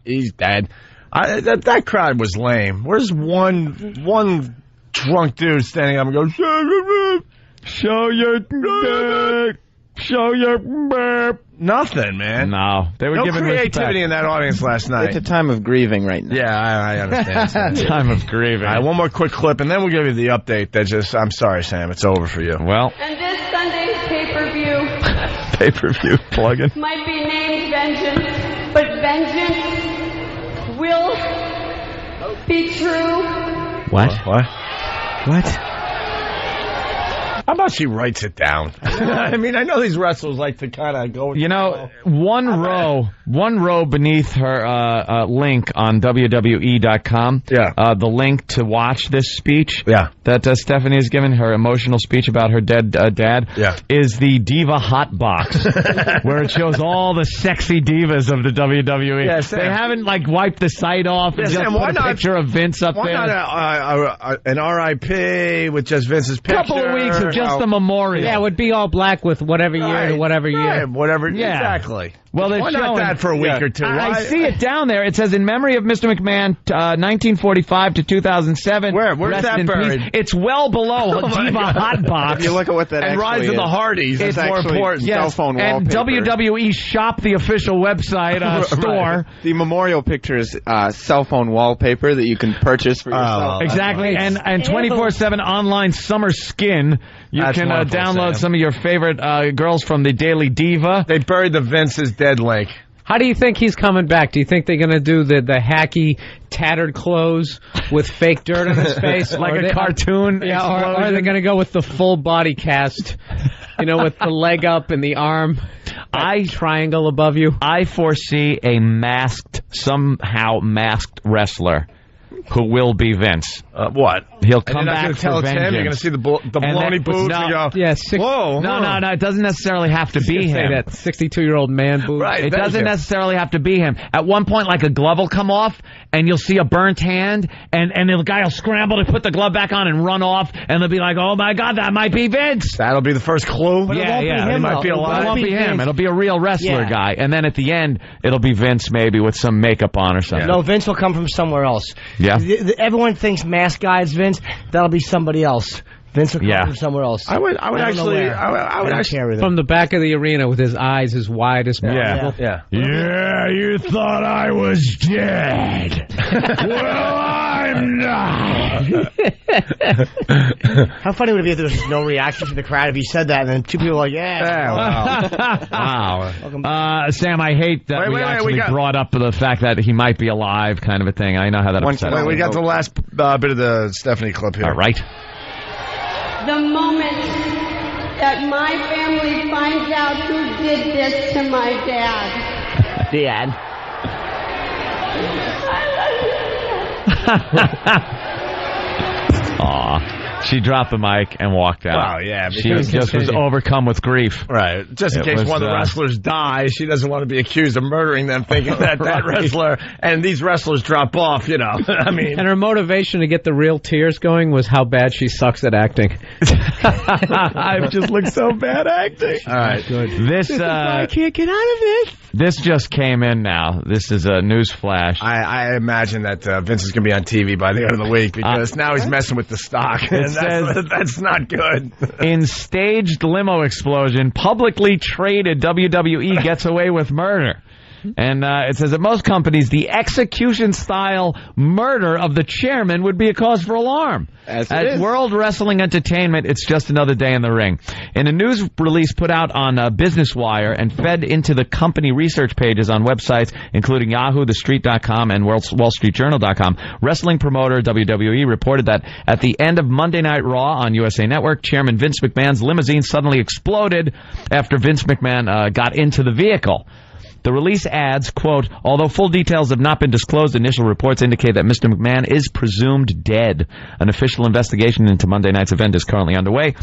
S1: he's dead. That crowd was lame. Where's one drunk dude standing up and goes, show your dick, show your burp. Nothing, man.
S2: No, they were
S1: no
S2: giving
S1: creativity in that audience last night.
S5: It's a time of grieving right now.
S1: Yeah, I understand.
S2: Time of grieving.
S1: All right, one more quick clip, and then we'll give you the update. I'm sorry, Sam. It's over for you.
S2: Well,
S17: And this Sunday's pay-per-view
S2: pay-per-view plug-in.
S17: might be named Vengeance, but vengeance will be true.
S2: What?
S1: What? How about she writes it down? I mean, I know these wrestlers like to kind of go.
S2: One row beneath her link on WWE.com.
S1: Yeah.
S2: The link to watch this speech.
S1: Yeah.
S2: That Stephanie has given, her emotional speech about her dead dad.
S1: Yeah.
S2: Is the Diva Hot Box, where it shows all the sexy divas of the WWE.
S1: Yeah, Sam.
S2: They haven't wiped the site off and
S1: Yeah,
S2: just
S1: Sam,
S2: put
S1: why
S2: a
S1: not-
S2: picture of Vince up
S1: Why
S2: there.
S1: not an R.I.P. with just Vince's picture?
S2: Couple of weeks of just a memorial.
S16: Yeah, it would be all black with whatever year to whatever year.
S1: Right, whatever.
S2: Yeah.
S1: Exactly.
S2: Well, they're
S1: Why not
S2: showing
S1: that for a week or two?
S2: I
S1: Why-
S2: see it down there. It says in memory of Mr. McMahon, 1945 to 2007.
S1: Where's
S2: Rest
S1: that
S2: in
S1: buried?
S2: peace. It's well below
S1: Oh, my
S2: Diva
S1: God.
S2: Hot Box.
S5: If you look at what that
S1: And
S5: actually
S1: Rise of
S5: is.
S1: the Hardys.
S5: It's
S1: It's more
S5: actually
S1: important.
S5: cell phone
S2: And
S5: wallpaper.
S2: WWE Shop, the official website store.
S5: The memorial picture is cell phone wallpaper that you can purchase for yourself.
S2: Exactly, and 24/7 online summer skin. You
S1: That's
S2: can
S1: wonderful,
S2: download
S1: Sam.
S2: some of your favorite girls from the Daily Diva.
S1: They buried the Vince's dead link.
S16: How do you think he's coming back? Do you think they're going to do the hacky, tattered clothes with fake dirt on his face?
S2: Like
S16: Or
S2: a
S16: they-
S2: cartoon
S16: Yeah, or are
S2: explosion?
S16: they going to go with the full body cast? With the leg up and the arm, triangle above you.
S2: I foresee a somehow masked wrestler who will be Vince.
S1: What?
S2: He'll
S1: And
S2: come
S1: you're not
S2: back
S1: gonna tell
S2: for
S1: it's him?
S2: vengeance.
S1: You're going to see the baloney boobs and go, whoa.
S2: No, it doesn't necessarily have to be him.
S16: That 62-year-old man boob.
S1: Right.
S2: It
S1: thank
S2: doesn't
S1: you.
S2: necessarily have to be him. At one point, like a glove will come off, and you'll see a burnt hand, and the guy will scramble to put the glove back on and run off, and they'll be like, "Oh my God, that might be Vince."
S1: That'll be the first clue.
S2: But it won't be him,
S1: It might be
S2: though.
S1: alive.
S2: It won't be him. It'll be a real wrestler
S4: Yeah.
S2: guy, and then at the end, it'll be Vince maybe with some makeup on or something.
S4: No, Vince will come from somewhere else.
S2: Yeah.
S4: Everyone thinks masked guy is Vince. That'll be somebody else. Vince will come
S2: Yeah.
S4: from somewhere else.
S1: I would
S4: don't know
S1: actually,
S4: where.
S1: I would
S4: don't
S1: actually.
S4: care with it.
S16: From the back of the arena with his eyes as wide as possible.
S1: Yeah.
S2: Yeah, you thought I was dead. Well, I'm not.
S4: How funny would it be if there was no reaction from the crowd if he said that and then two people were like, yeah.
S2: Wow. Sam, I hate that we actually brought up the fact that he might be alive kind of a thing. I know how that upsets
S1: Wait, we got the last bit of the Stephanie clip here.
S2: All right.
S17: The moment that my family finds out who did this to my dad.
S4: Dad.
S2: Aw. She dropped the mic and walked out.
S1: Wow, yeah.
S2: She just was overcome with grief.
S1: Right. Just in
S2: It
S1: case
S2: was,
S1: one of the wrestlers dies, she doesn't want to be accused of murdering them, thinking that that wrestler and these wrestlers drop off, I mean.
S16: And her motivation to get the real tears going was how bad she sucks at acting.
S2: I've just looked so bad acting.
S1: All right.
S16: Good.
S2: This
S4: I can't get out of this.
S2: This just came in now. This is a news flash.
S1: I imagine that Vince is going to be on TV by the end of the week because now he's messing with the stock. And that's not good.
S2: In staged limo explosion, publicly traded WWE gets away with murder. And it says at most companies, the execution-style murder of the chairman would be a cause for alarm. At World Wrestling Entertainment, it's just another day in the ring. In a news release put out on Business Wire and fed into the company research pages on websites including Yahoo, TheStreet.com, and WallStreetJournal.com, wrestling promoter WWE reported that at the end of Monday Night Raw on USA Network, Chairman Vince McMahon's limousine suddenly exploded after Vince McMahon got into the vehicle. The release adds, quote, although full details have not been disclosed, initial reports indicate that Mr. McMahon is presumed dead. An official investigation into Monday night's event is currently underway.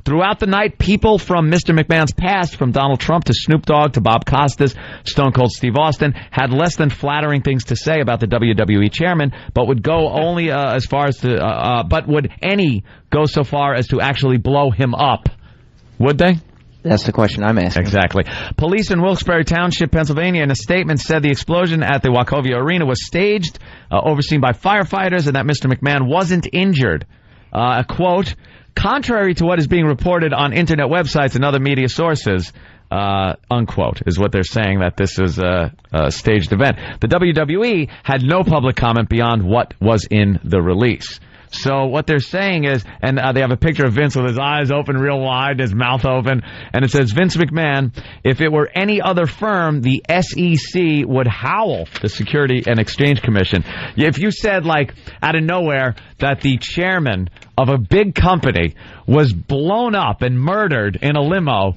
S2: Throughout the night, people from Mr. McMahon's past, from Donald Trump to Snoop Dogg to Bob Costas, Stone Cold Steve Austin, had less than flattering things to say about the WWE chairman, but would go only as far as to, but would any go so far as to actually blow him up? Would they?
S5: That's the question I'm asking.
S2: Exactly. Police in Wilkes-Barre Township, Pennsylvania, in a statement said the explosion at the Wachovia Arena was staged, overseen by firefighters, and that Mr. McMahon wasn't injured. A quote, contrary to what is being reported on internet websites and other media sources, unquote, is what they're saying, that this is a staged event. The WWE had no public comment beyond what was in the release. So what they're saying is, and they have a picture of Vince with his eyes open real wide, his mouth open, and it says, Vince McMahon, if it were any other firm, the SEC would howl, the Security and Exchange Commission. If you said, like, out of nowhere, that the chairman of a big company was blown up and murdered in a limo,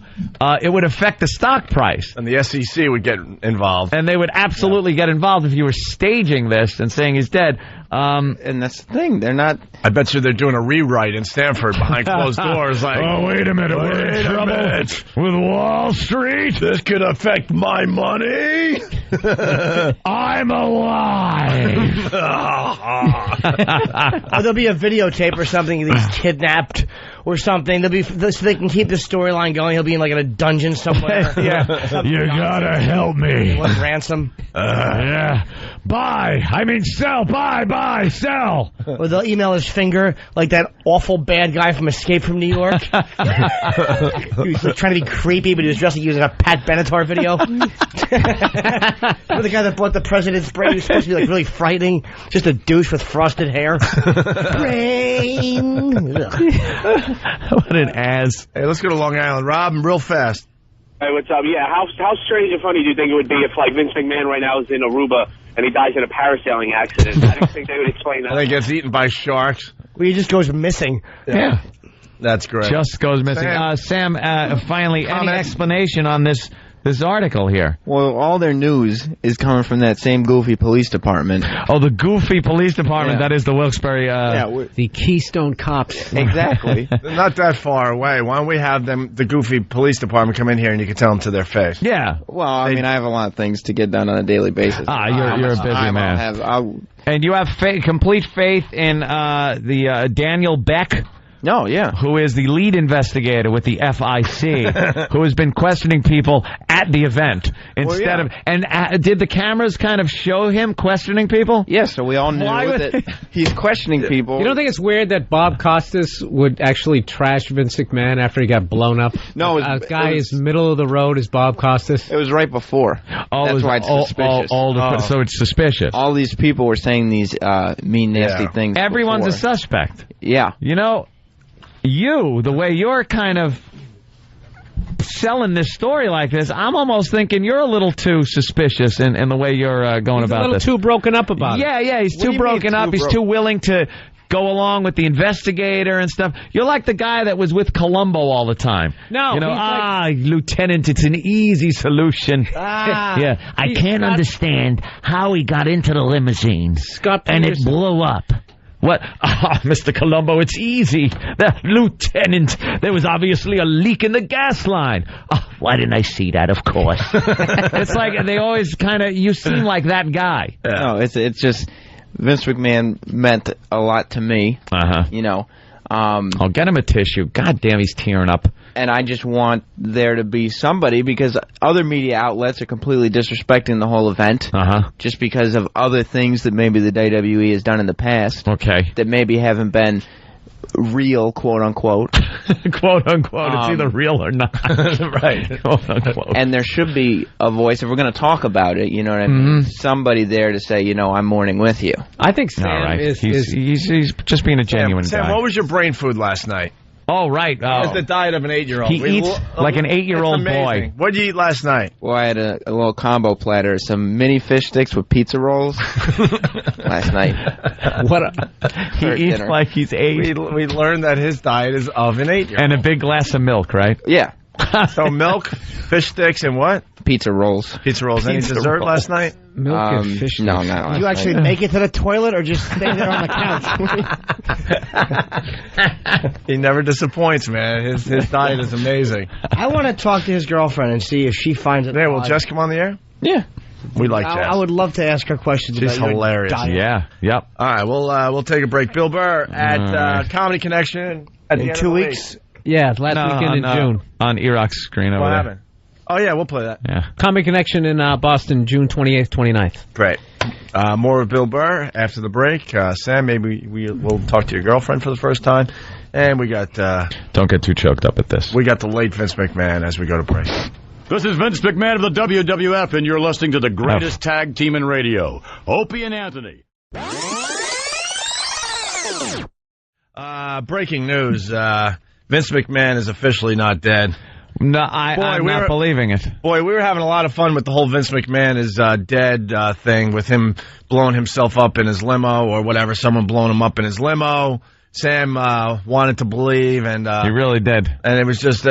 S2: it would affect the stock price.
S1: And the SEC would get involved.
S2: And they would absolutely get involved if you were staging this and saying he's dead.
S5: And that's the thing. They're not...
S1: I bet you they're doing a rewrite in Stanford behind closed doors. Like,
S7: oh, wait a minute. We're in trouble with Wall Street.
S1: This could affect my money.
S7: I'm alive.
S4: Or there'll be a videotape or something. He's kidnapped or something. They'll be so they can keep the storyline going. He'll be in like in a dungeon somewhere.
S7: Yeah, you gotta help me.
S4: What, ransom?
S7: Yeah. Sell. Buy, sell.
S4: Or they'll email his finger like that awful bad guy from Escape from New York. He was like, trying to be creepy, but he was dressed like he was in a Pat Benatar video. Remember the guy that bought the president's brain? He was supposed to be like really frightening. Just a douche with frosted hair. Brain.
S2: What an ass.
S1: Hey, let's go to Long Island. Rob, real fast.
S8: Hey, what's up? Yeah, how strange and funny do you think it would be if, like, Vince McMahon right now is in Aruba and he dies in a parasailing accident? I don't think they would explain that.
S1: And he gets eaten by sharks.
S4: Well, he just goes missing.
S2: Yeah.
S1: That's great.
S2: Just goes missing. Sam, finally, any explanation on this article here?
S5: Well, all their news is coming from that same goofy police department.
S2: Oh, the goofy police department.
S5: Yeah.
S2: That is the Wilkes-Barre...
S16: the Keystone Cops.
S5: Exactly.
S1: They're not that far away. Why don't we have the goofy police department come in here and you can tell them to their face?
S2: Yeah.
S5: Well, I mean, I have a lot of things to get done on a daily basis.
S2: You're a busy man. And you have complete faith in the Daniel Beck?
S5: No, yeah.
S2: Who is the lead investigator with the FIC, who has been questioning people at the event instead of... And did the cameras kind of show him questioning people?
S5: Yes, so we all knew that he's questioning people.
S16: You don't think it's weird that Bob Costas would actually trash Vince McMahon after he got blown up?
S5: No,
S16: a guy is middle of the road is Bob Costas.
S5: It was right before. That's why it's suspicious.
S2: So it's suspicious.
S5: All these people were saying these mean, nasty things.
S2: Everyone's a suspect.
S5: Yeah.
S2: You know... the way you're kind of selling this story like this, I'm almost thinking you're a little too suspicious in the way you're going about this.
S16: He's a little too broken up about it.
S2: Yeah, he's too broken up. He's too willing to go along with the investigator and stuff. You're like the guy that was with Columbo all the time.
S16: No,
S2: Lieutenant, it's an easy solution. I can't understand how he got into the limousine and it blew up. What? Mr. Columbo, it's easy. Lieutenant, there was obviously a leak in the gas line. Why didn't I see that? Of course. It's like they always kind of, you seem like that guy.
S5: No, it's just, Vince McMahon meant a lot to me. You know.
S2: I'll get him a tissue. God damn, he's tearing up.
S5: And I just want there to be somebody, because other media outlets are completely disrespecting the whole event. Just because of other things that maybe the WWE has done in the past.
S2: Okay.
S5: That maybe haven't been real, quote unquote.
S2: Quote unquote. It's either real or not.
S1: Right.
S2: Quote unquote.
S5: And there should be a voice, if we're going to talk about it, you know what I mean? Somebody there to say, I'm mourning with you.
S16: I think Sam
S2: he's just being a genuine
S1: Sam,
S2: guy.
S1: what was your brain food last night?
S2: Oh, right.
S1: It's the diet of an 8-year-old.
S2: He eats like an 8-year-old boy.
S1: What did you eat last night?
S5: Well, I had a little combo platter, some mini fish sticks with pizza rolls last night.
S2: He eats like he's 8.
S1: We learned that his diet is of an 8-year-old.
S2: And a big glass of milk, right?
S5: Yeah.
S1: So milk, fish sticks, and what?
S5: Pizza rolls.
S1: Pizza rolls. Any dessert last night?
S5: Milk and fish. No.
S4: Did you actually make it to the toilet or just stay there on the couch?
S1: He never disappoints, man. His diet is amazing.
S4: I want to talk to his girlfriend and see if she finds it.
S1: Yeah, will Jess come on the air?
S5: Yeah.
S1: We like Jess.
S4: I would love to ask her questions.
S1: She's
S4: about
S1: hilarious.
S4: Your diet.
S2: Yeah. Yep.
S1: All right, we'll take a break. Bill Burr at Comedy Connection at the
S4: In
S1: end
S4: 2
S1: of the
S4: weeks.
S1: week.
S16: Yeah, last weekend in June.
S2: On Iraq's screen over
S1: What
S2: there.
S1: happened? Oh, yeah, we'll play that.
S2: Yeah.
S16: Comedy Connection in Boston, June 28th, 29th.
S1: Great. More of Bill Burr after the break. Sam, maybe we'll talk to your girlfriend for the first time. And we got...
S2: Don't get too choked up at this.
S1: We got the late Vince McMahon as we go to break.
S18: This is Vince McMahon of the WWF, and you're listening to the greatest tag team in radio, Opie and Anthony.
S1: Breaking news. Vince McMahon is officially not dead.
S2: No, I'm not believing it.
S1: Boy, we were having a lot of fun with the whole Vince McMahon is dead thing, with him blowing himself up in his limo or whatever, someone blowing him up in his limo. Sam wanted to believe, and
S2: He really did.
S1: and it was just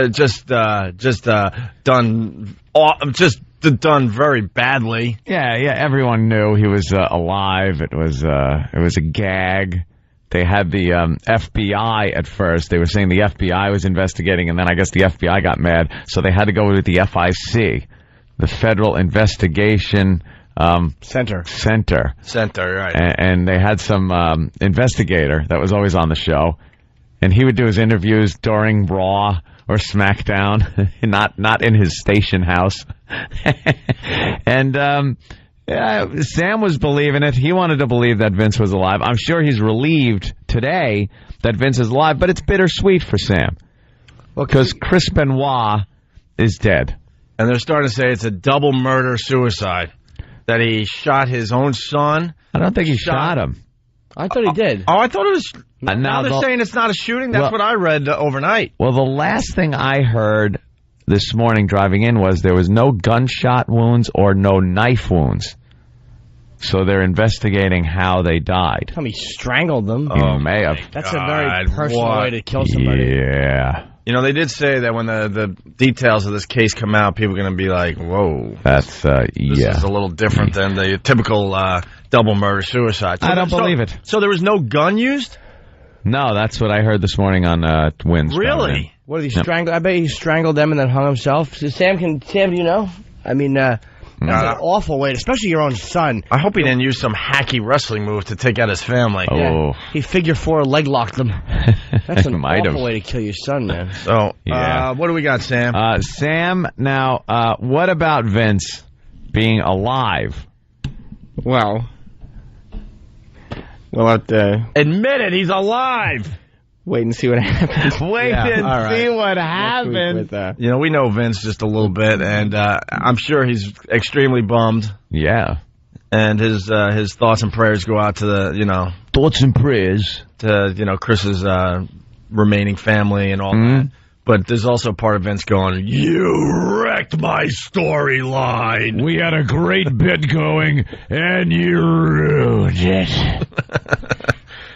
S1: done very badly.
S2: Yeah. Everyone knew he was alive. It was a gag. They had the FBI at first. They were saying the FBI was investigating, and then I guess the FBI got mad, so they had to go with the FIC, the Federal Investigation
S1: Center, right.
S2: And they had some investigator that was always on the show, and he would do his interviews during Raw or SmackDown, not in his station house. And Sam was believing it. He wanted to believe that Vince was alive. I'm sure he's relieved today that Vince is alive, but it's bittersweet for Sam because Chris Benoit is dead.
S1: And they're starting to say it's a double murder-suicide, that he shot his own son.
S2: I don't think he shot him.
S4: I thought he did.
S1: Oh, I thought it was...
S2: Now
S1: they're saying it's not a shooting? That's what I read overnight.
S2: Well, the last thing I heard this morning driving in was there was no gunshot wounds or no knife wounds. So they're investigating how they died.
S4: Tell me, strangled them.
S2: He may have.
S4: That's a very personal way to kill somebody.
S2: Yeah.
S1: You know, they did say that when the details of this case come out, people are going to be like, whoa.
S2: That's,
S1: This is a little different than the typical double murder-suicide.
S2: I don't believe it.
S1: So there was no gun used?
S2: No, that's what I heard this morning on Twins.
S1: Really?
S4: What did he strangle? I bet he strangled them and then hung himself. Sam, do you know? I mean, that's an awful way, especially your own son.
S1: I hope he didn't use some hacky wrestling move to take out his family.
S2: Oh.
S4: Yeah. He figure four leg locked them. That's an awful way to kill your son, man.
S1: So, what do we got, Sam?
S2: Sam, now, what about Vince being alive?
S5: Well, we'll have to
S1: admit it, he's alive.
S5: Wait and see what happens.
S1: See
S5: what happens.
S1: You know, we know Vince just a little bit, and I'm sure he's extremely bummed.
S2: Yeah.
S1: And his thoughts and prayers go out to the,
S2: thoughts and prayers
S1: to, Chris's remaining family and all that. But there's also part of Vince going, you wrecked my storyline.
S18: We had a great bit going, and you ruined it.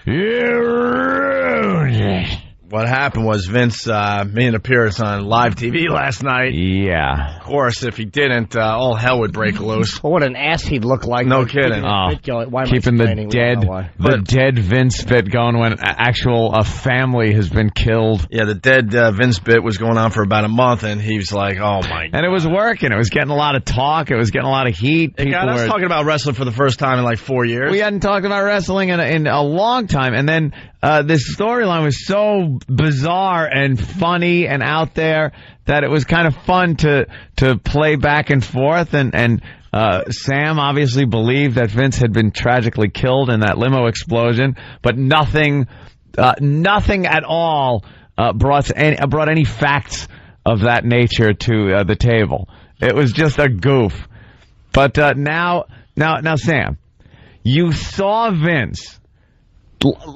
S18: You ruined it.
S1: What happened was Vince made an appearance on live TV last night.
S2: Yeah.
S1: Of course, if he didn't, all hell would break loose.
S4: Well, what an ass he'd look like.
S1: No kidding.
S2: Keeping the dead Vince bit going when actual family has been killed.
S1: Yeah, the dead Vince bit was going on for about a month, and he was like, oh, my God.
S2: And it was working. It was getting a lot of talk. It was getting a lot of heat.
S1: It got us talking about wrestling for the first time in like 4 years.
S2: We hadn't talked about wrestling in a long time. And then this storyline was so bizarre and funny and out there that it was kind of fun to play back and forth. And Sam obviously believed that Vince had been tragically killed in that limo explosion, but nothing at all brought any facts of that nature to the table. It was just a goof. But now, Sam, you saw Vince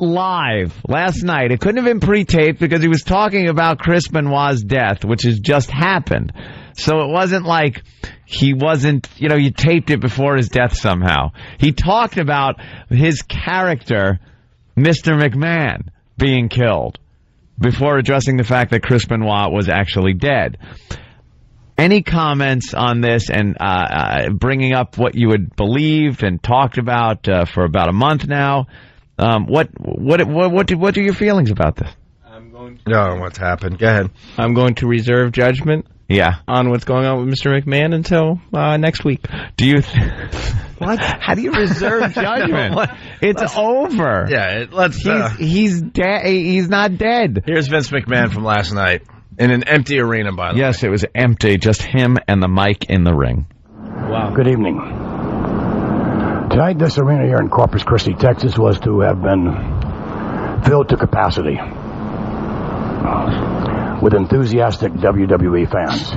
S2: live last night. It couldn't have been pre-taped because he was talking about Chris Benoit's death, which has just happened. So it wasn't like he wasn't, you taped it before his death somehow. He talked about his character, Mr. McMahon, being killed. before addressing the fact that Chris Benoit was actually dead. Any comments on this and bringing up what you had believed and talked about for about a month now? What are your feelings about this?
S1: No, what's happened? Go ahead.
S5: I'm going to reserve judgment.
S2: Yeah.
S5: On what's going on with Mr. McMahon until next week.
S2: Do you?
S5: What?
S2: How do you reserve judgment? It's over.
S1: Yeah, let's.
S2: He's dead. He's not dead.
S1: Here's Vince McMahon from last night in an empty arena. By the way,
S2: yes, it was empty. Just him and the mic in the ring.
S19: Wow. Good evening. Tonight, this arena here in Corpus Christi, Texas, was to have been filled to capacity with enthusiastic WWE fans.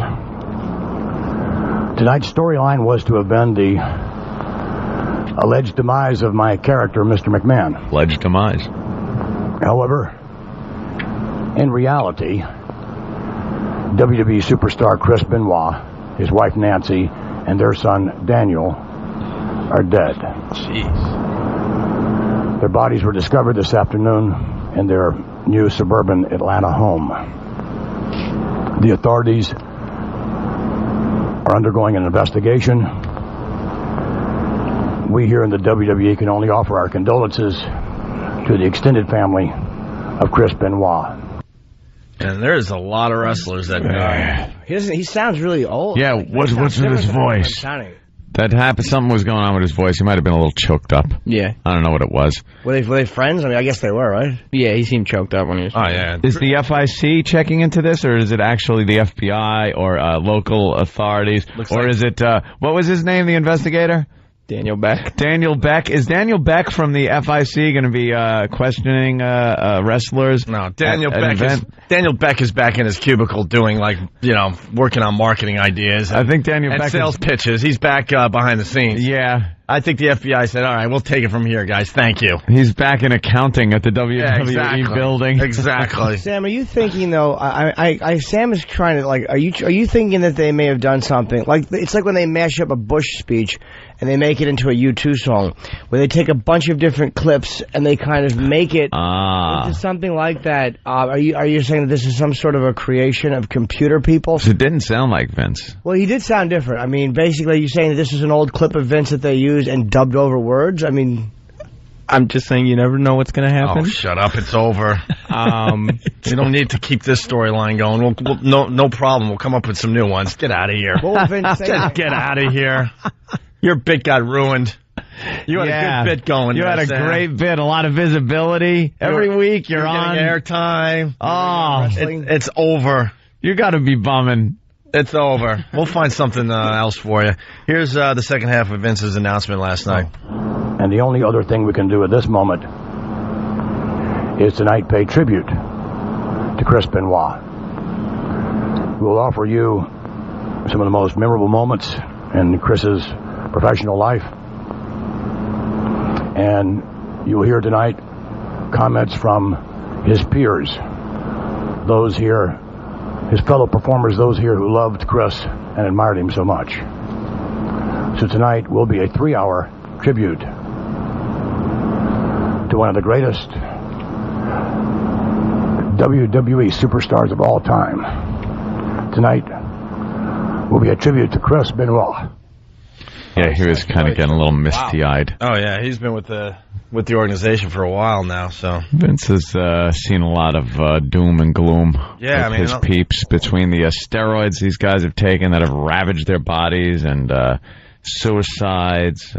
S19: Tonight's storyline was to have been the alleged demise of my character, Mr. McMahon.
S2: Alleged demise.
S19: However, in reality, WWE superstar Chris Benoit, his wife Nancy, and their son Daniel are dead.
S1: Jeez.
S19: Their bodies were discovered this afternoon in their new suburban Atlanta home. The authorities are undergoing an investigation. We here in the WWE can only offer our condolences to the extended family of Chris Benoit.
S1: And there's a lot of wrestlers that died.
S4: He sounds really old.
S18: Yeah, what's in his voice?
S2: That happened. Something was going on with his voice. He might have been a little choked up.
S5: Yeah.
S2: I don't know what it was.
S4: Were they friends? I mean, I guess they were, right?
S5: Yeah, he seemed choked up when he was.
S1: Oh, yeah.
S2: Is the FIC checking into this, or is it actually the FBI or local authorities? Or is it, what was his name, the investigator?
S5: Daniel Beck.
S2: Daniel Beck. Is Daniel Beck from the FIC going to be questioning wrestlers?
S1: No, Daniel Beck is back in his cubicle doing, working on marketing ideas.
S2: I think Daniel
S1: and
S2: Beck
S1: sales pitches. He's back behind the scenes.
S2: Yeah.
S1: I think the FBI said, all right, we'll take it from here, guys. Thank you.
S2: He's back in accounting at the WWE building.
S1: Exactly.
S4: Sam, are you thinking, though, Sam is trying to, are you thinking that they may have done something? It's like when they mash up a Bush speech and they make it into a U2 song, where they take a bunch of different clips and they kind of make it into something like that. Are you saying that this is some sort of a creation of computer people?
S2: It didn't sound like Vince.
S4: Well, he did sound different. I mean, basically, you're saying that this is an old clip of Vince that they used and dubbed over words? I mean,
S5: I'm just saying you never know what's going to happen.
S1: Oh, shut up. It's over. We don't need to keep this storyline going. No problem. We'll come up with some new ones. Get out of here. Get out of here. Your bit got ruined. You had a good bit going.
S2: You had a great bit, a lot of visibility. Every week you're on.
S1: Airtime.
S2: Oh,
S1: it's over.
S2: You got to be bumming.
S1: It's over. We'll find something else for you. Here's the second half of Vince's announcement last night.
S19: And the only other thing we can do at this moment is tonight pay tribute to Chris Benoit. We'll offer you some of the most memorable moments in Chris's professional life. And you'll hear tonight comments from his peers, those here, his fellow performers, those here who loved Chris and admired him so much. So tonight will be a 3-hour tribute to one of the greatest WWE superstars of all time. Tonight will be a tribute to Chris Benoit.
S2: Yeah, he was kind of getting a little misty-eyed.
S1: Oh, yeah, he's been with the organization for a while now, so.
S2: Vince has seen a lot of doom and gloom with his peeps between the steroids these guys have taken that have ravaged their bodies and suicides.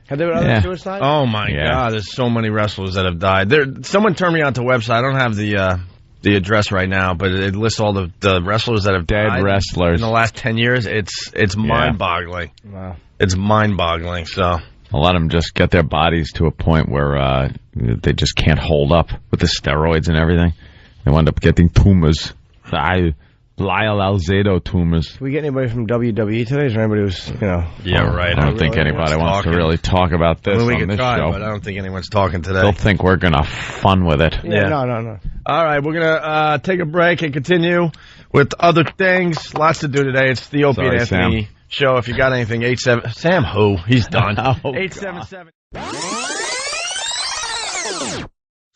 S4: Have there been other suicides?
S1: Oh, my God, there's so many wrestlers that have died. Someone turned me onto a website. I don't have the address right now, but it lists all the wrestlers that have died
S2: wrestlers
S1: in the last 10 years. It's mind-boggling.
S4: Wow.
S1: It's mind-boggling, so.
S2: A lot of them just get their bodies to a point where they just can't hold up with the steroids and everything. They wind up getting tumors. Lyle Alzado tumors.
S4: Did we get anybody from WWE today? Is there anybody who's,
S1: Yeah, right.
S2: I don't think anybody wants to really talk about this
S1: we
S2: on
S1: can
S2: this
S1: try,
S2: show.
S1: But I don't think anyone's talking today.
S2: They'll think we're going to fun with it.
S4: Yeah. No.
S1: All right, we're going to take a break and continue with other things. Lots to do today. It's the Opie and Anthony show. If you got anything, 87... Sam who? He's done. 877...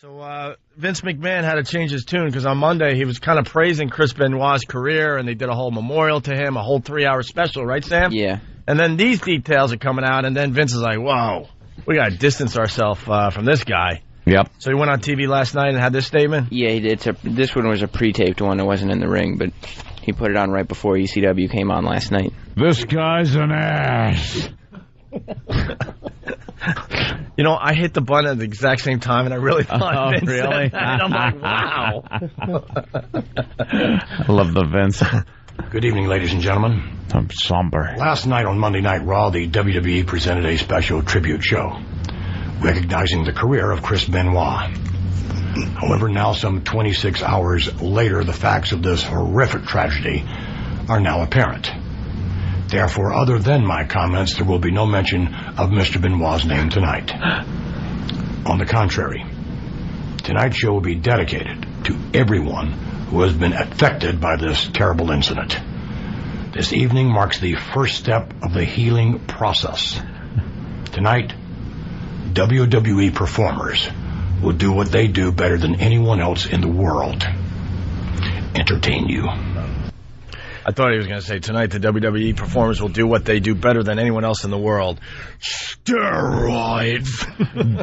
S1: So Vince McMahon had to change his tune because on Monday he was kind of praising Chris Benoit's career, and they did a whole memorial to him, a whole 3-hour special, right, Sam?
S5: Yeah.
S1: And then these details are coming out, and then Vince is like, whoa, we got to distance ourselves from this guy.
S2: Yep.
S1: So he went on TV last night and had this statement?
S5: Yeah, he did. This one was a pre-taped one. It wasn't in the ring, but he put it on right before ECW came on last night.
S18: This guy's an ass.
S1: You know, I hit the button at the exact same time, and I really thought Vince
S2: really?
S1: said that. I'm like, wow.
S2: I love the Vince.
S19: Good evening, ladies and gentlemen.
S2: I'm somber.
S19: Last night on Monday Night Raw, the WWE presented a special tribute show, recognizing the career of Chris Benoit. However, now some 26 hours later, the facts of this horrific tragedy are now apparent. Therefore, other than my comments, there will be no mention of Mr. Benoit's name tonight. On the contrary, tonight's show will be dedicated to everyone who has been affected by this terrible incident. This evening marks the first step of the healing process. Tonight, WWE performers will do what they do better than anyone else in the world. Entertain you.
S1: I thought he was going to say tonight the WWE performers will do what they do better than anyone else in the world. Steroids.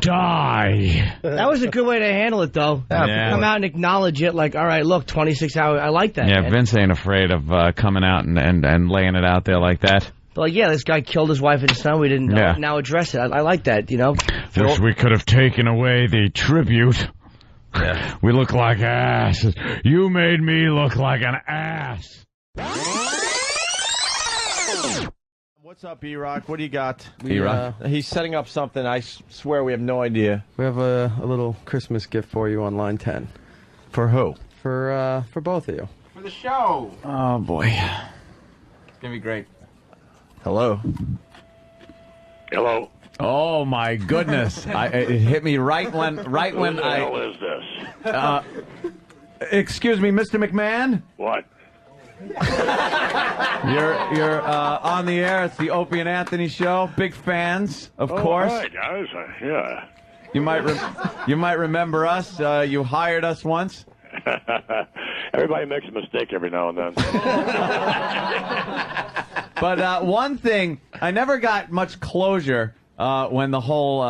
S2: Die.
S4: That was a good way to handle it, though.
S2: Yeah.
S4: Come out and acknowledge it like, all right, look, 26 hours. I like that.
S2: Yeah,
S4: man.
S2: Vince ain't afraid of coming out and laying it out there like that.
S4: But like, yeah, this guy killed his wife and his son. We didn't now address it. I like that, you know.
S18: Wish we could have taken away the tribute.
S1: Yeah.
S18: We look like asses. You made me look like an ass.
S1: What's up, E-Rock? What do you got?
S2: E-Rock?
S1: He's setting up something. I swear we have no idea.
S3: We have a little Christmas gift for you on line 10.
S1: For who?
S3: For both of you.
S1: For the show.
S2: Oh, boy.
S1: It's going to be great. Hello.
S20: Hello.
S2: Oh, my goodness. It hit me right when
S20: Who the hell is this?
S2: Excuse me, Mr. McMahon?
S20: What?
S2: You're on the air. It's the Opie and Anthony show. Big fans, of course.
S20: All right, guys. Yeah.
S2: You might remember us. You hired us once.
S20: Everybody makes a mistake every now and then.
S2: But one thing, I never got much closure when the whole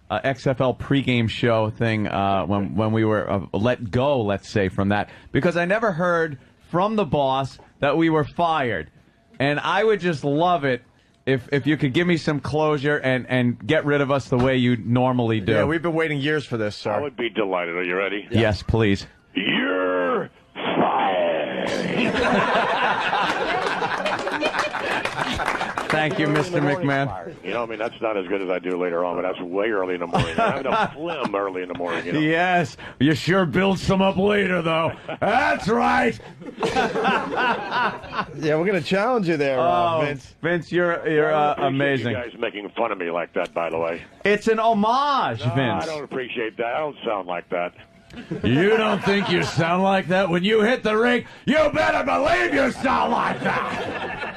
S2: XFL pregame show thing, when we were let go, let's say, from that, because I never heard from the boss that we were fired. And I would just love it if you could give me some closure and get rid of us the way you normally do.
S1: Yeah, we've been waiting years for this, sir.
S20: I would be delighted. Are you ready?
S2: Yes, please.
S20: You're fired.
S2: Thank you, Mr. McMahon.
S20: You know, I mean, that's not as good as I do later on, but that's way early in the morning. I'm having a phlegm early in the morning. You know?
S18: Yes, you sure build some up later, though. That's right.
S1: Yeah, we're going to challenge you there, Vince.
S2: Vince, you're amazing.
S20: You guys making fun of me like that, by the way.
S2: It's an homage,
S20: No,
S2: Vince.
S20: I don't appreciate that. I don't sound like that.
S18: You don't think you sound like that when you hit the ring? You better believe you sound like that.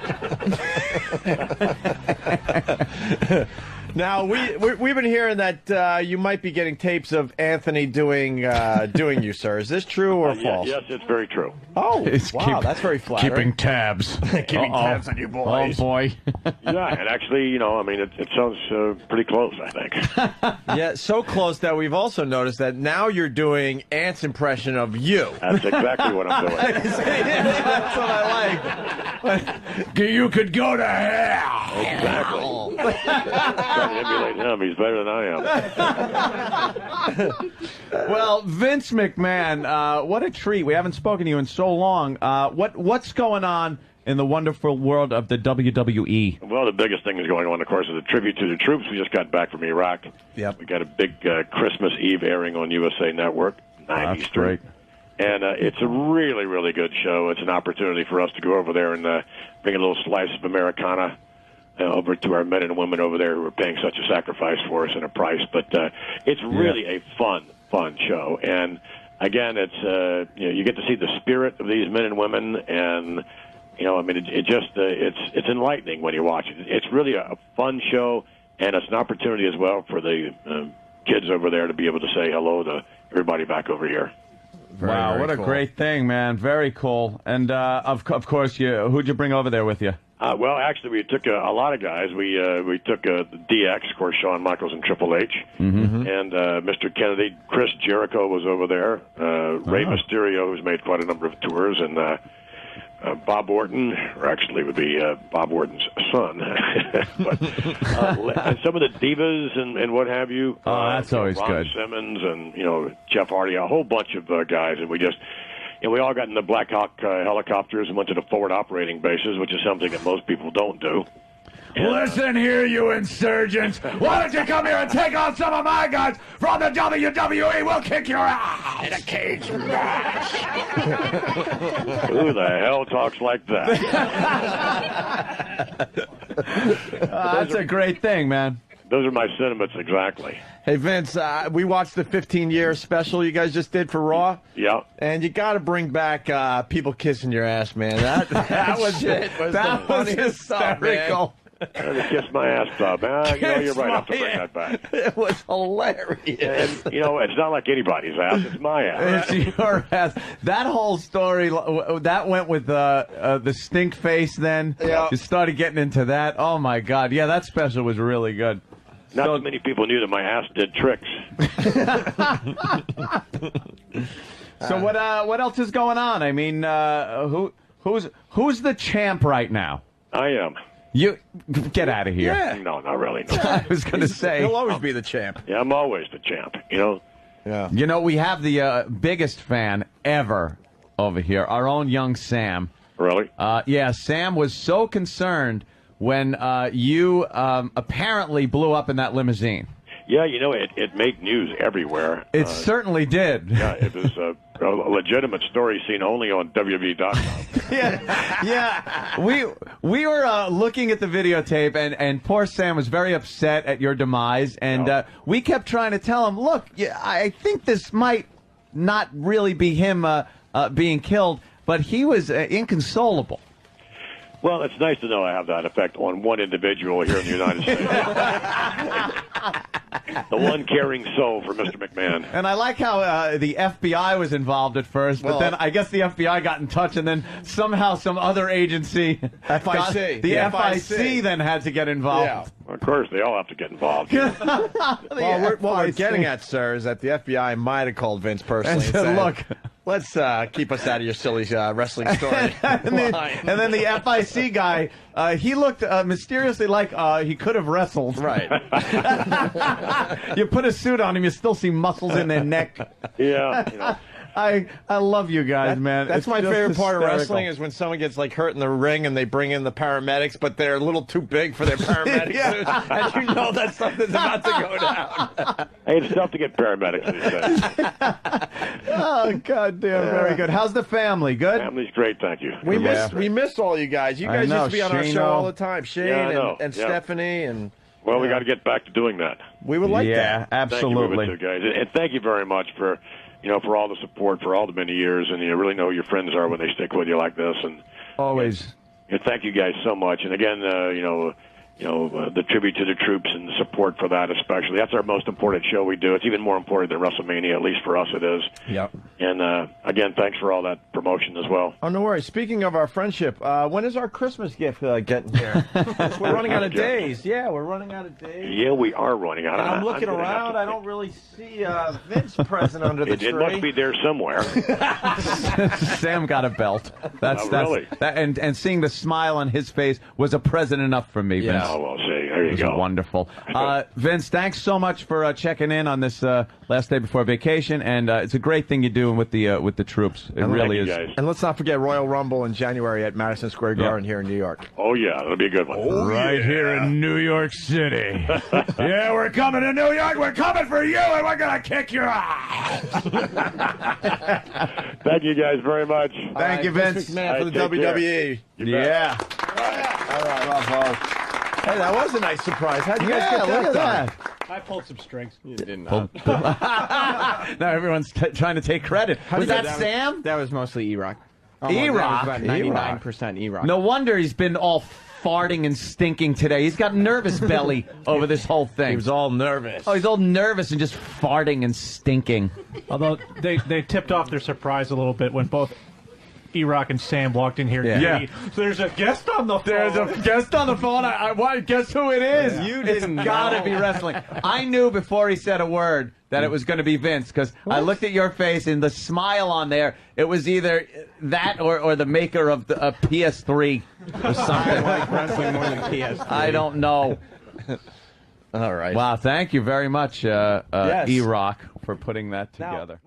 S1: Now, we've been hearing that you might be getting tapes of Anthony doing you, sir. Is this true or false?
S20: Yes, it's very true.
S1: Oh, wow, that's very flattering.
S18: Keeping tabs.
S1: Keeping tabs on you boys.
S18: Oh, boy.
S20: Yeah, and actually, you know, I mean, it sounds pretty close, I think.
S1: Yeah, so close that we've also noticed that now you're doing Ant's impression of you.
S20: That's exactly what I'm doing.
S1: That's what I like.
S18: You could go to hell.
S20: Exactly. Trying to emulate him. He's better than I am.
S2: Well, Vince McMahon, what a treat. We haven't spoken to you in so long. What's going on in the wonderful world of the WWE?
S20: Well, the biggest thing that's going on, of course, is a tribute to the troops. We just got back from Iraq.
S1: Yep.
S20: We got a big Christmas Eve airing on USA Network, 9 Eastern.
S2: Great.
S20: And it's a really, really good show. It's an opportunity for us to go over there and bring a little slice of Americana over to our men and women over there who are paying such a sacrifice for us and a price. But it's really a fun show. And again, it's you get to see the spirit of these men and women, and you know, I mean, it's enlightening when you watch it. It's really a fun show, and it's an opportunity as well for the kids over there to be able to say hello to everybody back over here.
S2: Wow, what a great thing, man. Very cool. And, of course, who'd you bring over there with you?
S20: Well, actually, we took a lot of guys. We took DX, of course, Shawn Michaels and Triple H, and Mr. Kennedy. Chris Jericho was over there. Rey Mysterio, who's made quite a number of tours, and Bob Orton, or actually would be Bob Orton's son. But, and some of the divas and what have you.
S2: Oh, that's always
S20: Ron
S2: good.
S20: Simmons and Jeff Hardy, a whole bunch of guys, and we just. And we all got in the Black Hawk helicopters and went to the forward operating bases, which is something that most people don't do.
S18: Listen here, you insurgents. Why don't you come here and take on some of my guys from the WWE? We'll kick your ass in a cage match.
S20: Who the hell talks like that?
S2: That's a great thing, man.
S20: Those are my sentiments, exactly.
S1: Hey, Vince, we watched the 15-year special you guys just did for Raw.
S20: Yeah.
S1: And you got to bring back people kissing your ass, man. That was
S20: shit was
S1: that
S20: the
S1: was
S20: funniest stuff,
S1: hysterical.
S20: To kiss my ass, Bob. You're right. I have to bring that back.
S1: It was hilarious.
S20: And, it's not like anybody's ass. It's my ass.
S2: It's your ass. That whole story, that went with the stink face then.
S20: Yeah.
S2: You started getting into that. Oh, my God. Yeah, that special was really good.
S20: Not too many people knew that my ass did tricks.
S2: So what else is going on? I mean, who's the champ right now?
S20: I am.
S2: You get out of here.
S20: Yeah. No, not really. No.
S2: I was going to say
S1: he'll always be the champ.
S20: Yeah, I'm always the champ.
S1: Yeah.
S2: You know, we have the biggest fan ever over here, our own young Sam.
S20: Really?
S2: Yeah, Sam was so concerned when you apparently blew up in that limousine.
S20: Yeah, it made news everywhere.
S2: It certainly did.
S20: Yeah, it was a legitimate story seen only on WWE.com.
S2: Yeah. We were looking at the videotape, and poor Sam was very upset at your demise, and we kept trying to tell him, look, I think this might not really be him being killed, but he was inconsolable.
S20: Well, it's nice to know I have that effect on one individual here in the United States. The one caring soul for Mr. McMahon.
S2: And I like how the FBI was involved at first, but then I guess the FBI got in touch, and then somehow some other agency,
S1: FIC.
S2: the FIC then had to get involved.
S20: Yeah. Of course, they all have to get involved.
S1: What we're getting at, sir, is that the FBI might have called Vince personally and said,
S2: look,
S1: let's keep us out of your silly wrestling story.
S2: and then the FIC guy, he looked mysteriously like he could have wrestled.
S1: Right.
S2: You put a suit on him, you still see muscles in their neck.
S20: Yeah.
S2: I love you guys, man.
S1: That's
S2: It's
S1: my
S2: just
S1: favorite part of
S2: hysterical.
S1: wrestling is when someone gets hurt in the ring and they bring in the paramedics, but they're a little too big for their paramedic suits, and you know that something's about to go down.
S20: Hey, it's tough to get paramedics these days.
S2: Oh, goddamn, very good. How's the family? Good?
S20: Family's great, thank you.
S1: We miss all you guys. You guys used to be on our show all the time. Shane and Stephanie and...
S20: Well, we got to get back to doing that.
S1: We would like that.
S2: Yeah, absolutely.
S20: Thank you, guys. And thank you very much for all the support for all the many years, and you really know who your friends are when they stick with you like this. And
S2: always.
S20: Thank you guys so much. And again, the tribute to the troops and the support for that especially. That's our most important show we do. It's even more important than WrestleMania, at least for us it is.
S1: Yep.
S20: And again, thanks for all that promotion as well.
S1: Oh, no worries. Speaking of our friendship, when is our Christmas gift getting here? We're running out of days. Yeah, we're running out of days.
S20: Yeah, we are running out.
S1: And I'm looking around. I don't really see Vince present under the tree.
S20: It must be there somewhere.
S2: Sam got a belt. That's
S20: really.
S2: And seeing the smile on his face was a present enough for me, Vince.
S20: Oh, well, see, there you
S2: It was
S20: go.
S2: wonderful. Vince, thanks so much for checking in on this last day before vacation, and it's a great thing you're doing with the troops. It really is.
S20: Guys.
S1: And let's not forget Royal Rumble in January at Madison Square Garden here in New York.
S20: Oh, yeah, that'll be a good one.
S18: Here in New York City. Yeah, we're coming to New York. We're coming for you, and we're going to kick your ass.
S20: Thank you guys very much.
S2: Thank you, Vince.
S1: McMahon for the WWE.
S2: Yeah.
S1: All right, bravo. Hey, that was a nice surprise. How'd you guys get
S2: look
S1: that
S2: at
S1: done?
S9: I pulled some strings.
S1: You did
S2: Now everyone's trying to take credit. Was that Sam?
S5: That was mostly E-Rock.
S2: E-Rock?
S5: About 99% E-Rock.
S2: No wonder he's been all farting and stinking today. He's got nervous belly over this whole thing.
S1: He was all nervous.
S2: Oh, he's all nervous and just farting and stinking.
S9: Although they tipped off their surprise a little bit when both E-Rock and Sam walked in here.
S2: Yeah.
S9: So there's a guest on the phone.
S2: There's a guest on the phone. I want guess who it is.
S1: Yeah. You
S2: It's
S1: didn't
S2: gotta
S1: know.
S2: be wrestling. I knew before he said a word that it was going to be Vince because I looked at your face and the smile on there. It was either that or the maker of the PS3 or something.
S1: I like wrestling more than PS3.
S2: I don't know.
S1: All right.
S2: Wow, thank you very much,
S1: Yes.
S2: E-Rock, for putting that together.